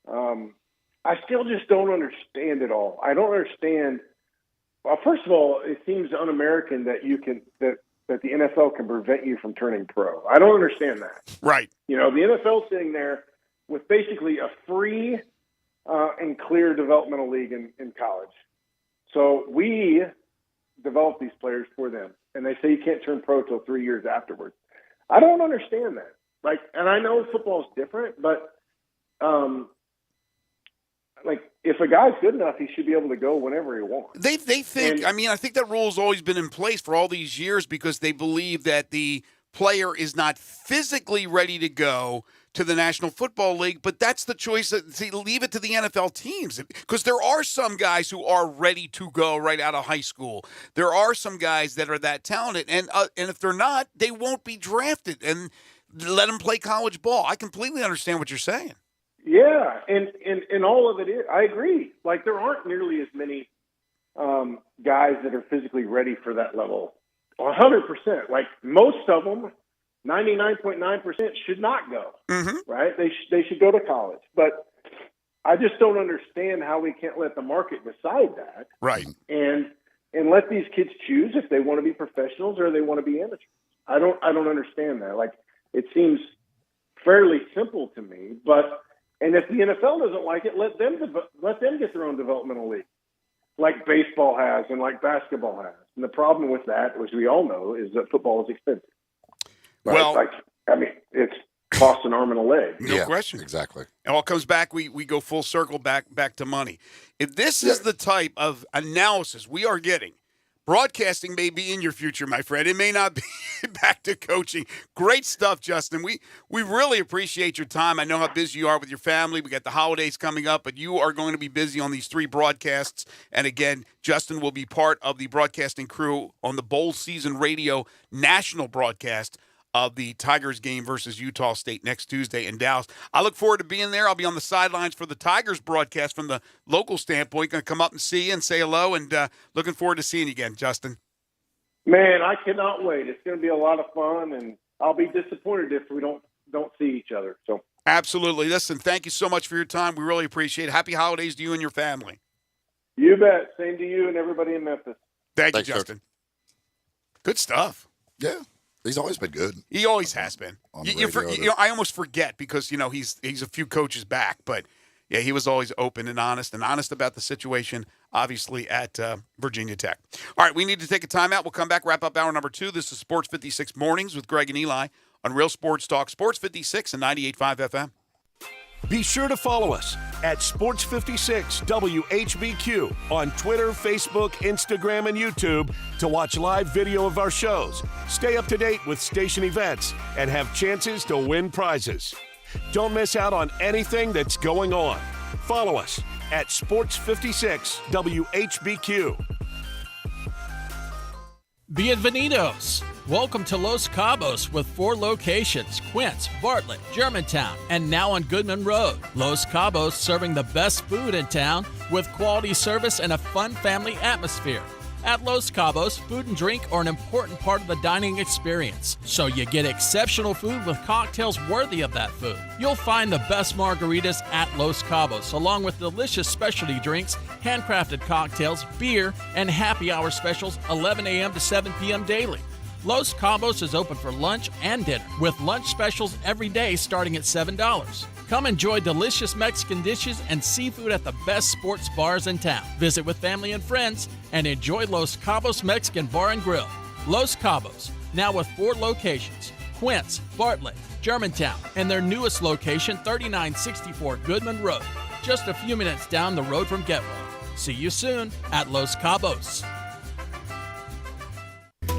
I still just don't understand it all. I don't understand. Well, first of all, it seems un-American that that the NFL can prevent you from turning pro. I don't understand that. Right. The NFL sitting there with basically a free and clear developmental league in college. So we develop these players for them, and they say you can't turn pro till 3 years afterwards. I don't understand that. Like, and I know football's different, but if a guy's good enough, he should be able to go whenever he wants. They think, I think that rule's always been in place for all these years because they believe that the player is not physically ready to go to the National Football League, but that's the choice. Leave it to the NFL teams, because there are some guys who are ready to go right out of high school. There are some guys that are that talented, and if they're not, they won't be drafted, and let them play college ball. I completely understand what you're saying. Yeah, and all of it is, I agree. Like, there aren't nearly as many guys that are physically ready for that level. 100%. Like, most of them, 99.9% should not go, right? They should go to college. But I just don't understand how we can't let the market decide that. Right. And let these kids choose if they want to be professionals or they want to be amateurs. I don't understand that. Like, it seems fairly simple to me, and if the NFL doesn't like it, let them get their own developmental league, like baseball has and like basketball has. And the problem with that, as we all know, is that football is expensive. Right? Well, it's cost an arm and a leg. No question. Exactly. It all comes back. We go full circle back to money. If this is the type of analysis we are getting, broadcasting may be in your future, my friend. It may not be back to coaching. Great stuff, Justin. We really appreciate your time. I know how busy you are with your family. We got the holidays coming up, but you are going to be busy on these 3 broadcasts. And again, Justin will be part of the broadcasting crew on the Bowl Season Radio national broadcast of the Tigers game versus Utah State next Tuesday in Dallas. I look forward to being there. I'll be on the sidelines for the Tigers broadcast from the local standpoint. Going to come up and see you and say hello, and looking forward to seeing you again, Justin. Man, I cannot wait. It's going to be a lot of fun, and I'll be disappointed if we don't see each other. So absolutely. Listen, thank you so much for your time. We really appreciate it. Happy holidays to you and your family. You bet. Same to you and everybody in Memphis. Thanks, Justin. Coach. Good stuff. Yeah. He's always been good. He always has been. I almost forget because, he's a few coaches back. But, yeah, he was always open and honest about the situation, obviously, at Virginia Tech. All right, we need to take a timeout. We'll come back, wrap up hour number 2. This is Sports 56 Mornings with Greg and Eli on Real Sports Talk, Sports 56 and 98.5 FM. Be sure to follow us at Sports56 WHBQ on Twitter, Facebook, Instagram, and YouTube to watch live video of our shows, stay up to date with station events, and have chances to win prizes. Don't miss out on anything that's going on. Follow us at Sports56 WHBQ. Bienvenidos. Welcome to Los Cabos with 4 locations: Quince, Bartlett, Germantown, and now on Goodman Road. Los Cabos serving the best food in town with quality service and a fun family atmosphere. At Los Cabos, food and drink are an important part of the dining experience, so you get exceptional food with cocktails worthy of that food. You'll find the best margaritas at Los Cabos, along with delicious specialty drinks, handcrafted cocktails, beer, and happy hour specials 11 a.m. to 7 p.m. daily. Los Cabos is open for lunch and dinner, with lunch specials every day starting at $7. Come enjoy delicious Mexican dishes and seafood at the best sports bars in town. Visit with family and friends and enjoy Los Cabos Mexican Bar and Grill. Los Cabos, now with 4 locations: Quince, Bartlett, Germantown, and their newest location, 3964 Goodman Road, just a few minutes down the road from Getwell. See you soon at Los Cabos.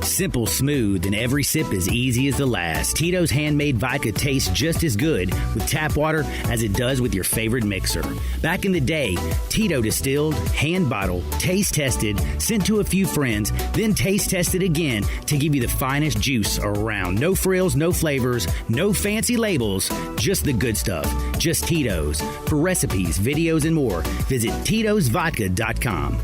Simple, smooth, and every sip as easy as the last. Tito's handmade vodka tastes just as good with tap water as it does with your favorite mixer. Back in the day, Tito distilled, hand bottled, taste tested, sent to a few friends, then taste tested again to give you the finest juice around. No frills, no flavors, no fancy labels, just the good stuff. Just Tito's. For recipes, videos, and more, visit Tito'sVodka.com.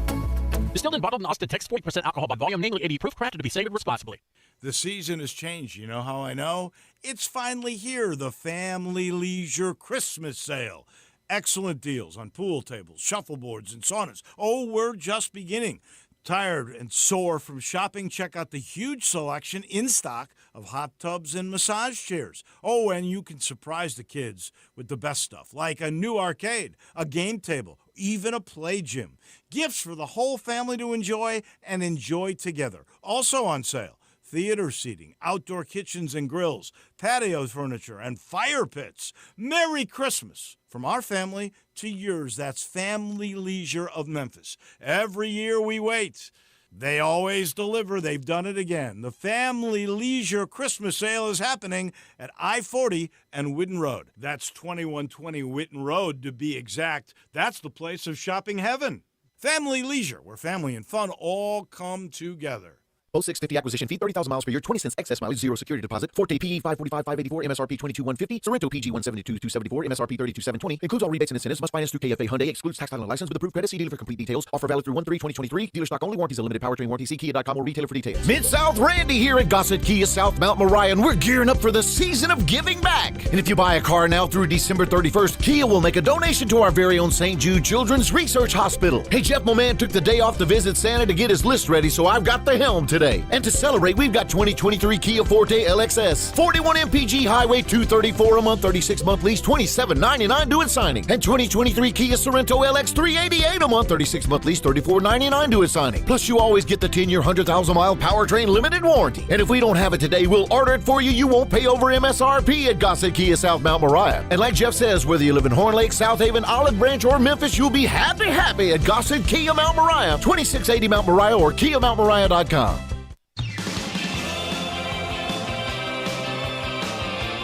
Distilled and bottled in Austin, Texas, 40% alcohol by volume, namely 80 proof, crafted to be savored responsibly. The season has changed. You know how I know? It's finally here, the Family Leisure Christmas Sale. Excellent deals on pool tables, shuffleboards, and saunas. Oh, we're just beginning. Tired and sore from shopping? Check out the huge selection in stock of hot tubs and massage chairs. Oh, and you can surprise the kids with the best stuff, like a new arcade, a game table, even a play gym. Gifts for the whole family to enjoy and enjoy together. Also on sale, theater seating, outdoor kitchens and grills, patio furniture, and fire pits. Merry Christmas from our family to yours. That's Family Leisure of Memphis. Every year we wait. They always deliver. They've done it again. The Family Leisure Christmas Sale is happening at I-40 and Whitten Road. That's 2120 Whitten Road to be exact. That's the place of shopping heaven. Family Leisure, where family and fun all come together. 0650 acquisition fee, 30,000 miles per year, 20 cents excess mileage, 0 security deposit. Forte PE 545,584, MSRP 22,150. Sorrento PG 172,274, MSRP 32,720. Includes all rebates and incentives. Must finance through KFA Hyundai. Excludes tax title and license with approved credit. See dealer for complete details. Offer valid through 1/3/2023. Dealer stock only. Warranties and limited powertrain warranty. See Kia.com or retailer for details. Mid-South Randy here at Gossett Kia South Mount Moriah, and we're gearing up for the season of giving back. And if you buy a car now through December 31st, Kia will make a donation to our very own St. Jude Children's Research Hospital. Hey, Jeff, my man, took the day off to visit Santa to get his list ready, so I've got the helm today. And to celebrate, we've got 2023 Kia Forte LXS, 41 MPG Highway, $234 a month, 36-month lease, $27.99 due at signing. And 2023 Kia Sorrento LX, $388 a month, 36-month lease, $34.99 due at signing. Plus, you always get the 10-year, 100,000-mile powertrain limited warranty. And if we don't have it today, we'll order it for you. You won't pay over MSRP at Gossett Kia South Mount Moriah. And like Jeff says, whether you live in Horn Lake, South Haven, Olive Branch, or Memphis, you'll be happy at Gossett Kia Mount Moriah, 2680 Mount Moriah or KiaMountMoriah.com.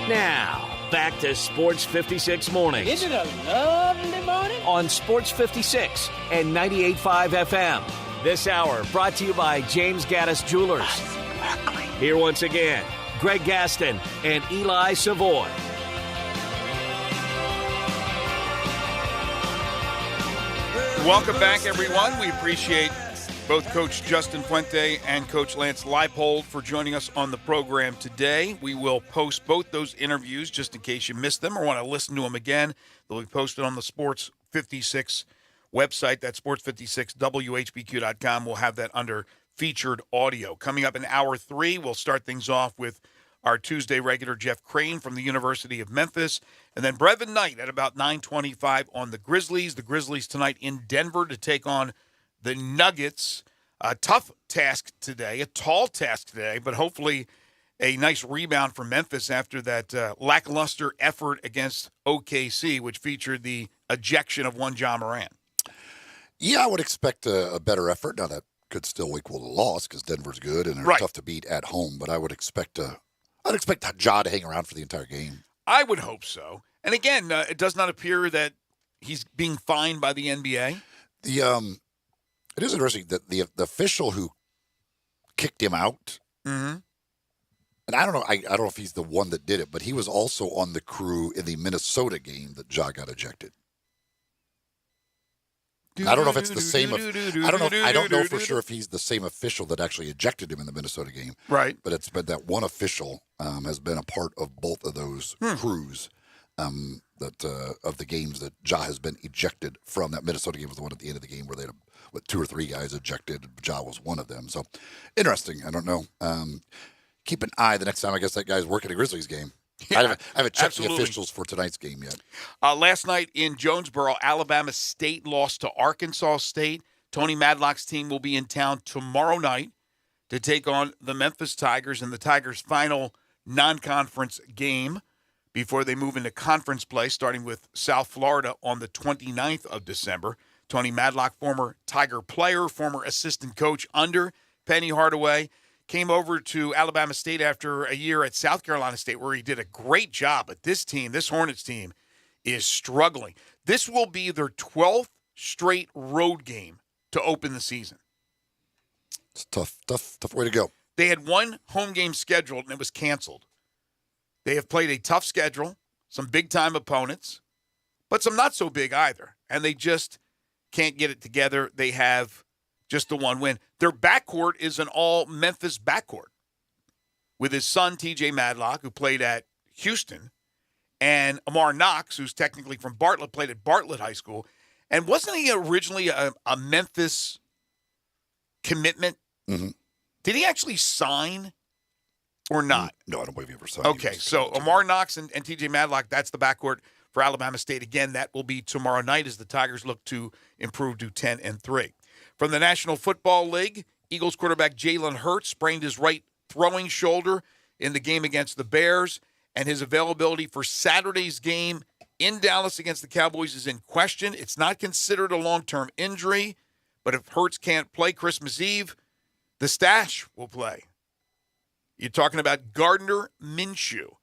Now, back to Sports 56 Mornings. Isn't it a lovely morning? On Sports 56 and 98.5 FM. This hour brought to you by James Gaddis Jewelers. Here once again, Greg Gaston and Eli Savoy. Welcome back, everyone. We appreciate both Coach Justin Fuente and Coach Lance Leipold for joining us on the program today. We will post both those interviews just in case you missed them or want to listen to them again. They'll be posted on the Sports 56 website. That's sports56whbq.com. We'll have that under featured audio. Coming up in hour 3, we'll start things off with our Tuesday regular Jeff Crane from the University of Memphis. And then Brevin Knight at about 9:25 on the Grizzlies. The Grizzlies tonight in Denver to take on the Nuggets. A tough task today, a tall task today, but hopefully a nice rebound for Memphis after that lackluster effort against OKC, which featured the ejection of one Ja Morant. Yeah, I would expect a better effort. Now, that could still equal a loss because Denver's good and they're tough to beat at home, but I would expect Ja to hang around for the entire game. I would hope so. And again, it does not appear that he's being fined by the NBA. It is interesting that the official who kicked him out, Mm-hmm. and I don't know if he's the one that did it, but he was also on the crew in the Minnesota game that Ja got ejected. I don't know if it's the same. I don't know for sure if he's the same official that actually ejected him in the Minnesota game. Right. But it's been that one official has been a part of both of those crews of the games that Ja has been ejected from. That Minnesota game was the one at the end of the game where they had 2 or 3 guys ejected. Ja was one of them. So interesting. I don't know. Keep an eye the next time I guess that guy's working a Grizzlies game. Yeah, I haven't checked absolutely. the officials for tonight's game yet. Last night in Jonesboro, Alabama State lost to Arkansas State. Tony Madlock's team will be in town tomorrow night to take on the Memphis Tigers in the Tigers' final non-conference game before they move into conference play, starting with South Florida on the 29th of December. Tony Madlock, former Tiger player, former assistant coach under Penny Hardaway, came over to Alabama State after a year at South Carolina State where he did a great job. But this team, this Hornets team, is struggling. This will be their 12th straight road game to open the season. It's tough way to go. They had one home game scheduled, and it was canceled. They have played a tough schedule, some big-time opponents, but some not so big either. And they just can't get it together. They have just the one win. Their backcourt is an all-Memphis backcourt with his son, T.J. Madlock, who played at Houston, and Amar Knox, who's technically from Bartlett, played at Bartlett High School. And wasn't he originally a Memphis commitment? Mm-hmm. Did he actually sign or not? No, I don't believe he ever signed. Okay, so Amar Knox and T.J. Madlock, that's the backcourt for Alabama State. Again, that will be tomorrow night as the Tigers look to improve to 10-3. From the National Football League, Eagles quarterback Jalen Hurts sprained his right throwing shoulder in the game against the Bears, and his availability for Saturday's game in Dallas against the Cowboys is in question. It's not considered a long-term injury, but if Hurts can't play Christmas Eve, the stash will play. You're talking about Gardner Minshew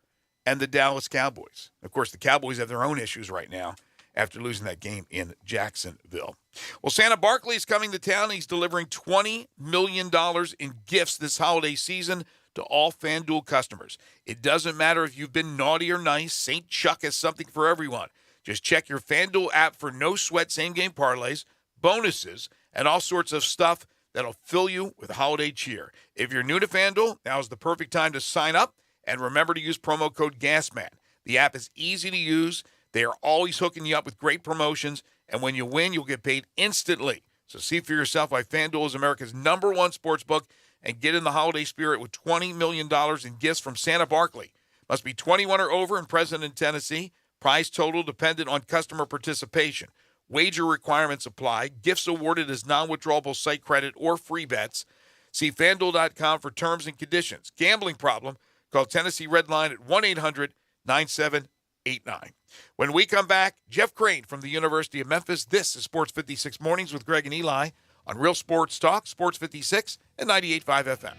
and the Dallas Cowboys. Of course, the Cowboys have their own issues right now after losing that game in Jacksonville. Well, Santa Barkley's coming to town. He's delivering $20 million in gifts this holiday season to all FanDuel customers. It doesn't matter if you've been naughty or nice. St. Chuck has something for everyone. Just check your FanDuel app for no-sweat same-game parlays, bonuses, and all sorts of stuff that'll fill you with holiday cheer. If you're new to FanDuel, now's the perfect time to sign up. And remember to use promo code GASMAN. The app is easy to use. They are always hooking you up with great promotions. And when you win, you'll get paid instantly. So see for yourself why FanDuel is America's #1 sportsbook and get in the holiday spirit with $20 million in gifts from Santa Barkley. Must be 21 or over and present in Tennessee. Prize total dependent on customer participation. Wager requirements apply. Gifts awarded as non-withdrawable site credit or free bets. See FanDuel.com for terms and conditions. Gambling problem? Call Tennessee Red Line at 1-800-9789. When we come back, Jeff Crane from the University of Memphis. This is Sports 56 Mornings with Greg and Eli on Real Sports Talk, Sports 56 and 98.5 FM.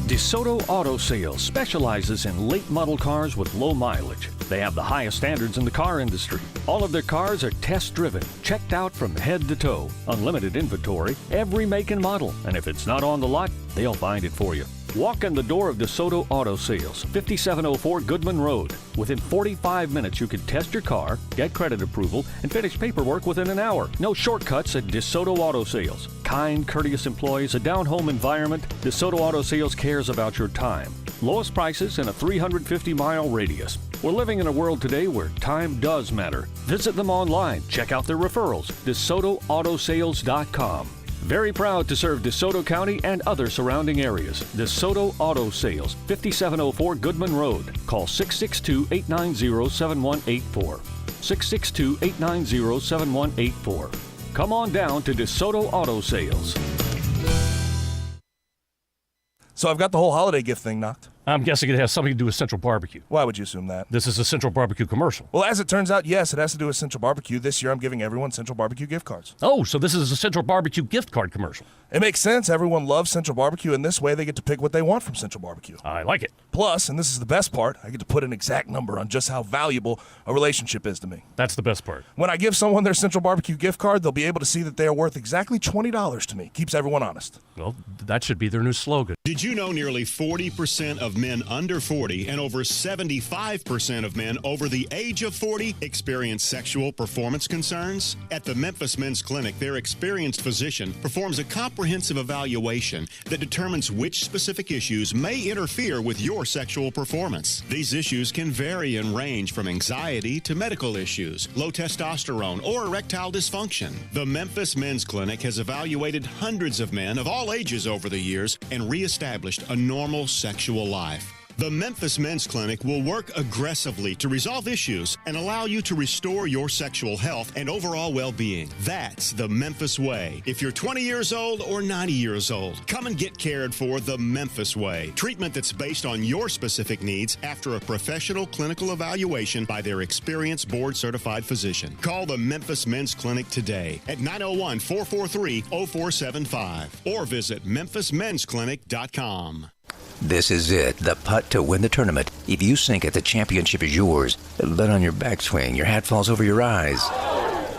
DeSoto Auto Sales specializes in late model cars with low mileage. They have the highest standards in the car industry. All of their cars are test-driven, checked out from head to toe. Unlimited inventory, every make and model. And if it's not on the lot, they'll find it for you. Walk in the door of DeSoto Auto Sales, 5704 Goodman Road. Within 45 minutes, you can test your car, get credit approval, and finish paperwork within an hour. No shortcuts at DeSoto Auto Sales. Kind, courteous employees, a down-home environment. DeSoto Auto Sales cares about your time. Lowest prices in a 350-mile radius. We're living in a world today where time does matter. Visit them online. Check out their referrals. DeSotoAutosales.com. Very proud to serve DeSoto County and other surrounding areas. DeSoto Auto Sales, 5704 Goodman Road. Call 662-890-7184. 662-890-7184. Come on down to DeSoto Auto Sales. So I've got the whole holiday gift thing knocked. I'm guessing it has something to do with Central Barbecue. Why would you assume that? This is a Central Barbecue commercial. Well, as it turns out, yes, it has to do with Central Barbecue. This year I'm giving everyone Central Barbecue gift cards. Oh, so this is a Central Barbecue gift card commercial. It makes sense. Everyone loves Central Barbecue, and this way they get to pick what they want from Central Barbecue. I like it. Plus, and this is the best part, I get to put an exact number on just how valuable a relationship is to me. That's the best part. When I give someone their Central Barbecue gift card, they'll be able to see that they are worth exactly $20 to me. Keeps everyone honest. Well, that should be their new slogan. Did you know nearly 40% of men under 40 and over 75% of men over the age of 40 experience sexual performance concerns? At the Memphis Men's Clinic, their experienced physician performs a comprehensive evaluation that determines which specific issues may interfere with your sexual performance. These issues can vary and range from anxiety to medical issues, low testosterone, or erectile dysfunction. The Memphis Men's Clinic has evaluated hundreds of men of all ages over the years and reestablished a normal sexual life. The Memphis Men's Clinic will work aggressively to resolve issues and allow you to restore your sexual health and overall well-being. That's the Memphis way. If you're 20 years old or 90 years old, come and get cared for the Memphis way. Treatment that's based on your specific needs after a professional clinical evaluation by their experienced board-certified physician. Call the Memphis Men's Clinic today at 901-443-0475 or visit memphismensclinic.com. This is it, the putt to win the tournament. If you sink it, the championship is yours. But on your backswing, your hat falls over your eyes.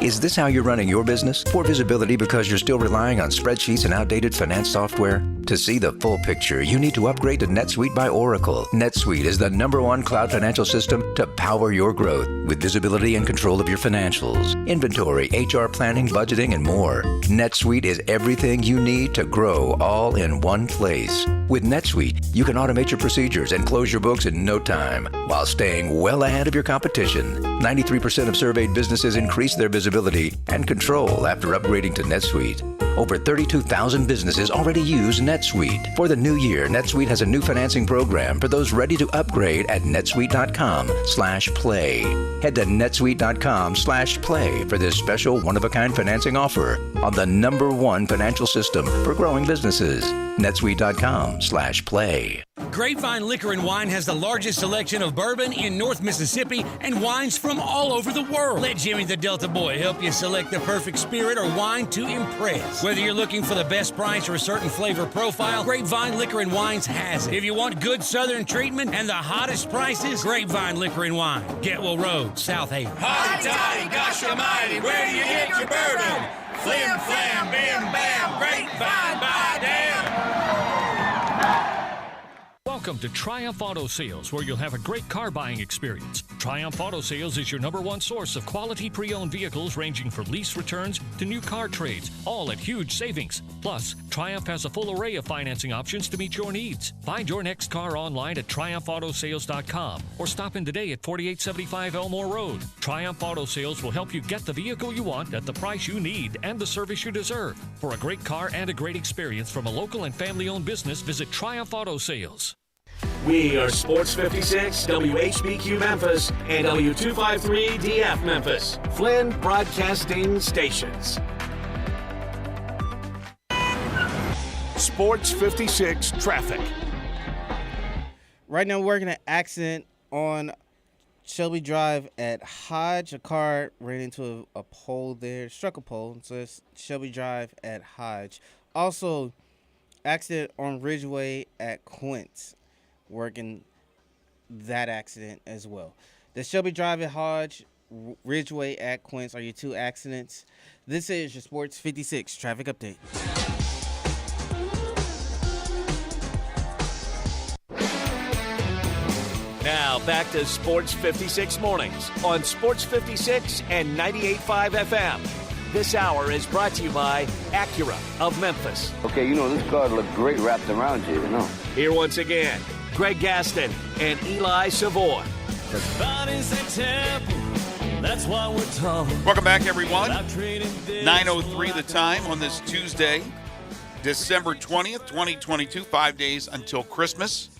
Is this how you're running your business? Poor visibility because you're still relying on spreadsheets and outdated finance software? To see the full picture, you need to upgrade to NetSuite by Oracle. NetSuite is the #1 cloud financial system to power your growth with visibility and control of your financials, inventory, HR planning, budgeting, and more. NetSuite is everything you need to grow all in one place. With NetSuite, you can automate your procedures and close your books in no time while staying well ahead of your competition. 93% of surveyed businesses increase their visibility and control after upgrading to NetSuite. Over 32,000 businesses already use NetSuite. For the new year, NetSuite has a new financing program for those ready to upgrade at netsuite.com/play. Head to netsuite.com/play for this special one-of-a-kind financing offer on the #1 financial system for growing businesses. netsuite.com/play. Grapevine Liquor and Wine has the largest selection of bourbon in North Mississippi and wines from all over the world. Let Jimmy the Delta Boy help you select the perfect spirit or wine to impress. Whether you're looking for the best price or a certain flavor profile, Grapevine Liquor and Wines has it. If you want good Southern treatment and the hottest prices, Grapevine Liquor and Wine, Getwell Road, South Haven. Hotty toddy, gosh almighty, where do you get your bourbon? Flim flam, bim bam, Grapevine, by damn. Welcome to Triumph Auto Sales, where you'll have a great car buying experience. Triumph Auto Sales is your #1 source of quality pre-owned vehicles ranging from lease returns to new car trades, all at huge savings. Plus, Triumph has a full array of financing options to meet your needs. Find your next car online at triumphautosales.com or stop in today at 4875 Elmore Road. Triumph Auto Sales will help you get the vehicle you want at the price you need and the service you deserve. For a great car and a great experience from a local and family-owned business, visit Triumph Auto Sales. We are Sports 56, WHBQ Memphis, and W253 DF Memphis, Flynn Broadcasting Stations. Sports 56 traffic. Right now, we're working an accident on Shelby Drive at Hodge. A car ran into a pole there, struck a pole, so it's Shelby Drive at Hodge. Also, accident on Ridgeway at Quince. Working that accident as well. The Shelby Drive at Hodge, Ridgeway at Quince are your two accidents. This is your Sports 56 traffic update. Now back to Sports 56 mornings on Sports 56 and 98.5 FM. This hour is brought to you by Acura of Memphis. Okay, this car looks great wrapped around you, Here once again, Greg Gaston and Eli Savoy. The bodies at temple, That's why we're talking. Welcome back, everyone. 9:03 the time on this Tuesday, December 20th, 2022, 5 days until Christmas.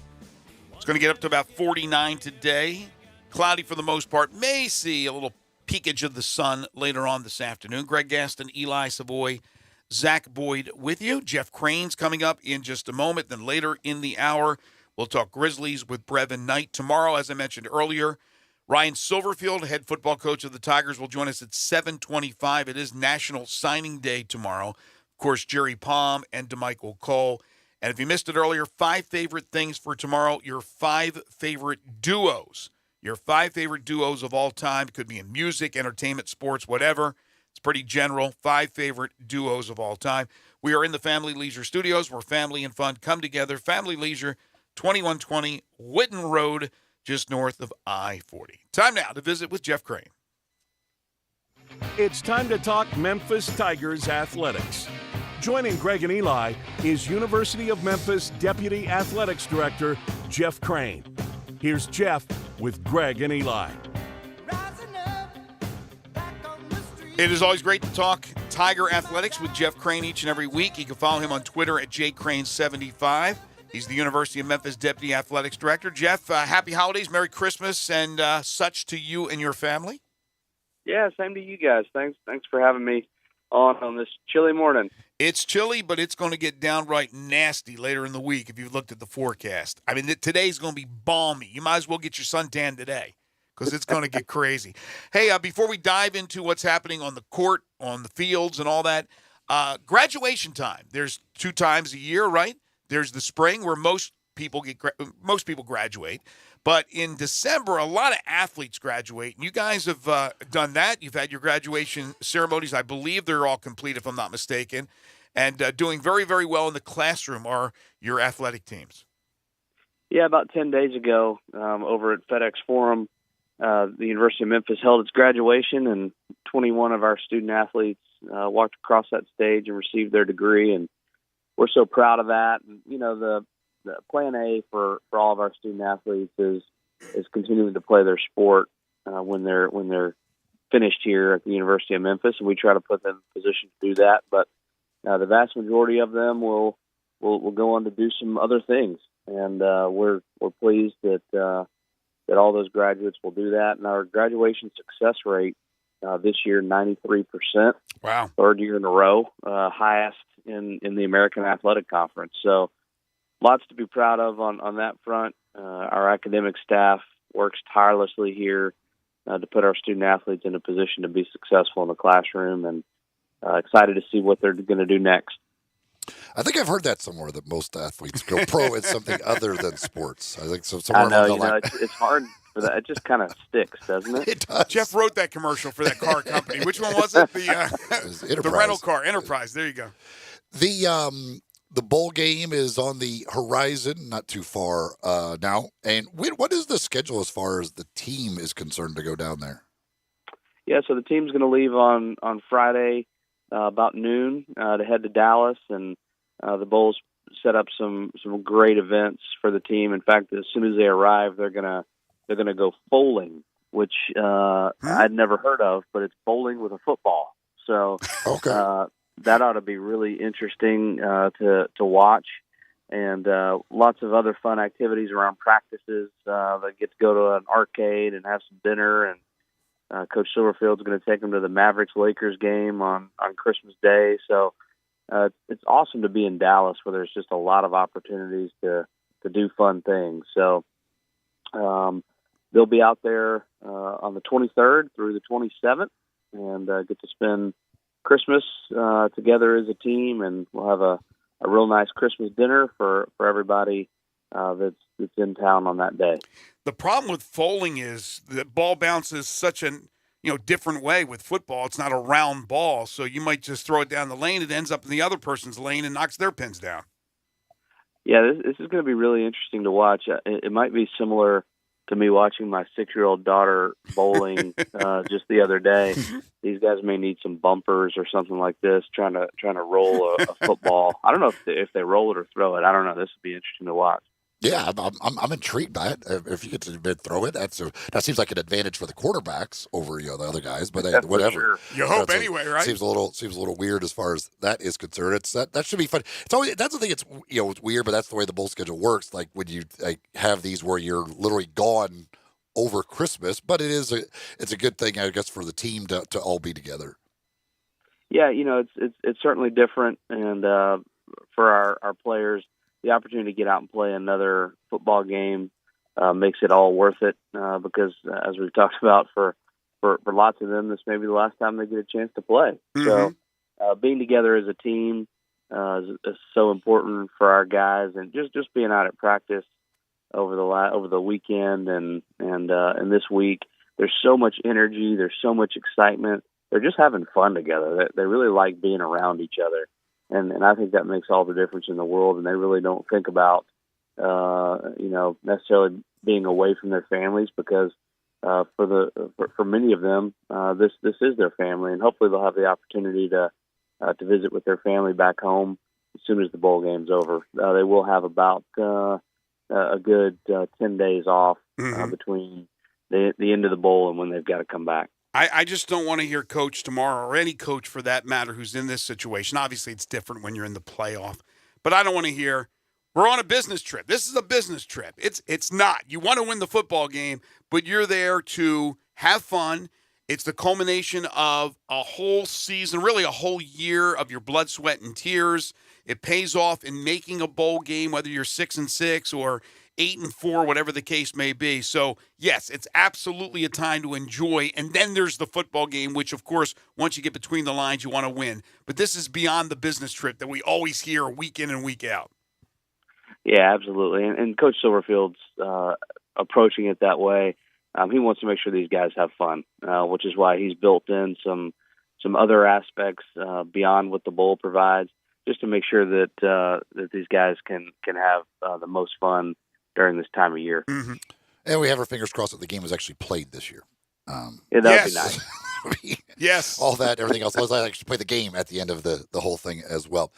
It's going to get up to about 49 today. Cloudy for the most part. May see a little peekage of the sun later on this afternoon. Greg Gaston, Eli Savoy, Zach Boyd with you. Jeff Crane's coming up in just a moment. Then later in the hour, we'll talk Grizzlies with Brevin Knight. Tomorrow, as I mentioned earlier, Ryan Silverfield, head football coach of the Tigers, will join us at 7:25. It is National Signing Day tomorrow. Of course, Jerry Palm and DeMichael Cole. And if you missed it earlier, 5 favorite things for tomorrow, your 5 favorite duos. Your 5 favorite duos of all time. Could be in music, entertainment, sports, whatever. It's pretty general. 5 favorite duos of all time. We are in the Family Leisure Studios where family and fun come together. Family Leisure, 2120 Whitten Road, just north of I-40. Time now to visit with Jeff Crane. It's time to talk Memphis Tigers athletics. Joining Greg and Eli is University of Memphis Deputy Athletics Director Jeff Crane. Here's Jeff with Greg and Eli. It is always great to talk Tiger athletics with Jeff Crane each and every week. You can follow him on Twitter at jcrane75. He's the University of Memphis Deputy Athletics Director. Jeff, happy holidays, Merry Christmas, and such to you and your family. Yeah, same to you guys. Thanks for having me on this chilly morning. It's chilly, but it's going to get downright nasty later in the week if you've looked at the forecast. I mean, today's going to be balmy. You might as well get your suntan today because it's going to get crazy. Hey, before we dive into what's happening on the court, on the fields and all that, graduation time. There's 2 times a year, right? There's the spring where most people graduate. But in December, a lot of athletes graduate. And you guys have done that. You've had your graduation ceremonies. I believe they're all complete, if I'm not mistaken. And doing very, very well in the classroom are your athletic teams. Yeah, about 10 days ago over at FedEx Forum, the University of Memphis held its graduation, and 21 of our student athletes walked across that stage and received their degree. And we're so proud of that. And, you know, the plan A for all of our student athletes is continuing to play their sport when they're finished here at the University of Memphis, and we try to put them in a position to do that. But the vast majority of them will go on to do some other things, and we're pleased that all those graduates will do that. And our graduation success rate this year, 93%. Wow! 3rd year in a row, highest in the American Athletic Conference. So lots to be proud of on that front. Our academic staff works tirelessly here to put our student athletes in a position to be successful in the classroom, and excited to see what they're going to do next. I think I've heard that somewhere, that most athletes go pro at something other than sports. I think so. I know, it's hard for that. It just kind of sticks, doesn't it? It does. Jeff wrote that commercial for that car company. Which one was it? The rental car, Enterprise. There you go. The bowl game is on the horizon, not too far now. And what is the schedule as far as the team is concerned to go down there? Yeah, so the team's going to leave on Friday about noon to head to Dallas, and the Bowls set up some great events for the team. In fact, as soon as they arrive, they're gonna go bowling, which I'd never heard of, but it's bowling with a football. So okay. That ought to be really interesting to watch, and lots of other fun activities around practices. They get to go to an arcade and have some dinner, and Coach Silverfield's going to take them to the Mavericks-Lakers game on Christmas Day. So it's awesome to be in Dallas, where there's just a lot of opportunities to do fun things. So they'll be out there on the 23rd through the 27th, and get to spend Christmas together as a team, and we'll have a real nice Christmas dinner for everybody that's in town on that day. The problem with bowling is the ball bounces such a different way. With football, it's not a round ball, so you might just throw it down the lane. It ends up in the other person's lane and knocks their pins down. Yeah, this is going to be really interesting to watch. It might be similar to me watching my 6-year-old daughter bowling just the other day. These guys may need some bumpers or something like this, trying to roll a football. I don't know if they roll it or throw it. I don't know. This would be interesting to watch. Yeah, I'm intrigued by it. If you get to throw it, that seems like an advantage for the quarterbacks over the other guys. But hey, whatever. Sure. You hope anyway, right? Seems a little weird as far as that is concerned. That should be fun. It's always that's the thing. It's it's weird, but that's the way the bowl schedule works. Like when you have these where you're literally gone over Christmas, but it's a good thing, I guess, for the team to all be together. Yeah, it's certainly different, and for our players, the opportunity to get out and play another football game makes it all worth it. Because as we've talked about, for lots of them, this may be the last time they get a chance to play. Mm-hmm. So being together as a team is so important for our guys, and just being out at practice over the weekend and this week. There's so much energy. There's so much excitement. They're just having fun together. They really like being around each other. And I think that makes all the difference in the world. And they really don't think about, necessarily being away from their families, because for many of them, this is their family, and hopefully they'll have the opportunity to visit with their family back home as soon as the bowl game's over. They will have about a good 10 days off between the end of the bowl and when they've got to come back. I just don't want to hear Coach tomorrow, or any coach for that matter, who's in this situation. Obviously, it's different when you're in the playoff. But I don't want to hear, we're on a business trip. This is a business trip. It's not. You want to win the football game, but you're there to have fun. It's the culmination of a whole season, really a whole year of your blood, sweat, and tears. It pays off in making a bowl game, whether you're 6-6 or 8-4, whatever the case may be. So, yes, it's absolutely a time to enjoy. And then there's the football game, which, of course, once you get between the lines, you want to win. But this is beyond the business trip that we always hear week in and week out. Yeah, absolutely. And Coach Silverfield's approaching it that way. He wants to make sure these guys have fun, which is why he's built in some other aspects beyond what the bowl provides, just to make sure that these guys can have the most fun during this time of year. Mm-hmm. And we have our fingers crossed that the game was actually played this year. Yeah, that would be nice. Yes. All that, everything else. Let's actually play the game at the end of the whole thing as well.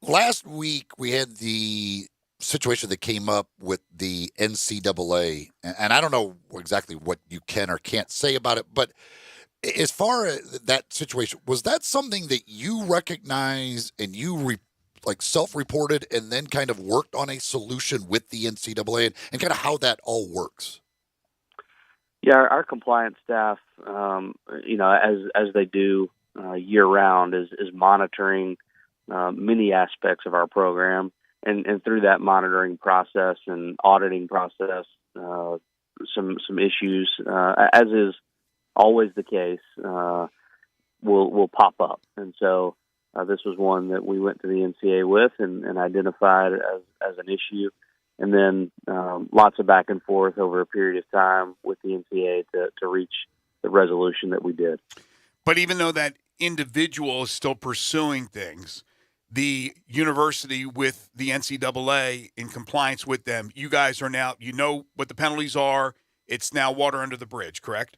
Last week, we had the situation that came up with the NCAA, and I don't know exactly what you can or can't say about it, but as far as that situation, was that something that you recognize and you self-reported and then kind of worked on a solution with the NCAA and kind of how that all works? Yeah, our compliance staff, as they do year round, is monitoring many aspects of our program, and through that monitoring process and auditing process, some issues, as is always the case, will pop up. And so this was one that we went to the NCAA with and identified as an issue. And then lots of back and forth over a period of time with the NCAA to reach the resolution that we did. But even though that individual is still pursuing things, the university with the NCAA in compliance with them, you guys are now, you know what the penalties are. It's now water under the bridge, correct?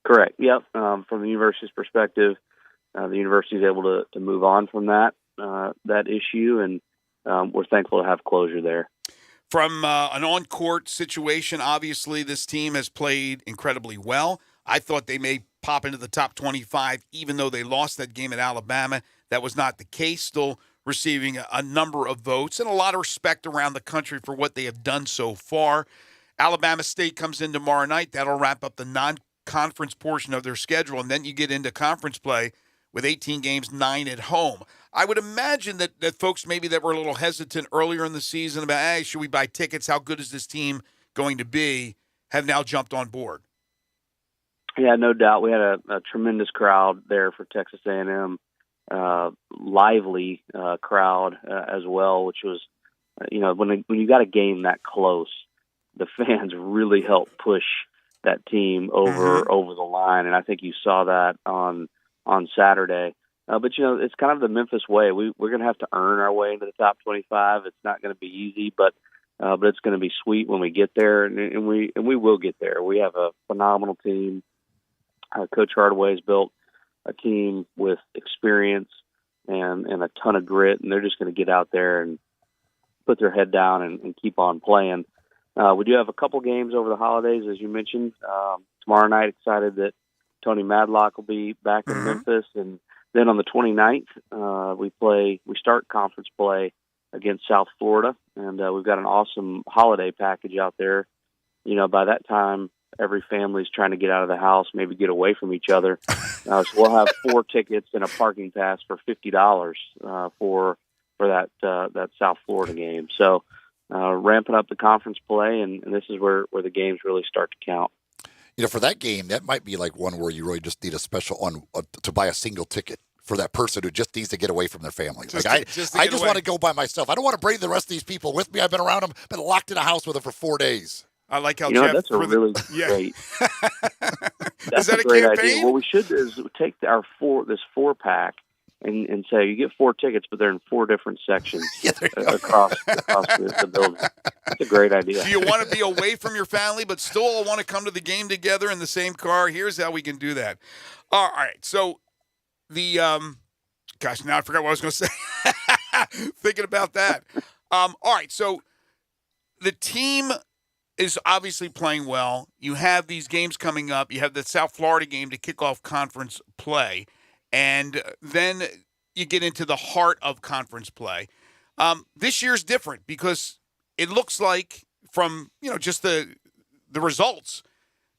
Correct. Yep. From the university's perspective, the university is able to move on from that issue, and we're thankful to have closure there. From an on-court situation, obviously this team has played incredibly well. I thought they may pop into the top 25, even though they lost that game at Alabama. That was not the case, still receiving a number of votes and a lot of respect around the country for what they have done so far. Alabama State comes in tomorrow night. That'll wrap up the non-conference portion of their schedule, and then you get into conference play with 18 games, 9 at home. I would imagine that folks maybe that were a little hesitant earlier in the season about, hey, should we buy tickets? How good is this team going to be? Have now jumped on board. Yeah, no doubt. We had a tremendous crowd there for Texas A&M, lively crowd as well, which was, when you got a game that close, the fans really help push that team over the line, and I think you saw that on Saturday. But it's kind of the Memphis way. We're going to have to earn our way into the top 25. It's not going to be easy, but it's going to be sweet when we get there, and we will get there. We have a phenomenal team. Coach Hardaway has built a team with experience and a ton of grit, and they're just going to get out there and put their head down and keep on playing. We do have a couple games over the holidays, as you mentioned. Tomorrow night, excited that Tony Madlock will be back in Memphis, and then on the 29th, we start conference play against South Florida, and we've got an awesome holiday package out there. By that time, every family's trying to get out of the house, maybe get away from each other. So we'll have 4 tickets and a parking pass for $50 for that South Florida game. So ramping up the conference play, and this is where the games really start to count. For that game, that might be like one where you really just need a special to buy a single ticket for that person who just needs to get away from their family. I just want to go by myself. I don't want to bring the rest of these people with me. I've been around them, been locked in a house with them for 4 days. I like how Jeff. That's a really great. That's a great idea. What we should do is take this 4-pack and say you get 4 tickets, but they're in 4 different sections across the building. That's a great idea. Do you want to be away from your family, but still all want to come to the game together in the same car? Here's how we can do that. All right, so the gosh, now I forgot what I was going to say. Thinking about that. All right, so the team is obviously playing well. You have these games coming up. You have the South Florida game to kick off conference play. And then you get into the heart of conference play. This year's different because it looks like from, just the results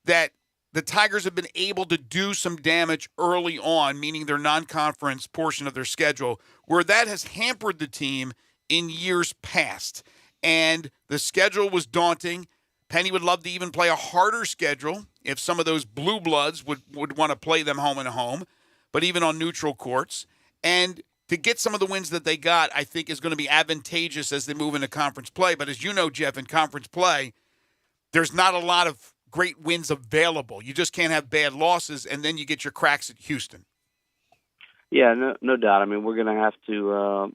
that the Tigers have been able to do some damage early on, meaning their non-conference portion of their schedule, where that has hampered the team in years past. And the schedule was daunting. Penny would love to even play a harder schedule if some of those blue bloods would want to play them home and home, but even on neutral courts. And to get some of the wins that they got, I think is going to be advantageous as they move into conference play. But as you know, Jeff, in conference play, there's not a lot of great wins available. You just can't have bad losses, and then you get your cracks at Houston. Yeah, no doubt. I mean, we're going to have to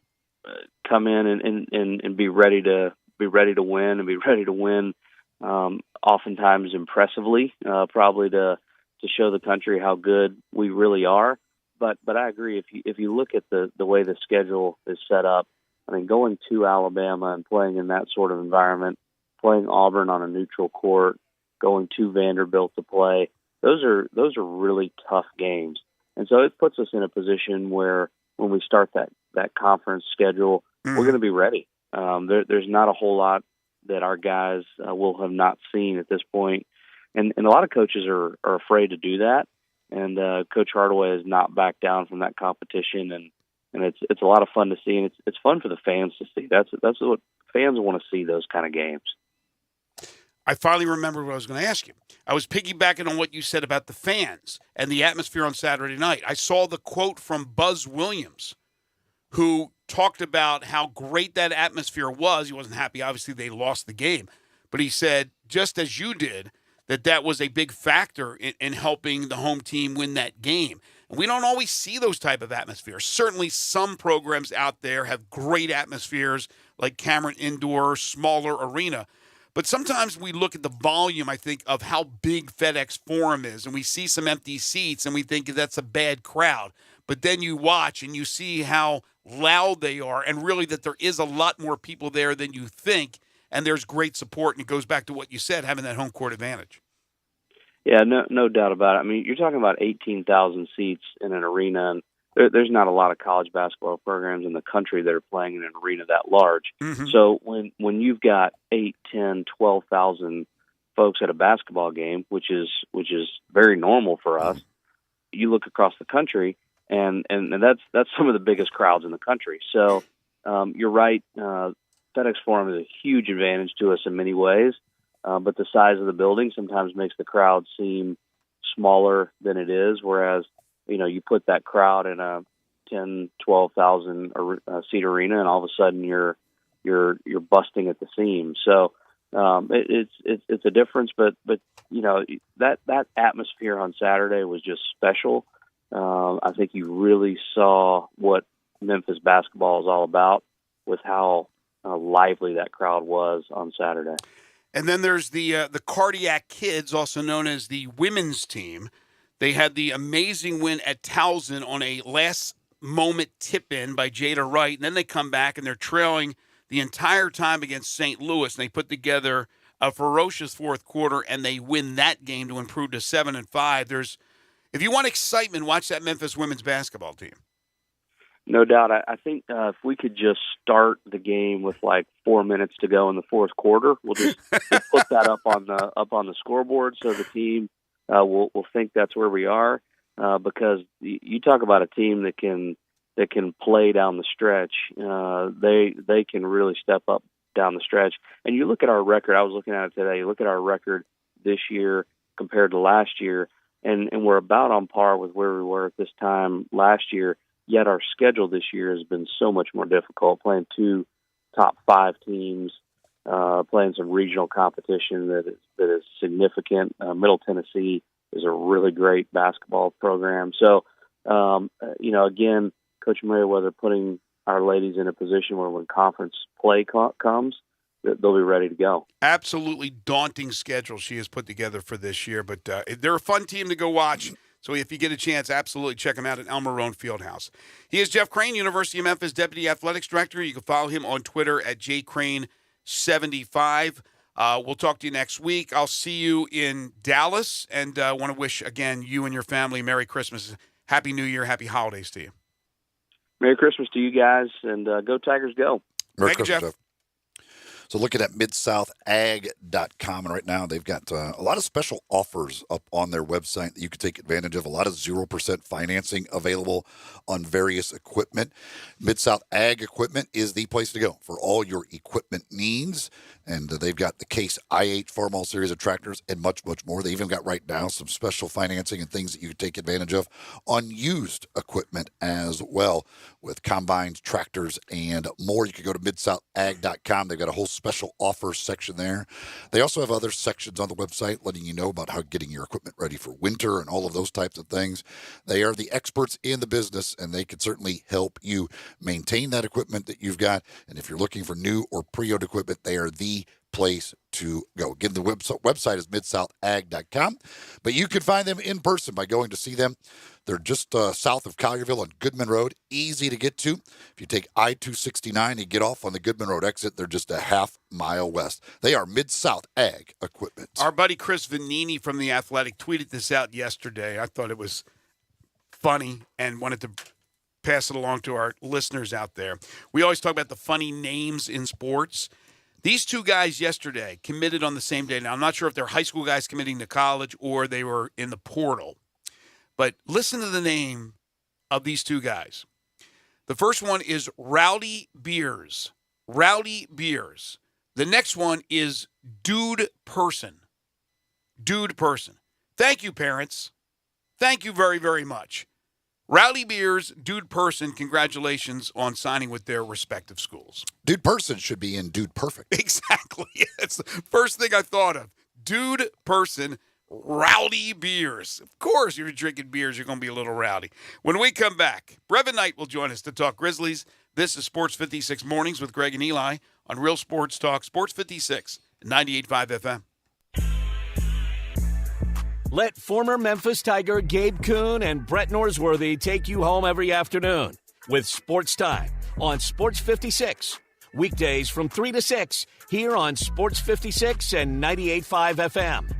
come in and be ready to win and be ready to win. Oftentimes impressively, probably to show the country how good we really are. But I agree. If you look at the way the schedule is set up, I mean, going to Alabama and playing in that sort of environment, playing Auburn on a neutral court, going to Vanderbilt to play, those are really tough games. And so it puts us in a position where when we start that conference schedule, we're going to be ready. There's not a whole lot that our guys will have not seen at this point. And a lot of coaches are afraid to do that. And Coach Hardaway has not backed down from that competition. And it's a lot of fun to see. And it's fun for the fans to see. That's what fans want to see, those kind of games. I finally remembered what I was going to ask you. I was piggybacking on what you said about the fans and the atmosphere on Saturday night. I saw the quote from Buzz Williams, who talked about how great that atmosphere was. He wasn't happy, obviously, they lost the game. But he said, just as you did, that was a big factor in helping the home team win that game. And we don't always see those type of atmospheres. Certainly some programs out there have great atmospheres, like Cameron Indoor, smaller arena. But sometimes we look at the volume, I think, of how big FedEx Forum is, and we see some empty seats, and we think that's a bad crowd. But then you watch, and you see how loud they are, and really that there is a lot more people there than you think, and there's great support, and it goes back to what you said, having that home court advantage. Yeah, no doubt about it. I mean, you're talking about 18,000 seats in an arena, and there's not a lot of college basketball programs in the country that are playing in an arena that large. Mm-hmm. So when you've got 8, 10, 12,000 folks at a basketball game, which is very normal for us, you look across the country, and that's some of the biggest crowds in the country. So you're right. FedEx Forum is a huge advantage to us in many ways, but the size of the building sometimes makes the crowd seem smaller than it is, whereas you put that crowd in a 10, 12,000 seat arena, and all of a sudden you're busting at the seams. So it's a difference, but that atmosphere on Saturday was just special. I think you really saw what Memphis basketball is all about with how lively that crowd was on Saturday. And then there's the Cardiac Kids, also known as the women's team. They had the amazing win at Towson on a last-moment tip-in by Jada Wright, and then they come back and they're trailing the entire time against St. Louis, and they put together a ferocious fourth quarter, and they win that game to improve to 7-5. If you want excitement, watch that Memphis women's basketball team. No doubt. I think if we could just start the game with like 4 minutes to go in the fourth quarter, we'll just put that up on the scoreboard so the team will think that's where we are. Because you talk about a team that can play down the stretch. They can really step up down the stretch. And you look at our record. I was looking at it today. You look at our record this year compared to last year, and we're about on par with where we were at this time last year. Yet our schedule this year has been so much more difficult, playing 2 top 5 teams, playing some regional competition that is significant. Middle Tennessee is a really great basketball program. So, again, Coach Merriweather putting our ladies in a position where when conference play comes, they'll be ready to go. Absolutely daunting schedule she has put together for this year, but they're a fun team to go watch. So if you get a chance, absolutely check him out at El Marone Fieldhouse. He is Jeff Crane, University of Memphis Deputy Athletics Director. You can follow him on Twitter at jcrane75. We'll talk to you next week. I'll see you in Dallas, and I want to wish, again, you and your family Merry Christmas, Happy New Year, Happy Holidays to you. Merry Christmas to you guys, and go Tigers, go. Merry Christmas, Jeff. So looking at MidSouthAg.com, and right now they've got a lot of special offers up on their website that you can take advantage of. A lot of 0% financing available on various equipment. Mid-South Ag Equipment is the place to go for all your equipment needs. And they've got the Case I-8 Farmall series of tractors and much, much more. They even got right now some special financing and things that you can take advantage of on used equipment as well, with combines, tractors, and more. You can go to MidSouthAg.com. They've got a whole special offers section there. They also have other sections on the website letting you know about how getting your equipment ready for winter and all of those types of things. They are the experts in the business, and they can certainly help you maintain that equipment that you've got. And if you're looking for new or pre-owned equipment, they are the place to go. Again, the website is MidSouthAg.com, but you can find them in person by going to see them. They're just south of Collierville on Goodman Road, easy to get to. If you take I-269 and get off on the Goodman Road exit, they're just a half mile west. They are Mid-South Ag Equipment. Our buddy Chris Vanini from The Athletic tweeted this out yesterday. I thought it was funny and wanted to pass it along to our listeners out there. We always talk about the funny names in sports. These two guys yesterday committed on the same day. Now, I'm not sure if they're high school guys committing to college or they were in the portal. But listen to the name of these two guys. The first one is Rowdy Beers. Rowdy Beers. The next one is Dude Person. Dude Person. Thank you, parents. Thank you very, very much. Rowdy Beers, Dude Person, congratulations on signing with their respective schools. Dude Person should be in Dude Perfect. Exactly. That's the first thing I thought of. Dude Person, Rowdy Beers. Of course, you're drinking beers, you're going to be a little rowdy. When we come back, Brevin Knight will join us to talk Grizzlies. This is Sports 56 Mornings with Greg and Eli on Real Sports Talk, Sports 56, 98.5 FM. Let former Memphis Tiger Gabe Kuhn and Brett Norsworthy take you home every afternoon with Sports Time on Sports 56. Weekdays from 3 to 6 here on Sports 56 and 98.5 FM.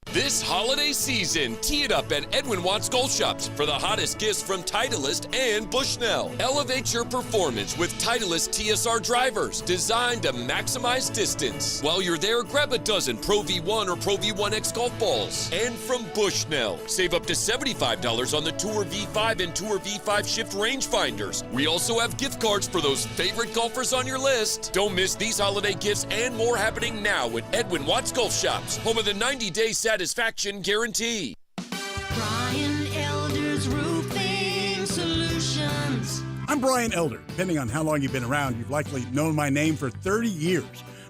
This holiday season, tee it up at Edwin Watts Golf Shops for the hottest gifts from Titleist and Bushnell. Elevate your performance with Titleist TSR drivers designed to maximize distance. While you're there, grab a dozen Pro V1 or Pro V1X golf balls. And from Bushnell, save up to $75 on the Tour V5 and Tour V5 Shift rangefinders. We also have gift cards for those favorite golfers on your list. Don't miss these holiday gifts and more happening now at Edwin Watts Golf Shops, home of the 90-day satisfaction guarantee. Brian Elder's Roofing Solutions. I'm Brian Elder. Depending on how long you've been around, you've likely known my name for 30 years.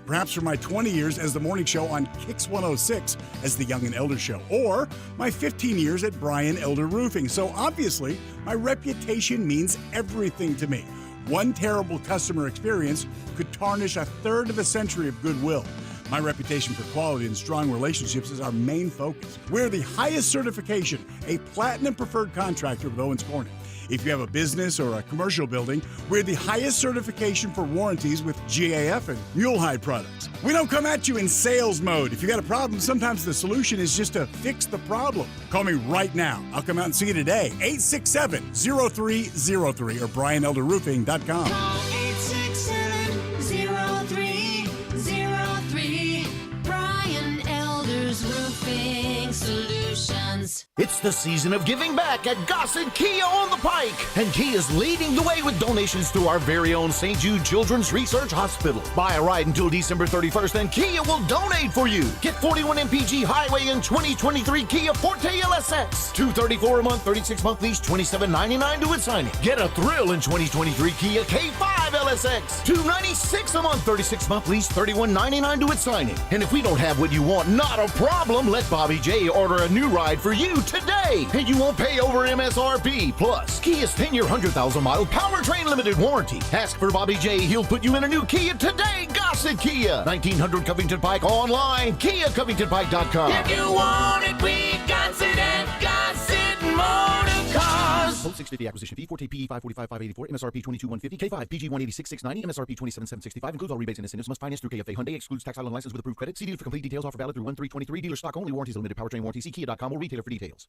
Perhaps for my 20 years as the morning show on Kix 106 as the Young and Elder Show, or my 15 years at Brian Elder Roofing. So obviously, my reputation means everything to me. One terrible customer experience could tarnish a third of a century of goodwill. My reputation for quality and strong relationships is our main focus. We're the highest certification, a platinum preferred contractor with Owens Corning. If you have a business or a commercial building, we're the highest certification for warranties with GAF and Mulehide products. We don't come at you in sales mode. If you got a problem, sometimes the solution is just to fix the problem. Call me right now. I'll come out and see you today. 867-0303 or BrianElderRoofing.com. Call 867-0303. Brian Elder's Roofing Solutions. It's the season of giving back at Gossett Kia on the Pike. And Kia is leading the way with donations to our very own St. Jude Children's Research Hospital. Buy a ride until December 31st and Kia will donate for you. Get 41 MPG Highway and 2023 Kia Forte LSX. $234 a month, 36-month lease, $27.99 to its signing. Get a thrill in 2023 Kia K5 LSX. $296 a month, 36-month lease, $31.99 to its signing. And if we don't have what you want, not a problem. Let Bobby J order a new ride for you today, and you won't pay over MSRP. Plus, Kia's 10-year, 100,000-mile powertrain limited warranty. Ask for Bobby J. He'll put you in a new Kia today. Gossett Kia, 1900 Covington Pike, online, KiaCovingtonPike.com. If you want it, we got it at Gossett Motor Cars. Post 650 acquisition fee, Forte PE 545,584, MSRP 22,150, K5 PG 186,690, MSRP 27,765, includes all rebates and incentives, must finance through KFA Hyundai, excludes tax, title, and license with approved credit. See dealer for complete details. Offer valid through 1/3/23. Dealer stock only. Warranties limited. Powertrain warranty. See Kia.com or retailer for details.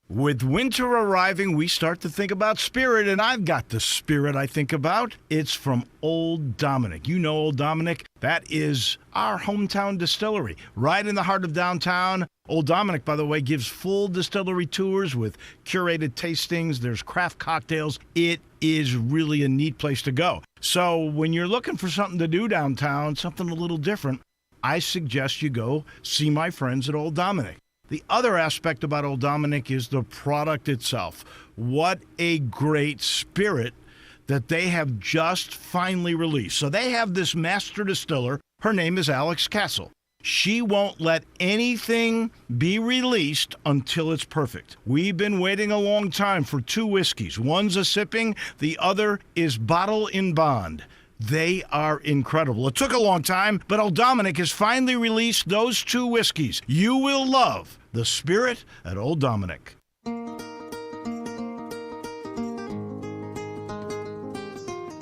With winter arriving, we start to think about spirit, and I've got the spirit I think about. It's from Old Dominick. You know Old Dominick? That is our hometown distillery, right in the heart of downtown. Old Dominick, by the way, gives full distillery tours with curated tastings. There's craft cocktails. It is really a neat place to go. So when you're looking for something to do downtown, something a little different, I suggest you go see my friends at Old Dominick. The other aspect about Old Dominick is the product itself. What a great spirit that they have just finally released. So they have this master distiller. Her name is Alex Castle. She won't let anything be released until it's perfect. We've been waiting a long time for two whiskeys. One's a sipping, the other is bottle in bond. They are incredible. It took a long time, but Old Dominick has finally released those two whiskeys. You will love the spirit at Old Dominick.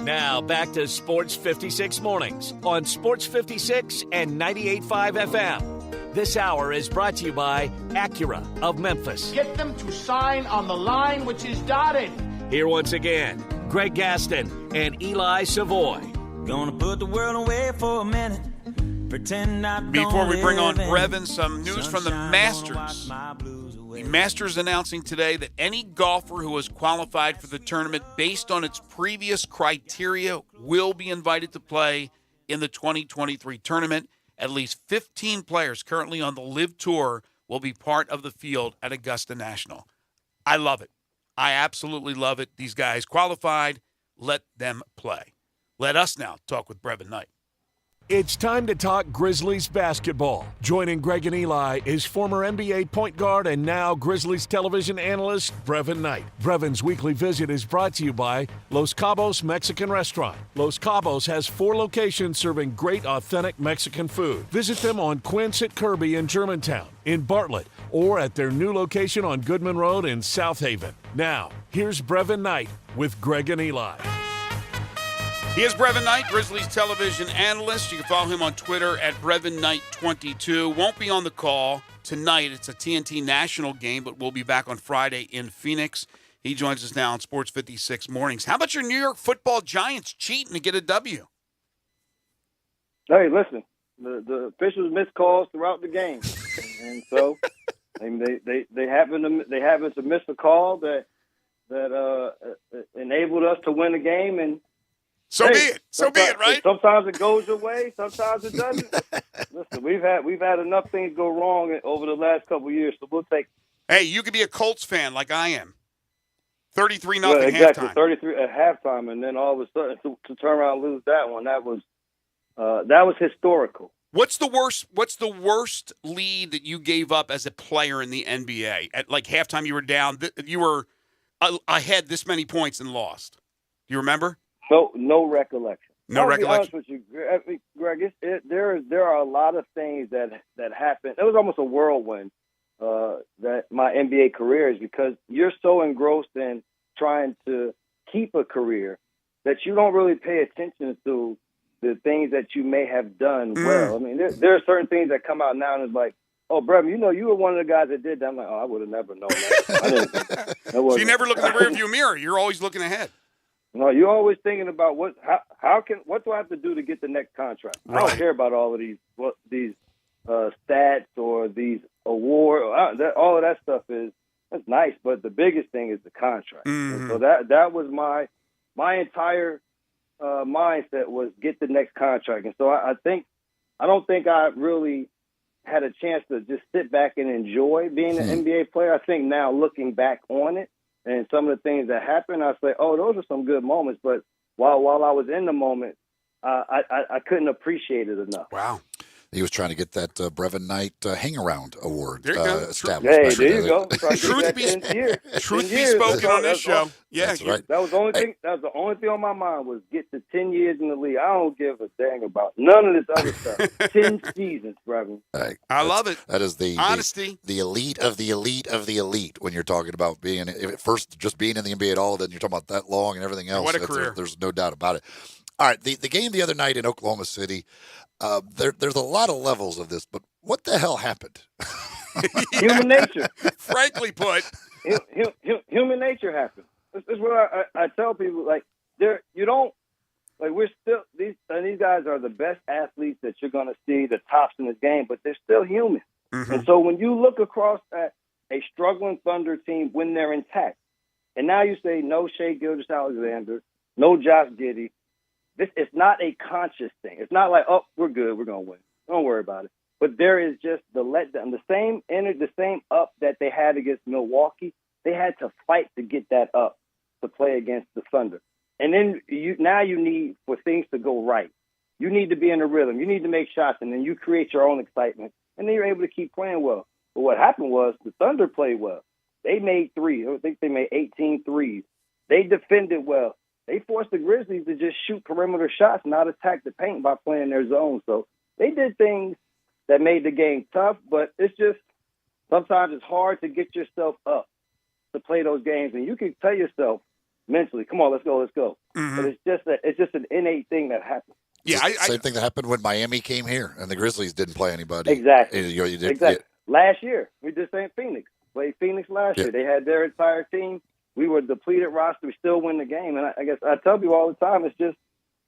Now back to Sports 56 Mornings on Sports 56 and 98.5 FM. This hour is brought to you by Acura of Memphis. Get them to sign on the line which is dotted. Here once again, Greg Gaston and Eli Savoy. Gonna put the world away for a minute. Pretend I don't. Before we bring on live in Brevin, some news from the Masters. The Masters announcing today that any golfer who has qualified for the tournament based on its previous criteria will be invited to play in the 2023 tournament. At least 15 players currently on the LIV Tour will be part of the field at Augusta National. I love it. I absolutely love it. These guys qualified. Let them play. Let us now talk with Brevin Knight. It's time to talk Grizzlies basketball. Joining Greg and Eli is former NBA point guard and now Grizzlies television analyst Brevin Knight. Brevin's weekly visit is brought to you by Los Cabos Mexican Restaurant. Los Cabos has 4 locations serving great authentic Mexican food. Visit them on Quince at Kirby in Germantown, in Bartlett, or at their new location on Goodman Road in South Haven. Now, here's Brevin Knight with Greg and Eli. He is Brevin Knight, Grizzlies television analyst. You can follow him on Twitter at BrevinKnight22. Won't be on the call tonight. It's a TNT national game, but we'll be back on Friday in Phoenix. He joins us now on Sports 56 Mornings. How about your New York football Giants cheating to get a W? Hey, listen, the officials missed calls throughout the game, and so they happened to miss a call that enabled us to win the game. And so be it. So be it, right? Sometimes it goes your way, sometimes it doesn't. Listen, we've had enough things go wrong over the last couple of years, so we'll take. Hey, you could be a Colts fan like I am. 33-0 exactly, halftime. 33 at halftime, and then all of a sudden to turn around and lose that one, that was historical. What's the worst lead that you gave up as a player in the NBA? At like halftime, you were down. You were ahead this many points and lost. Do you remember? No recollection. No recollection. I'll be honest with you, Greg. There are a lot of things that happened. It was almost a whirlwind that my NBA career is because you're so engrossed in trying to keep a career that you don't really pay attention to the things that you may have done well. I mean, there are certain things that come out now and it's like, oh, brother, you were one of the guys that did that. I'm like, oh, I would have never known that. So you never look in the rearview mirror. You're always looking ahead. No, you're always thinking about what do I have to do to get the next contract? Right. I don't care about all of these stats or these awards. All of that stuff that's nice, but the biggest thing is the contract. And so that was my entire mindset was get the next contract. And so I don't think I really had a chance to just sit back and enjoy being an NBA player. I think now looking back on it and some of the things that happened, I say, oh, those are some good moments. But while I was in the moment, I couldn't appreciate it enough. Wow. He was trying to get that Brevin Knight Hang-Around Award Hey, established. there you go. Truth be spoken on this show. Yeah, that's right. That was the only thing. That was the only thing on my mind was get to 10 years in the league. I don't give a dang about none of this other stuff. 10 seasons, Brevin. I love it. That is the honesty, the elite of the elite of the elite. When you're talking about being first just being in the NBA at all, then you're talking about that long and everything else. What a career. There's no doubt about it. All right, the game the other night in Oklahoma City. There's a lot of levels of this, but what the hell happened? Human nature. Frankly put. Human nature happens. This is what I tell people. Like, we're still, these guys are the best athletes that you're going to see, the tops in the game, but they're still human. And so when you look across at a struggling Thunder team when they're intact, and now you say no Shai Gilgeous-Alexander, no Josh Giddey, it's not a conscious thing. It's not like, oh, we're good, we're going to win. Don't worry about it. But there is just the letdown. The same up that they had against Milwaukee, they had to fight to get that up to play against the Thunder. And then you need for things to go right. You need to be in a rhythm. You need to make shots, and then you create your own excitement. And then you're able to keep playing well. But what happened was the Thunder played well. They made threes. I think they made 18 threes. They defended well. They forced the Grizzlies to just shoot perimeter shots, not attack the paint by playing their zone. So they did things that made the game tough, but it's just sometimes it's hard to get yourself up to play those games. And you can tell yourself mentally, come on, let's go. But it's just an innate thing that happens. Yeah, same thing that happened when Miami came here and the Grizzlies didn't play anybody. Exactly. Exactly. Last year, we just saying Phoenix. Played Phoenix last year. They had their entire team. We were a depleted roster. We still win the game. And I guess I tell people all the time, it's just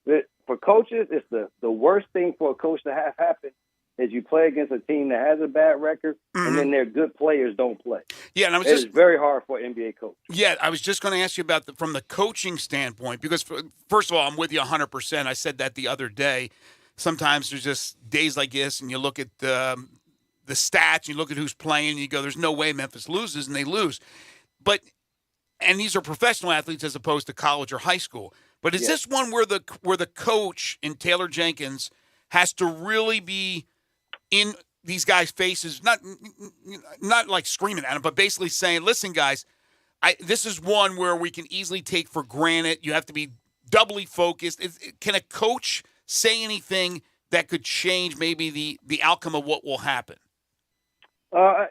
that for coaches, it's the worst thing for a coach to have happen is you play against a team that has a bad record and then their good players don't play. Yeah, and it's very hard for an NBA coach. Yeah, I was just going to ask you about from the coaching standpoint because, first of all, I'm with you 100%. I said that the other day. Sometimes there's just days like this, and you look at the stats, you look at who's playing, and you go, there's no way Memphis loses, and they lose. And these are professional athletes as opposed to college or high school. But is this one where the coach in Taylor Jenkins has to really be in these guys' faces, not like screaming at them, but basically saying, listen, guys, this is one where we can easily take for granted. You have to be doubly focused. Can a coach say anything that could change maybe the outcome of what will happen?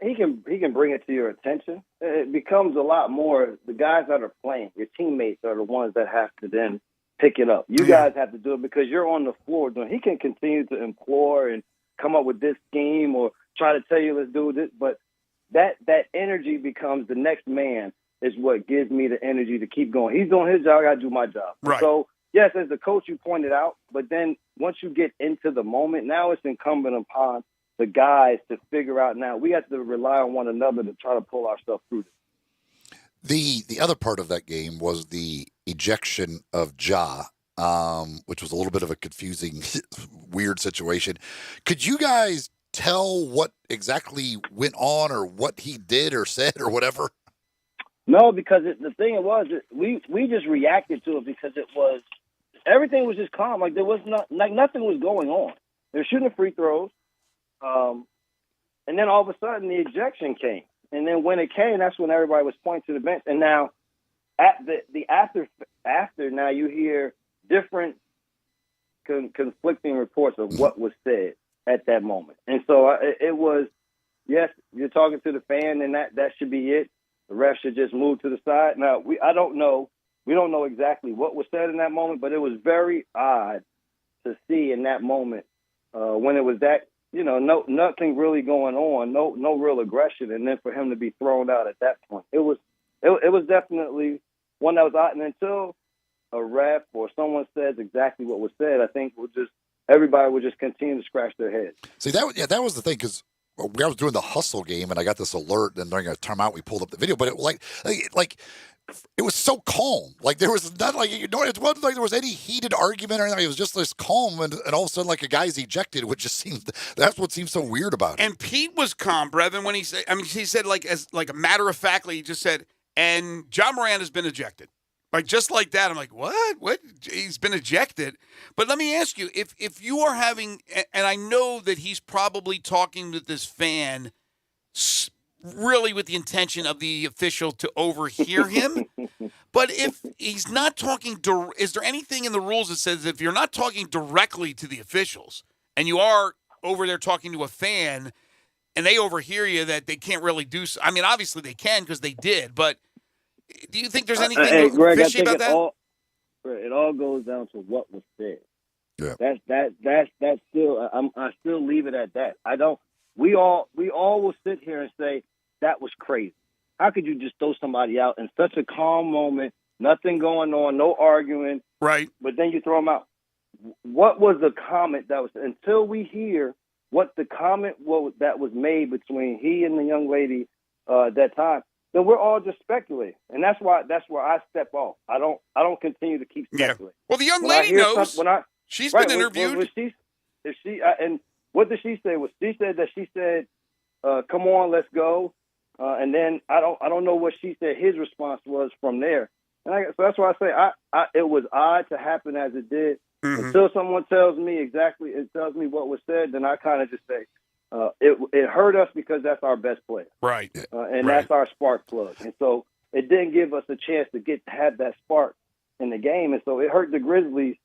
He can bring it to your attention. It becomes a lot more the guys that are playing, your teammates are the ones that have to then pick it up. You guys have to do it because you're on the floor doing. He can continue to implore and come up with this scheme or try to tell you let's do this, but that energy becomes the next man is what gives me the energy to keep going. He's doing his job, I got to do my job. Right. So yes, as the coach you pointed out, but then once you get into the moment, now it's incumbent upon the guys to figure out now we have to rely on one another to try to pull ourselves through this. The other part of that game was the ejection of Ja, which was a little bit of a confusing, weird situation. Could you guys tell what exactly went on or what he did or said or whatever? No, because the thing was we just reacted to it because everything was just calm. Like there was nothing was going on. They're shooting free throws. And then all of a sudden the ejection came. And then when it came, that's when everybody was pointing to the bench. And now at the after now you hear different conflicting reports of what was said at that moment. And so it was yes, you're talking to the fan, and that should be it. The ref should just move to the side. Now, I don't know. We don't know exactly what was said in that moment, but it was very odd to see in that moment when it was that, nothing really going on, no real aggression, and then for him to be thrown out at that point. It was definitely one that was odd, and until a ref or someone says exactly what was said, I think everybody would just continue to scratch their heads. See, that was the thing, because I was doing the hustle game, and I got this alert, and during a timeout, we pulled up the video, but it it was so calm. Like, there was not it wasn't like there was any heated argument or anything. It was just this calm, and all of a sudden, like, a guy's ejected, which just seems, that's what seems so weird about it. And Pete was calm, Brevin, when he said, like a matter of factly, he just said, and John Moran has been ejected. Like, just like that, I'm like, what? What? He's been ejected. But let me ask you, if you are having, and I know that he's probably talking with this fan really with the intention of the official to overhear him, but if he's not talking, is there anything in the rules that says if you're not talking directly to the officials and you are over there talking to a fan and they overhear you, that they can't really do so? I mean, obviously they can because they did, but do you think there's anything Greg, fishy about that? It all goes down to what was said. Yeah. That's still. I still leave it at that. I don't. We all will sit here and say that was crazy. How could you just throw somebody out in such a calm moment, nothing going on, no arguing, right? But then you throw them out. What was the comment that was? Until we hear what the comment that was made between he and the young lady at that time, then we're all just speculating, and that's where I step off. I don't continue to keep speculating. Yeah. Well, the young lady knows. She's been interviewed. And what did she say? She said that she said, "Come on, let's go," and then I don't know what she said. His response was from there, and so that's why I say it was odd to happen as it did. Mm-hmm. Until someone tells me what was said, then I kind of just say. It hurt us because that's our best player. Right. And that's our spark plug. And so it didn't give us a chance to have that spark in the game. And so it hurt the Grizzlies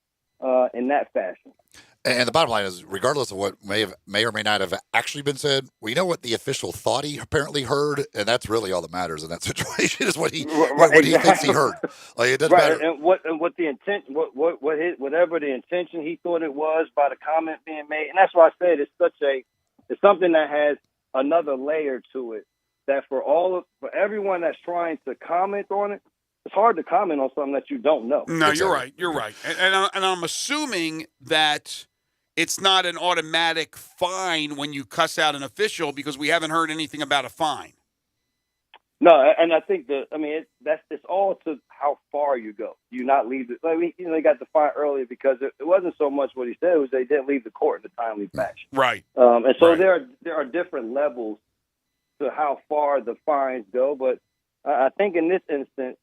in that fashion. And the bottom line is, regardless of what may or may not have actually been said, we know what the official thought he apparently heard, and that's really all that matters in that situation is what he thinks he heard. Like, it doesn't matter. And what the intent, whatever the intention he thought it was by the comment being made, and that's why I said it's something that has another layer to it. That for everyone that's trying to comment on it, it's hard to comment on something that you don't know. No, you're right. You're right. And I'm assuming that it's not an automatic fine when you cuss out an official because we haven't heard anything about a fine. No, and I think it's all to how far you go. You not leave they got the fine earlier because it wasn't so much what he said; it was they didn't leave the court in a timely fashion. Right. And so there are different levels to how far the fines go. But I think in this instance,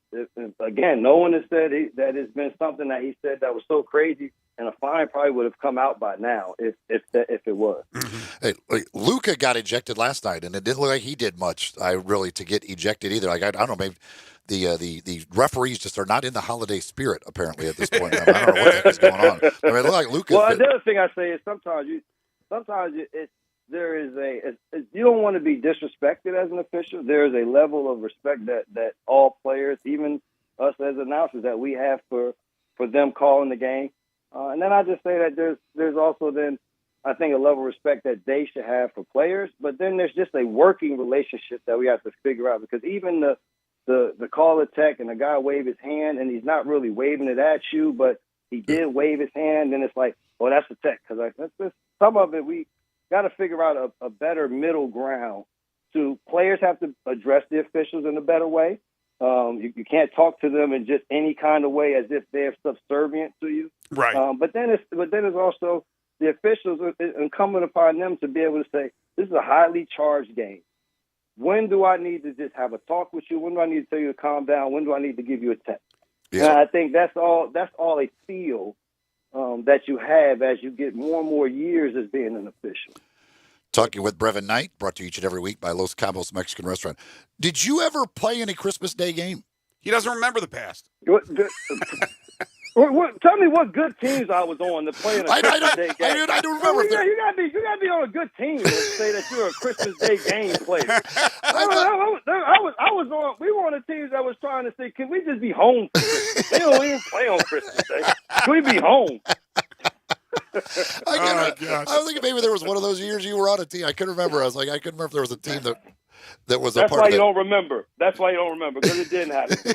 again, no one has said that it's been something that he said that was so crazy, and a fine probably would have come out by now if it was. Hey, Luka got ejected last night, and it didn't look like he did much. To get ejected either. Like I don't know, maybe the referees just are not in the holiday spirit apparently at this point. I don't know what the heck is going on. I mean, it looked like Luka. Well, the other thing I say is sometimes there is you don't want to be disrespected as an official. There is a level of respect that all players, even us as announcers, that we have for them calling the game. And then I just say that there's also then I think a level of respect that they should have for players. But then there's just a working relationship that we have to figure out because even the call of tech and the guy wave his hand and he's not really waving it at you, but he did wave his hand. Then it's like, oh, that's a tech because some of it we got to figure out a better middle ground. To players have to address the officials in a better way. You can't talk to them in just any kind of way as if they're subservient to you. Right. But then it's also the officials. It's incumbent upon them to be able to say, this is a highly charged game. When do I need to just have a talk with you? When do I need to tell you to calm down? When do I need to give you a text? Yeah. And I think that's all a feel that you have as you get more and more years as being an official. Talking with Brevin Knight, brought to you each and every week by Los Cabos Mexican Restaurant. Did you ever play any Christmas Day game? He doesn't remember the past. Tell me what good teams I was on to play in a Christmas Day game. I don't remember. You gotta be on a good team to say that you're a Christmas Day game player. I was on. We were on the teams that was trying to say, can we just be home for Christmas? They don't even play on Christmas Day. Can we be home? I was thinking maybe there was one of those years you were on a team. I couldn't remember. I was like, I couldn't remember if there was a team that was a part of it. That's why you don't remember. That's why you don't remember, because it didn't happen.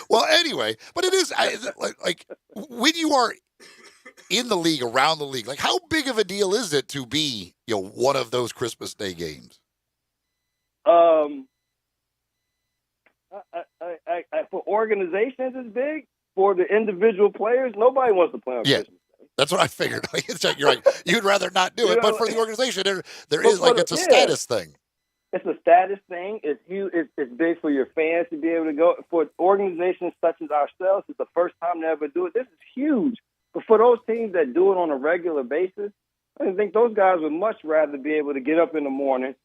Well, anyway, but it is like when you are in the league, around the league, like how big of a deal is it to be, one of those Christmas Day games? For organizations, it's big. For the individual players, nobody wants to play on Christmas Day. That's what I figured. You're like, you'd rather not do it, but for the organization, there is like it's a status thing. It's a status thing. It's huge. It's big for your fans to be able to go. For organizations such as ourselves, it's the first time they ever do it. This is huge. But for those teams that do it on a regular basis, I think those guys would much rather be able to get up in the morning,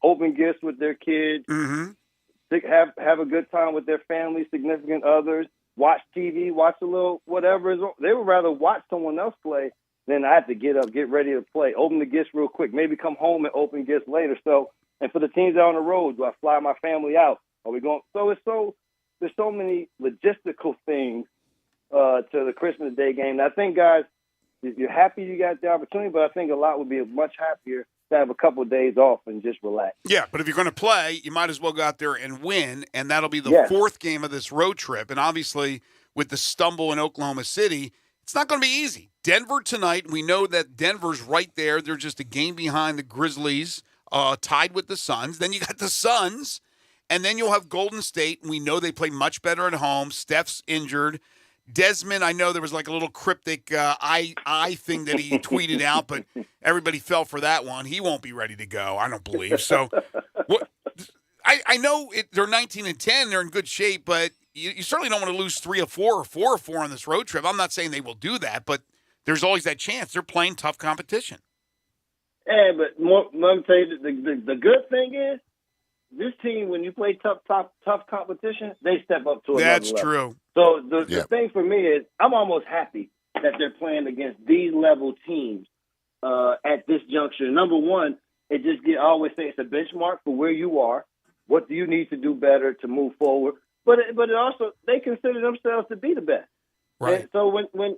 open gifts with their kids, have a good time with their family, significant others, watch TV, watch a little whatever. They would rather watch someone else play than I have to get up, get ready to play, open the gifts real quick, maybe come home and open gifts later. So. And for the teams out on the road, do I fly my family out? Are we going? So there's so many logistical things to the Christmas Day game. And I think, guys, you're happy you got the opportunity, but I think a lot would be much happier to have a couple of days off and just relax. Yeah, but if you're going to play, you might as well go out there and win, and that'll be the fourth game of this road trip. And obviously, with the stumble in Oklahoma City, it's not going to be easy. Denver tonight, we know that Denver's right there. They're just a game behind the Grizzlies. Tied with the Suns. Then you got the Suns, and then you'll have Golden State. We know they play much better at home. Steph's injured. Desmond, I know there was like a little cryptic I thing that he tweeted out, but everybody fell for that one. He won't be ready to go, I don't believe. So I know they're 19-10. They're in good shape, but you certainly don't want to lose 3 or 4 or 4 or 4 on this road trip. I'm not saying they will do that, but there's always that chance. They're playing tough competition. Yeah, but let me tell you, the good thing is, this team, when you play tough competition, they step up to another level. That's true. So the thing for me is, I'm almost happy that they're playing against these level teams at this juncture. Number one, I always say it's a benchmark for where you are. What do you need to do better to move forward? But it also, they consider themselves to be the best. Right. And so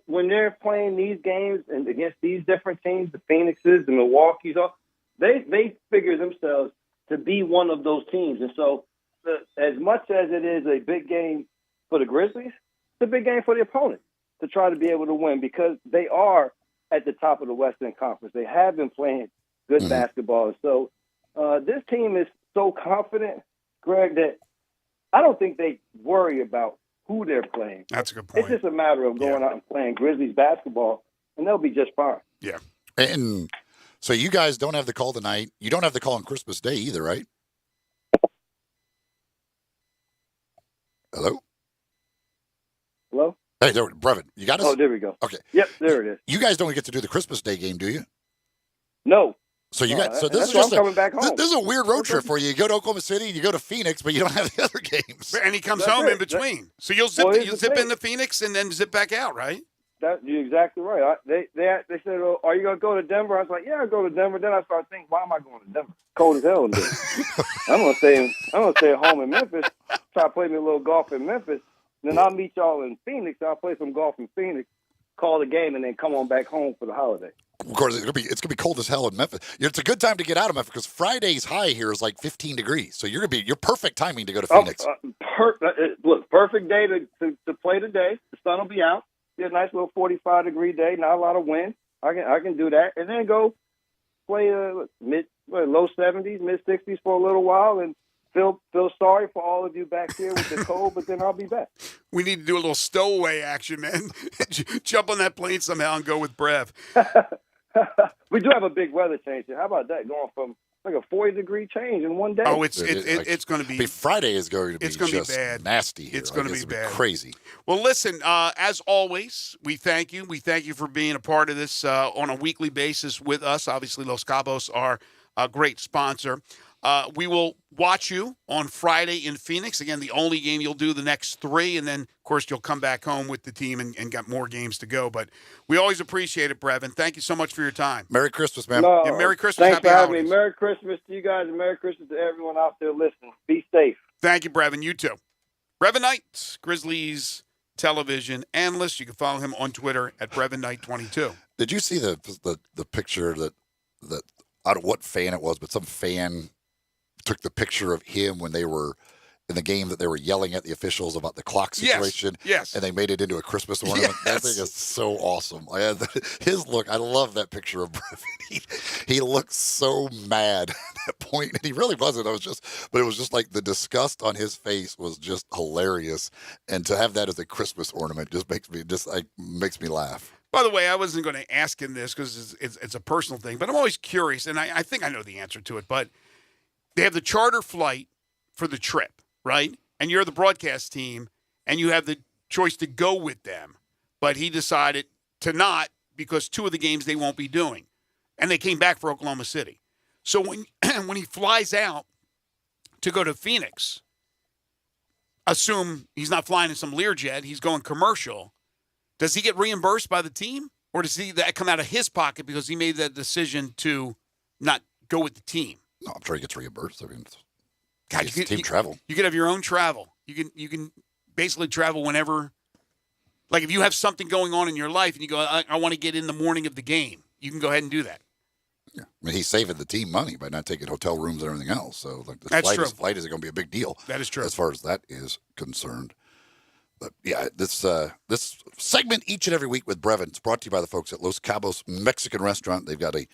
when they're playing these games and against these different teams, the Phoenixes, the Milwaukee's, they figure themselves to be one of those teams. And so as much as it is a big game for the Grizzlies, it's a big game for the opponent to try to be able to win, because they are at the top of the Western Conference. They have been playing good basketball. So this team is so confident, Greg, that I don't think they worry about who they're playing. That's a good point. It's just a matter of going out and playing Grizzlies basketball, and they'll be just fine. Yeah. And so you guys don't have the call tonight. You don't have the call on Christmas Day either, right? Hello? Hello? Hey, Brevin, you got us? Oh, there we go. Okay. Yep, there it is. You guys don't get to do the Christmas Day game, do you? No. So you got. So this that's is just why I'm coming back home. This is a weird road trip for you. You go to Oklahoma City, you go to Phoenix, but you don't have the other games. And he comes home in between. So you'll zip into Phoenix and then zip back out, right? You're exactly right. They said, oh, "Are you going to go to Denver?" I was like, "Yeah, I'll go to Denver." Then I started thinking, "Why am I going to Denver? Cold as hell in Denver. I'm going to stay at home in Memphis. Try to play me a little golf in Memphis. Then I'll meet y'all in Phoenix. I'll play some golf in Phoenix, call the game, and then come on back home for the holiday." Of course, it's gonna be cold as hell in Memphis. It's a good time to get out of Memphis because Friday's high here is like 15 degrees. So you're perfect timing to go to Phoenix. Look, perfect day to play today. The sun will be out. Get a nice little 45-degree day. Not a lot of wind. I can do that, and then go play low 70s, mid 60s for a little while, and feel sorry for all of you back here with the cold. But then I'll be back. We need to do a little stowaway action, man. Jump on that plane somehow and go with Brev. We do have a big weather change here. How about that? Going from like a 40-degree change in one day. Oh, it's going to be. Friday is going to be. It's going to just be bad. Nasty. Here. It's going to be bad. Crazy. Well, listen. As always, we thank you. We thank you for being a part of this on a weekly basis with us. Obviously, Los Cabos are a great sponsor. We will watch you on Friday in Phoenix. Again, the only game you'll do the next 3, and then, of course, you'll come back home with the team and got more games to go. But we always appreciate it, Brevin. Thank you so much for your time. Merry Christmas, man. Yeah, Merry Christmas. Thanks Happy for having holidays. me. Merry Christmas to you guys, and Merry Christmas to everyone out there listening. Be safe. Thank you, Brevin. You too. Brevin Knight, Grizzlies television analyst. You can follow him on Twitter at BrevinKnight22. Did you see the picture that I don't know what fan it was, but some fan took the picture of him when they were in the game that they were yelling at the officials about the clock situation. Yes. And they made it into a Christmas ornament. Yes. That thing is so awesome. His look, I love that picture of Brevin. He looked so mad at that point, and he really wasn't. But it was just like the disgust on his face was just hilarious. And to have that as a Christmas ornament just makes me laugh. By the way, I wasn't going to ask him this because it's a personal thing, but I'm always curious, and I think I know the answer to it, but they have the charter flight for the trip, right? And you're the broadcast team, and you have the choice to go with them. But he decided to not because 2 of the games they won't be doing. And they came back for Oklahoma City. So when he flies out to go to Phoenix, assume he's not flying in some Learjet, he's going commercial. Does he get reimbursed by the team? Or does that come out of his pocket because he made that decision to not go with the team? No, I'm sure he gets reimbursed. I mean, God, it's team travel. You could have your own travel. You can basically travel whenever. Like if you have something going on in your life and you go, I want to get in the morning of the game, you can go ahead and do that. Yeah, I mean, he's saving the team money by not taking hotel rooms and everything else. So like That's true. Flight isn't going to be a big deal. That is true. As far as that is concerned. But yeah, this segment each and every week with Brevin is brought to you by the folks at Los Cabos Mexican Restaurant. They've got a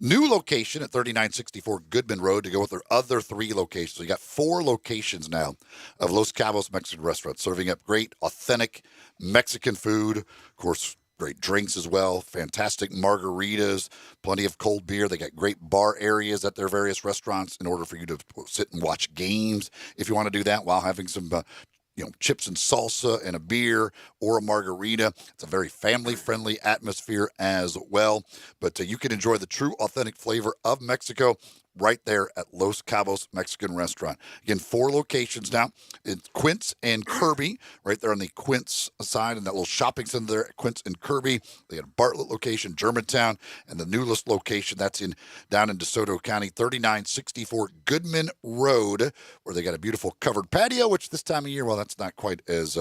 new location at 3964 Goodman Road to go with their other 3 locations. So you got 4 locations now of Los Cabos Mexican Restaurant, serving up great, authentic Mexican food. Of course, great drinks as well, fantastic margaritas, plenty of cold beer. They got great bar areas at their various restaurants in order for you to sit and watch games if you want to do that while having some chips and salsa and a beer or a margarita. It's a very family-friendly atmosphere as well. But you can enjoy the true, authentic flavor of Mexico right there at Los Cabos Mexican Restaurant. Again, 4 locations now. It's Quince and Kirby, right there on the Quince side and that little shopping center there at Quince and Kirby. They got a Bartlett location, Germantown, and the newest location, that's down in DeSoto County, 3964 Goodman Road, where they got a beautiful covered patio, which this time of year, well, that's not quite as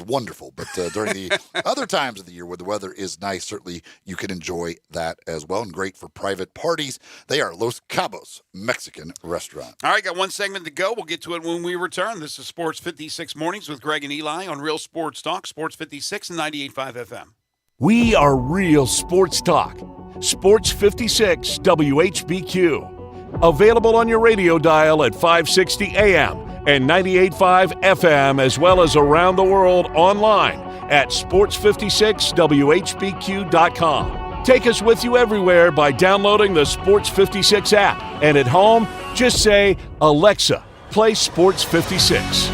wonderful. But during the other times of the year where the weather is nice, certainly you can enjoy that as well. And great for private parties. They are Los Cabos Mexican Restaurant. All right, got one segment to go. We'll get to it when we return. This is Sports 56 Mornings with Greg and Eli on Real Sports Talk, Sports 56 and 98.5 FM. We are Real Sports Talk. Sports 56 WHBQ. Available on your radio dial at 560 AM and 98.5 FM, as well as around the world online at sports56whbq.com. Take us with you everywhere by downloading the Sports 56 app. And at home, just say, Alexa, play Sports 56.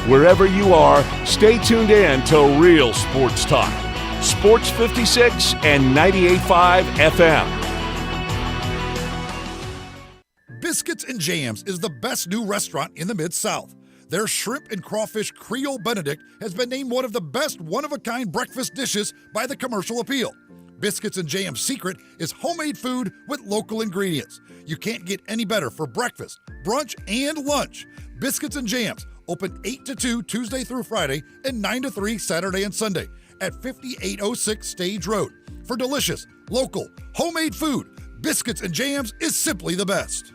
Wherever you are, stay tuned in to Real Sports Talk. Sports 56 and 98.5 FM. Biscuits and Jams is the best new restaurant in the Mid-South. Their shrimp and crawfish Creole Benedict has been named one of the best one-of-a-kind breakfast dishes by the Commercial Appeal. Biscuits and Jam's secret is homemade food with local ingredients. You can't get any better for breakfast, brunch, and lunch. Biscuits and Jams, open 8 to 2 Tuesday through Friday and 9 to 3 Saturday and Sunday at 5806 Stage Road. For delicious, local, homemade food, Biscuits and Jams is simply the best.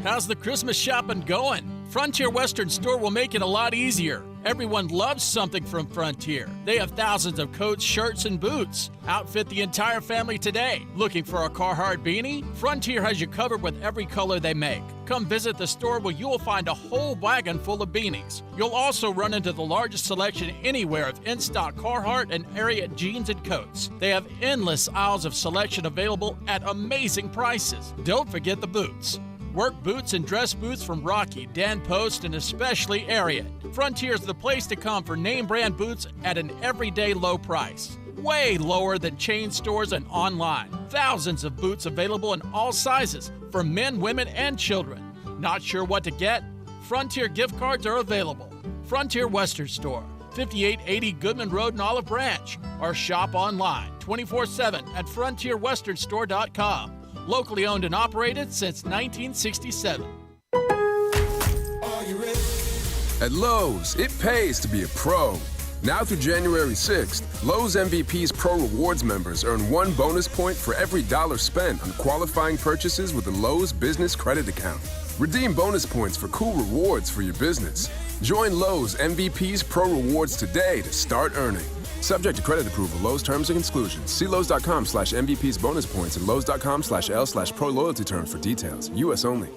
How's the Christmas shopping going? Frontier Western Store will make it a lot easier. Everyone loves something from Frontier. They have thousands of coats, shirts, and boots. Outfit the entire family today. Looking for a Carhartt beanie? Frontier has you covered with every color they make. Come visit the store where you'll find a whole wagon full of beanies. You'll also run into the largest selection anywhere of in-stock Carhartt and Ariat jeans and coats. They have endless aisles of selection available at amazing prices. Don't forget the boots. Work boots and dress boots from Rocky, Dan Post, and especially Ariat. Frontier is the place to come for name brand boots at an everyday low price. Way lower than chain stores and online. Thousands of boots available in all sizes for men, women, and children. Not sure what to get? Frontier gift cards are available. Frontier Western Store, 5880 Goodman Road in Olive Branch, or shop online 24/7 at frontierwesternstore.com. Locally owned and operated since 1967. At Lowe's, it pays to be a pro. Now through January 6th, Lowe's MVP's Pro Rewards members earn 1 bonus point for every $1 spent on qualifying purchases with a Lowe's Business Credit Account. Redeem bonus points for cool rewards for your business. Join Lowe's MVP's Pro Rewards today to start earning. Subject to credit approval, Lowe's terms and exclusions. See Lowe's.com/MVP's bonus points and Lowe's.com/L/Pro loyalty terms for details. U.S. only.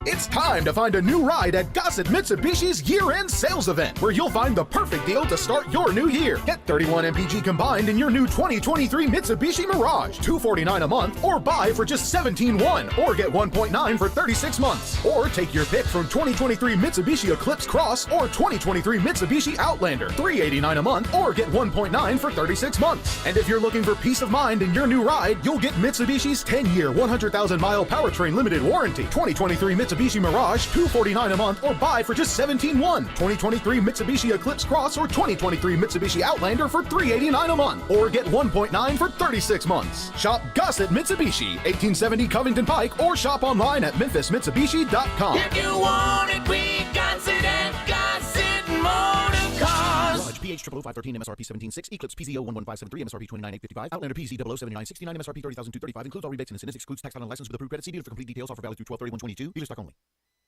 It's time to find a new ride at Gossett Mitsubishi's year-end sales event, where you'll find the perfect deal to start your new year. Get 31 MPG combined in your new 2023 Mitsubishi Mirage, $249 a month, or buy for just $17,100, or get 1.9 for 36 months. Or take your pick from 2023 Mitsubishi Eclipse Cross or 2023 Mitsubishi Outlander, $389 a month, or get 1.9 for 36 months. And if you're looking for peace of mind in your new ride, you'll get Mitsubishi's 10-year, 100,000-mile powertrain limited warranty, 2023 Mitsubishi Mirage, $249 a month, or buy for just $17,100. 2023 Mitsubishi Eclipse Cross or 2023 Mitsubishi Outlander for $389 a month, or get 1.9 for 36 months. Shop Gossett Mitsubishi, 1870 Covington Pike, or shop online at memphismitsubishi.com. If you want it, we Gossett and Gossett Motor Cars. Mirage PH 00513 MSRP 17.6, Eclipse PZO 11573 MSRP 29,855, Outlander PZ 007969 MSRP 30,235, includes all rebates and incentives, excludes tax on license with approved credit. See dealer for complete details. Offer valid through 12/31/22. Dealer stock only.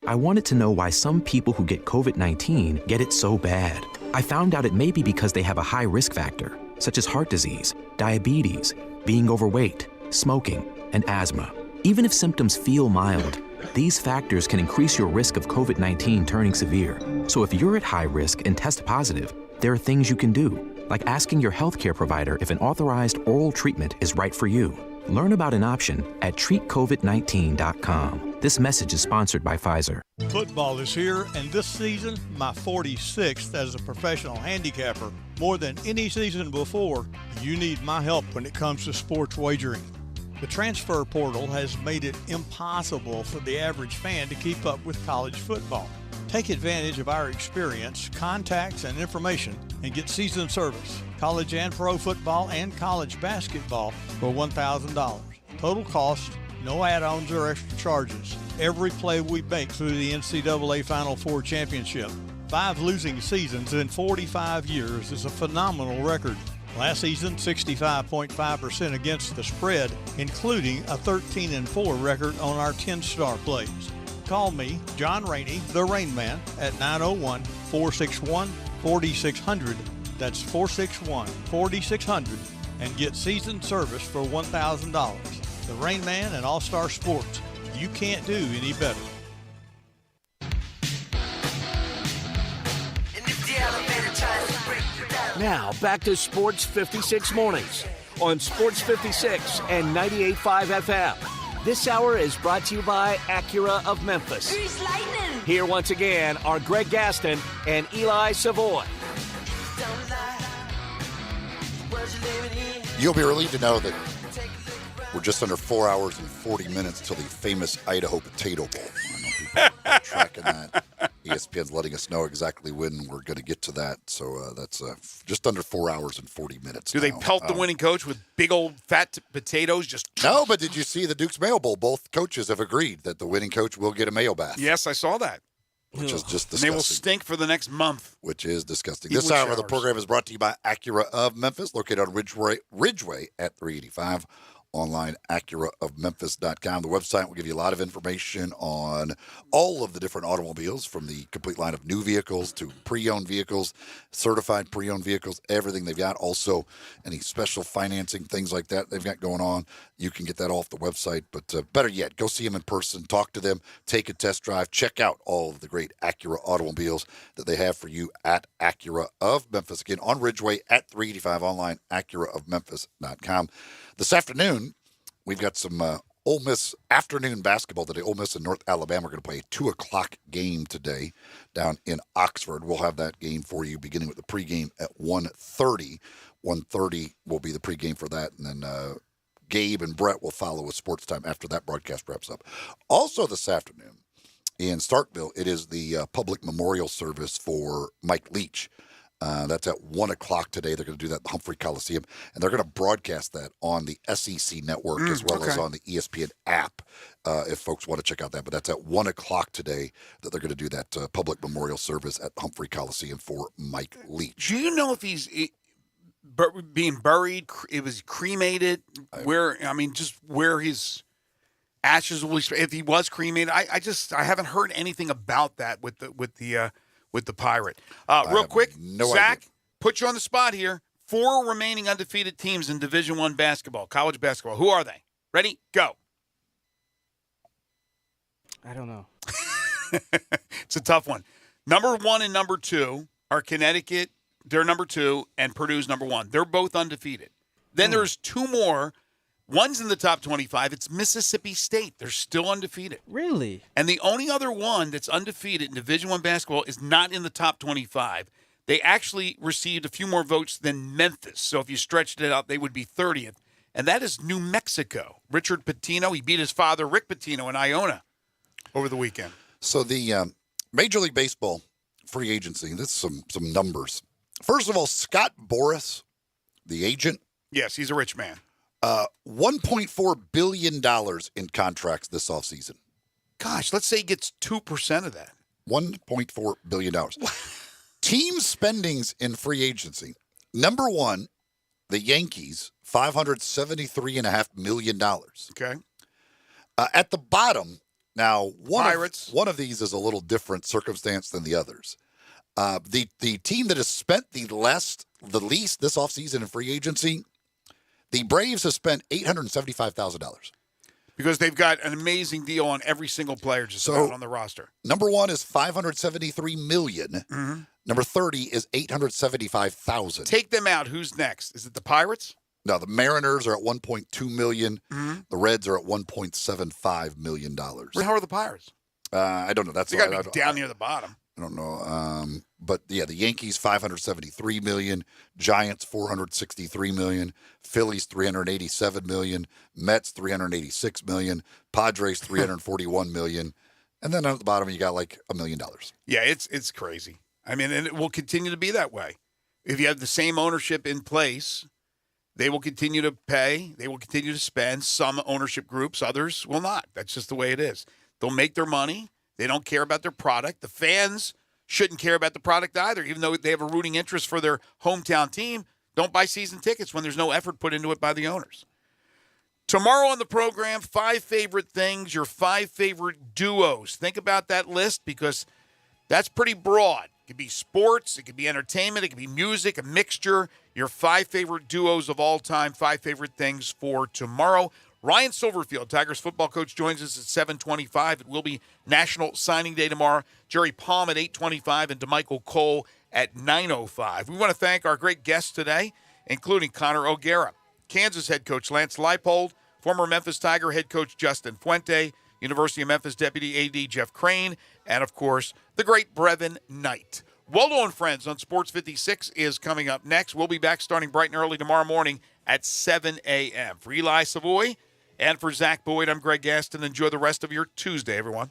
I wanted to know why some people who get COVID-19 get it so bad. I found out it may be because they have a high risk factor, such as heart disease, diabetes, being overweight, smoking, and asthma. Even if symptoms feel mild, these factors can increase your risk of COVID-19 turning severe. So if you're at high risk and test positive, there are things you can do, like asking your healthcare provider if an authorized oral treatment is right for you. Learn about an option at treatcovid19.com. This message is sponsored by Pfizer. Football is here, and this season, my 46th as a professional handicapper. More than any season before, you need my help when it comes to sports wagering. The transfer portal has made it impossible for the average fan to keep up with college football. Take advantage of our experience, contacts, and information and get season service, college and pro football and college basketball for $1,000. Total cost, no add-ons or extra charges. Every play we make through the NCAA Final Four championship. 5 losing seasons in 45 years is a phenomenal record. Last season, 65.5% against the spread, including a 13-4 record on our 10-star plays. Call me, John Rainey, the Rain Man, at 901-461-4600. That's 461-4600, and get season service for $1,000. The Rain Man and All-Star Sports. You can't do any better. Now, back to Sports 56 Mornings on Sports 56 and 98.5 FM. This hour is brought to you by Acura of Memphis. Grease lightning. Here once again are Greg Gaston and Eli Savoy. You'll be relieved to know that we're just under 4 hours and 40 minutes till the famous Idaho Potato Bowl. I know people are tracking that. ESPN's letting us know exactly when we're going to get to that. So that's just under 4 hours and 40 minutes. Do they pelt the winning coach with big old fat potatoes? No, but did you see the Duke's Mayo Bowl? Both coaches have agreed that the winning coach will get a mayo bath. Yes, I saw that. Which is just disgusting. And they will stink for the next month. Which is disgusting. This hour of the program is brought to you by Acura of Memphis, located on Ridgeway at 385. Online, AcuraofMemphis.com. The website will give you a lot of information on all of the different automobiles, from the complete line of new vehicles to pre-owned vehicles, certified pre-owned vehicles, everything they've got. Also, any special financing, things like that they've got going on. You can get that off the website. But better yet, go see them in person, talk to them, take a test drive, check out all of the great Acura automobiles that they have for you at Acura of Memphis. Again, on Ridgeway at 385, online, AcuraofMemphis.com. This afternoon, we've got some Ole Miss afternoon basketball today. Ole Miss and North Alabama are going to play a 2 o'clock game today down in Oxford. We'll have that game for you beginning with the pregame at 1:30. 1:30 will be the pregame for that, and then Gabe and Brett will follow with Sports Time after that broadcast wraps up. Also this afternoon, in Starkville, it is the public memorial service for Mike Leach. That's at 1 o'clock today. They're going to do that at the Humphrey Coliseum, and they're going to broadcast that on the SEC network as well as on the ESPN app, if folks want to check out that. But that's at 1 o'clock today that they're going to do that public memorial service at Humphrey Coliseum for Mike Leach. Do you know if he's being buried? It was cremated. Just where his ashes will be. If he was cremated, I haven't heard anything about that with the Pirate. Real quick, Zach, put you on the spot here. 4 remaining undefeated teams in Division I basketball, college basketball. Who are they? Ready? Go. I don't know. It's a tough one. Number 1 and number 2 are Connecticut. They're number 2, and Purdue's number 1. They're both undefeated. Then there's 2 more. One's in the top 25. It's Mississippi State. They're still undefeated. Really? And the only other one that's undefeated in Division I basketball is not in the top 25. They actually received a few more votes than Memphis. So if you stretched it out, they would be 30th. And that is New Mexico. Richard Pitino, he beat his father, Rick Pitino, in Iona over the weekend. So the Major League Baseball free agency, this is some numbers. First of all, Scott Boras, the agent. Yes, he's a rich man. $1.4 billion in contracts this offseason. Gosh, let's say he gets 2% of that. $1.4 billion. Team spendings in free agency. Number 1, the Yankees, $573.5 million. Okay. At the bottom, now Pirates. One of these is a little different circumstance than the others. The team that has spent the least this offseason in free agency, the Braves have spent $875,000. Because they've got an amazing deal on every single player just about on the roster. Number 1 is $573 million. Mm-hmm. Number 30 is $875,000. Take them out. Who's next? Is it the Pirates? No, the Mariners are at $1.2 million. Mm-hmm. The Reds are at $1.75 million. How are the Pirates? I don't know. They got to be down near the bottom. I don't know. But yeah, the Yankees $573 million, Giants $463 million, Phillies $387 million, Mets $386 million, Padres $341 million, and then at the bottom you got like $1 million. Yeah, it's crazy. I mean, and it will continue to be that way. If you have the same ownership in place, they will continue to pay. They will continue to spend. Some ownership groups, others will not. That's just the way it is. They'll make their money. They don't care about their product. The fans shouldn't care about the product either, even though they have a rooting interest for their hometown team. Don't buy season tickets when there's no effort put into it by the owners. Tomorrow on the program, 5 favorite things, your 5 favorite duos. Think about that list because that's pretty broad. It could be sports, it could be entertainment, it could be music, a mixture. Your 5 favorite duos of all time, 5 favorite things for tomorrow. Ryan Silverfield, Tigers football coach, joins us at 7:25. It will be National Signing Day tomorrow. Jerry Palm at 8:25 and DeMichael Cole at 9:05. We want to thank our great guests today, including Connor O'Gara, Kansas head coach Lance Leipold, former Memphis Tiger head coach Justin Fuente, University of Memphis Deputy AD Jeff Crane, and, of course, the great Brevin Knight. Waldo and Friends on Sports 56 is coming up next. We'll be back starting bright and early tomorrow morning at 7 a.m. For Eli Savoy and for Zach Boyd, I'm Greg Gaston. Enjoy the rest of your Tuesday, everyone.